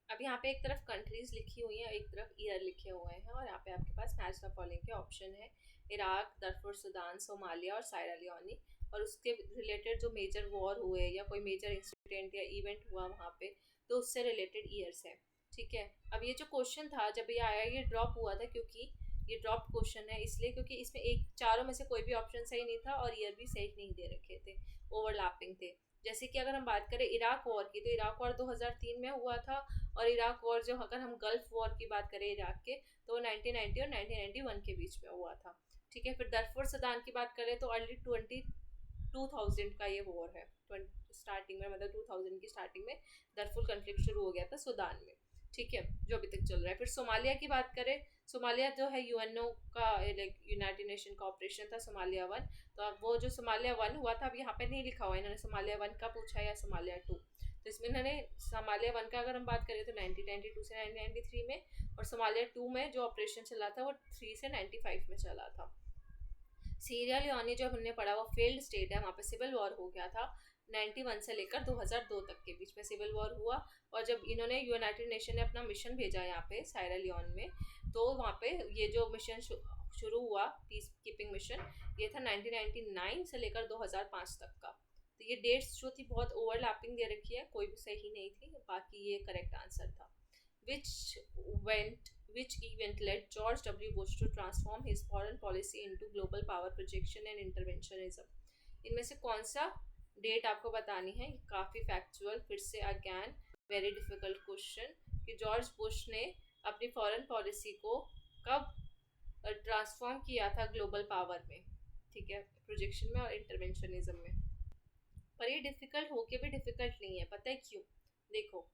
अब यहाँ पे एक तरफ कंट्रीज लिखी हुई हैं, एक तरफ ईयर लिखे हुए हैं, और यहाँ पे आपके पास मैच द फॉलोइंग के ऑप्शन है। इराक, दरफुर सुदान, सोमालिया और सायरा लियोनी, और उसके रिलेटेड जो मेजर वॉर हुए या कोई मेजर इंसिडेंट या इवेंट हुआ वहाँ पे, तो उससे रिलेटेड ईयर्स है, ठीक है। अब ये जो क्वेश्चन था जब ये आया, ये ड्रॉप हुआ था, क्योंकि ये ड्रॉप क्वेश्चन है इसलिए क्योंकि इसमें चारों में से कोई भी ऑप्शन सही नहीं था और ईयर भी सही नहीं दे रखे थे, ओवरलैपिंग थे। जैसे कि अगर हम बात करें इराक वॉर की, तो इराक वॉर 2003 में हुआ था, और इराक वॉर जो, अगर हम गल्फ वॉर की बात करें इराक के, तो वो 1990 और 1991 के बीच में हुआ था, ठीक है। फिर दरफुर सुदान की बात करें तो अर्ली 2000 का ये वॉर है, स्टार्टिंग में, मतलब 2000 की स्टार्टिंग में दरफुर कन्फ्लिक्ट शुरू हो गया था सुदान में, ठीक है, जो अभी तक चल रहा है। फिर सोमालिया की बात करें, सोमालिया जो है यूएनओ का, यूनाइटेड नेशन का ऑपरेशन था सोमालिया 1, तो अब वो जो सोमालिया 1 हुआ था, अब यहाँ पे नहीं लिखा हुआ है इन्होंने सोमालिया 1 का पूछा या सोमालिया 2, तो इसमें इन्होंने सोमालिया 1 का अगर हम बात करें तो 1992 से 1993 में, और सोमालिया 2 में जो ऑपरेशन चला था वो 3 से 95 में चला था। सीरिया लियोनी जो हमने पढ़ा वो फेल्ड स्टेट है, वहाँ पे सिविल वॉर हो गया था 91 से लेकर 2002 तक के बीच में सिविल वॉर हुआ, और जब इन्होंने यूनाइटेड नेशन ने अपना मिशन भेजा यहाँ पे सायरा लियोन में, तो वहाँ पे ये जो मिशन शुरू हुआ पीस कीपिंग मिशन, ये था 1999 से लेकर 2005 तक का। तो ये डेट्स जो थी बहुत ओवरलैपिंग दे रखी है, कोई भी सही नहीं थी, बाकी ये करेक्ट आंसर था। Which event led George W. Bush to transform his foreign policy into global power projection and interventionism? इनमें से कौन सा डेट आपको बतानी है? काफ़ी फैक्चुअल, फिर से अगैन वेरी डिफिकल्ट क्वेश्चन, कि जॉर्ज बुश ने अपनी फॉरेन पॉलिसी को कब ट्रांसफॉर्म किया था ग्लोबल पावर में, ठीक है, प्रोजेक्शन में और इंटरवेंशनिज्म में। पर ये डिफिकल्ट होके भी डिफिकल्ट नहीं है, पता है क्यों? देखो,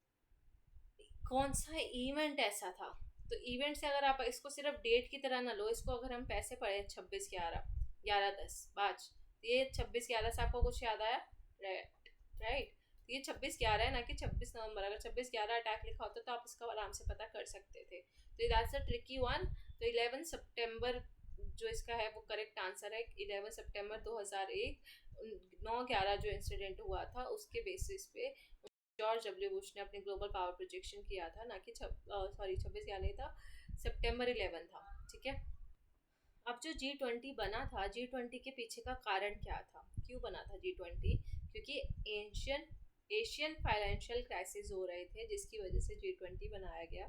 कौन सा इवेंट ऐसा था, तो इवेंट से अगर आप इसको सिर्फ डेट की तरह ना लो, इसको अगर हम पैसे पढ़े 26/11, 11/10 तो ये 26/11 से आपको कुछ याद आया? राइट, तो ये 26/11 है, ना कि 26 नवंबर। अगर 26/11 अटैक लिखा होता तो आप इसका आराम से पता कर सकते थे। तो दैट्स अ ट्रिकी वन। तो 11 सितंबर जो इसका है वो करेक्ट आंसर है। 11 सितंबर 2001 9/11 जो इंसिडेंट हुआ था उसके बेसिस पे जॉर्ज डब्ल्यू बुश ने अपनी ग्लोबल पावर प्रोजेक्शन किया था, ना कि 26/11 नहीं था, सितंबर 11 था, ठीक है। अब जो G20 बना था, G20 के पीछे का कारण क्या था, क्यों बना था G20? क्योंकि एशियन फाइनेंशियल क्राइसिस हो रहे थे, जिसकी वजह से G20 बनाया गया।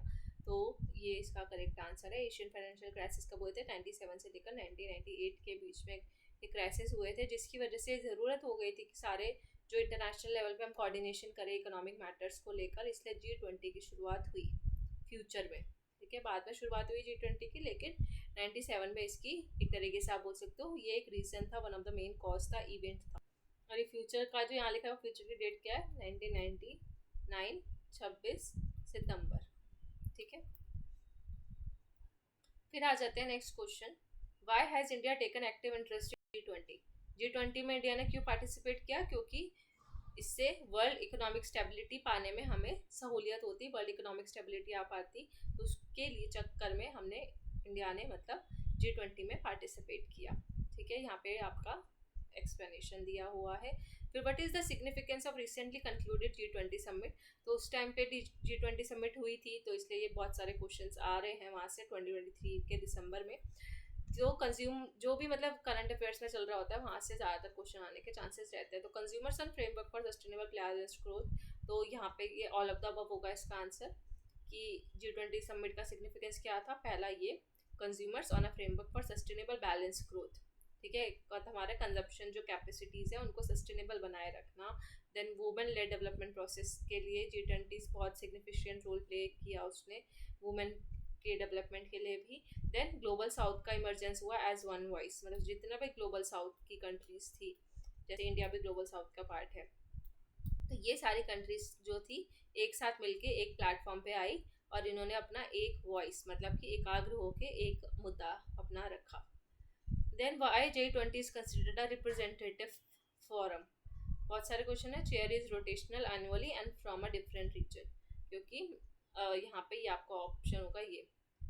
तो ये इसका करेक्ट आंसर है। एशियन फाइनेंशियल क्राइसिस कब हुए थे? 97 से लेकर 1998 के बीच में ये क्राइसिस हुए थे, जिसकी वजह से ज़रूरत हो गई थी कि सारे जो इंटरनेशनल लेवल पे हम कोऑर्डिनेशन करें इकोनॉमिक मैटर्स को लेकर, इसलिए G20 की शुरुआत हुई फ्यूचर में, ठीक है। बाद में शुरुआत हुई G20 की, लेकिन 97 में इसकी एक तरीके से आप बोल सकते हो ये एक रीज़न था, one of the main cause था, इवेंट था। और ये फ्यूचर का जो यहाँ लिखा है फ्यूचर की डेट क्या है? 1999 26 सितंबर, ठीक है। फिर आ जाते हैं next question, why has India taken active interest in G20? G20 में इंडिया ने क्यों पार्टिसिपेट किया? क्योंकि इससे वर्ल्ड इकोनॉमिक स्टेबिलिटी पाने में हमें सहूलियत होती, वर्ल्ड इकोनॉमिक स्टेबिलिटी आ पाती, तो उसके लिए चक्कर में हमने इंडिया ने मतलब G20 में पार्टिसिपेट किया। ठीक है, यहाँ पे आपका एक्सप्लेनेशन दिया हुआ है। फिर what is the significance of recently concluded G20 summit? तो उस टाइम पे G20 समिट हुई थी, तो इसलिए ये बहुत सारे क्वेश्चंस आ रहे हैं वहाँ से 2023 के दिसंबर में। जो भी मतलब करंट अफेयर्स में चल रहा होता है वहाँ से ज़्यादातर क्वेश्चन आने के चांसेस रहते हैं। तो consumers and framework for sustainable balanced growth, तो यहाँ पे ये ऑल ऑफ द अबव होगा इसका आंसर कि G20 समिट का सिग्निफिकेंस क्या था। पहला ये consumers on a framework for sustainable balanced growth, ठीक है, हमारे कंजप्शन जो कैपेसिटीज़ है उनको सस्टेनेबल बनाए रखना। Then women led development process के लिए G20 बहुत सिग्निफिकेंट रोल प्ले किया उसने वुमेन के डेवलपमेंट के लिए भी। देन ग्लोबल साउथ का इमरजेंस हुआ एज वन वॉइस, मतलब जितना भी ग्लोबल साउथ की कंट्रीज थी, जैसे इंडिया भी ग्लोबल साउथ का पार्ट है, तो ये सारी कंट्रीज जो थी एक साथ मिलके एक प्लेटफॉर्म पे आई और इन्होंने अपना एक वॉइस मतलब कि एकाग्र होके एक मुद्दा अपना रखा। Then why G20 is considered a representative forum? बहुत सारे क्वेश्चन है। Chair is rotational annually and from a different region, क्योंकि यहाँ पे ये आपका ऑप्शन होगा ये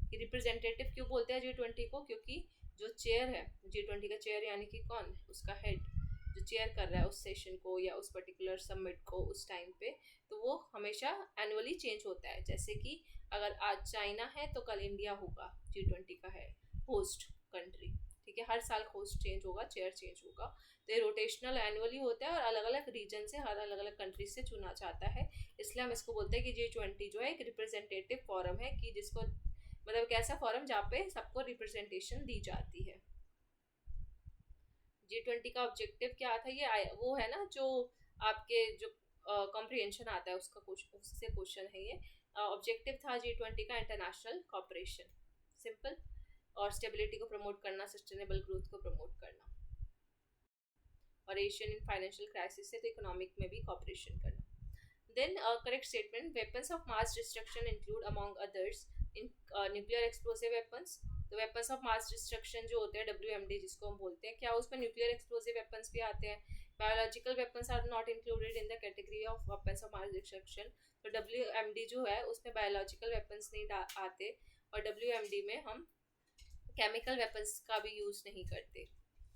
कि रिप्रेजेंटेटिव क्यों बोलते हैं G20 को, क्योंकि जो चेयर है G20 का चेयर यानी कि कौन, उसका हेड जो चेयर कर रहा है उस सेशन को या उस पर्टिकुलर समिट को उस टाइम पे, तो वो हमेशा एनुअली चेंज होता है। जैसे कि अगर आज चाइना है तो कल इंडिया होगा G20 का है होस्ट कंट्री, ठीक है, हर साल होस्ट चेंज होगा, चेयर चेंज होगा। तो ये रोटेशनल एनुअली होता है और अलग अलग रीजन से हर अलग अलग कंट्री से चुना जाता है, इसलिए हम इसको बोलते हैं कि G20 जो है एक रिप्रेजेंटेटिव फोरम है, कि जिसको मतलब एक ऐसा फोरम जहाँ पे सबको रिप्रेजेंटेशन दी जाती है। G20 का ऑब्जेक्टिव क्या था, ये वो है ना जो आपके जो कॉम्प्रिहेंशन आता है उसका उससे क्वेश्चन है ये। ऑब्जेक्टिव था G20 का इंटरनेशनल कॉपरेशन, सिंपल, और स्टेबिलिटी को प्रमोट करना, सस्टेनेबल ग्रोथ को प्रमोट करना, और एशियन इन फाइनेंशियल क्राइसिस से तो इकोनॉमिक में भी कॉपरेशन करना। Then correct statement, weapons of mass destruction include among others in nuclear explosive weapons. तो वेपन्स ऑफ मास डिस्ट्रक्शन जो होते हैं WMD जिसको हम बोलते हैं, क्या उसमें न्यूक्लियर एक्सप्लोसिव वेपन्स भी आते हैं? Biological weapons are not included in the category of weapons of mass destruction. तो WMD जो है उसमें बायोलॉजिकल वेपन्स नहीं आते, और WMD में हम केमिकल वेपन्स का भी यूज़ नहीं करते,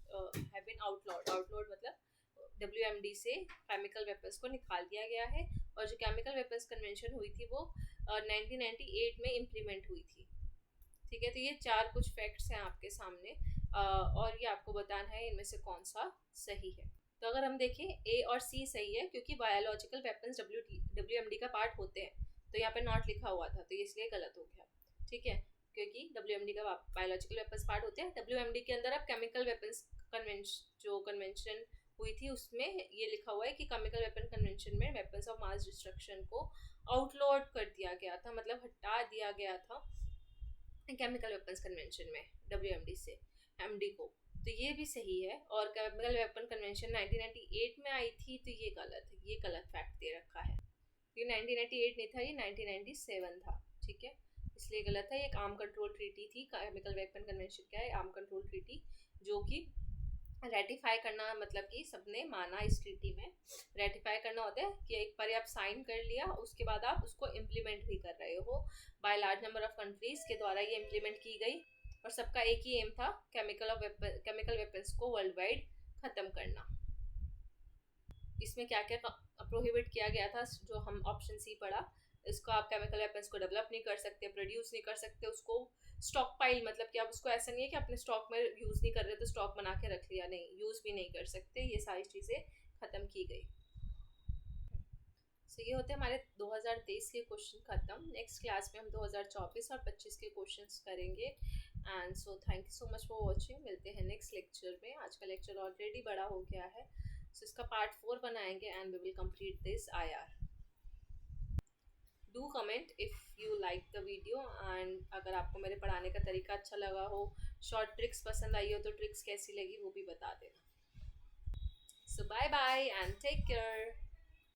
हैव बीन आउटलॉड। आउटलॉड मतलब WMD से केमिकल वेपन्स को निकाल दिया गया है, और जो केमिकल वेपन्स कन्वेंशन हुई थी वो 1998 में इम्प्लीमेंट हुई थी, ठीक है। तो ये चार कुछ फैक्ट्स हैं आपके सामने, और ये आपको बताना है इनमें से कौन सा सही है। तो अगर हम देखें A और C सही है, क्योंकि बायोलॉजिकल वेपन्स WMD का पार्ट होते हैं, तो यहाँ पे नॉट लिखा हुआ था तो इसलिए गलत हो गया, ठीक है, क्योंकि WMD का बायोलॉजिकल वेपन्स पार्ट होते हैं। WMD के अंदर अब केमिकल वेपन्स कन्वेंशन हुई थी उसमें ये लिखा हुआ है कि केमिकल वेपन कन्वेंशन में वेपन्स ऑफ मास डिस्ट्रक्शन को आउटलॉड कर दिया गया था, मतलब हटा दिया गया था केमिकल वेपन्स कन्वेंशन में WMD से MD को, तो ये भी सही है। और केमिकल वेपन कन्वेंशन 1998 में आई थी, तो ये गलत है, ये गलत फैक्ट दे रखा है। ये 1998 नहीं था, ये 1997 था, ठीक है, इसलिए गलत है। ये एक आर्म कंट्रोल ट्रीटी थी। केमिकल वेपन कन्वेंशन क्या है? आर्म कंट्रोल ट्रीटी, जो कि रेटिफाई करना, मतलब कि सबने माना इस ट्रीटी में। रेटिफाई करना होता है कि एक बार आप साइन कर लिया, उसके बाद आप उसको इम्प्लीमेंट भी कर रहे हो। By large number of countries के द्वारा ये इम्प्लीमेंट की गई, और सबका एक ही एम था, केमिकल वेपन्स को वर्ल्ड वाइड ख़त्म करना। इसमें क्या क्या प्रोहिबिट किया गया था, जो हम ऑप्शन सी पढ़ा, इसको आप केमिकल वेपन्स को डेवलप नहीं कर सकते, प्रोड्यूस नहीं कर सकते, उसको स्टॉक पाइल, मतलब कि आप उसको ऐसा नहीं है कि अपने स्टॉक में यूज़ नहीं कर रहे तो स्टॉक बना के रख लिया, नहीं, यूज़ भी नहीं कर सकते, ये सारी चीज़ें ख़त्म की गई। सो ये होते हैं हमारे 2023 के क्वेश्चन ख़त्म। नेक्स्ट क्लास में हम 2024 और 25 के क्वेश्चंस करेंगे। And so thank you so much for watching. मिलते हैं नेक्स्ट लेक्चर में। आज का लेक्चर ऑलरेडी बड़ा हो गया है, सो इसका पार्ट 4 बनाएंगे and we will complete this IR। Do comment if you like the video, and अगर आपको मेरे पढ़ाने का तरीका अच्छा लगा हो, शॉर्ट ट्रिक्स पसंद आई हो, तो ट्रिक्स कैसी लगी वो भी बता देना। So bye bye and take care.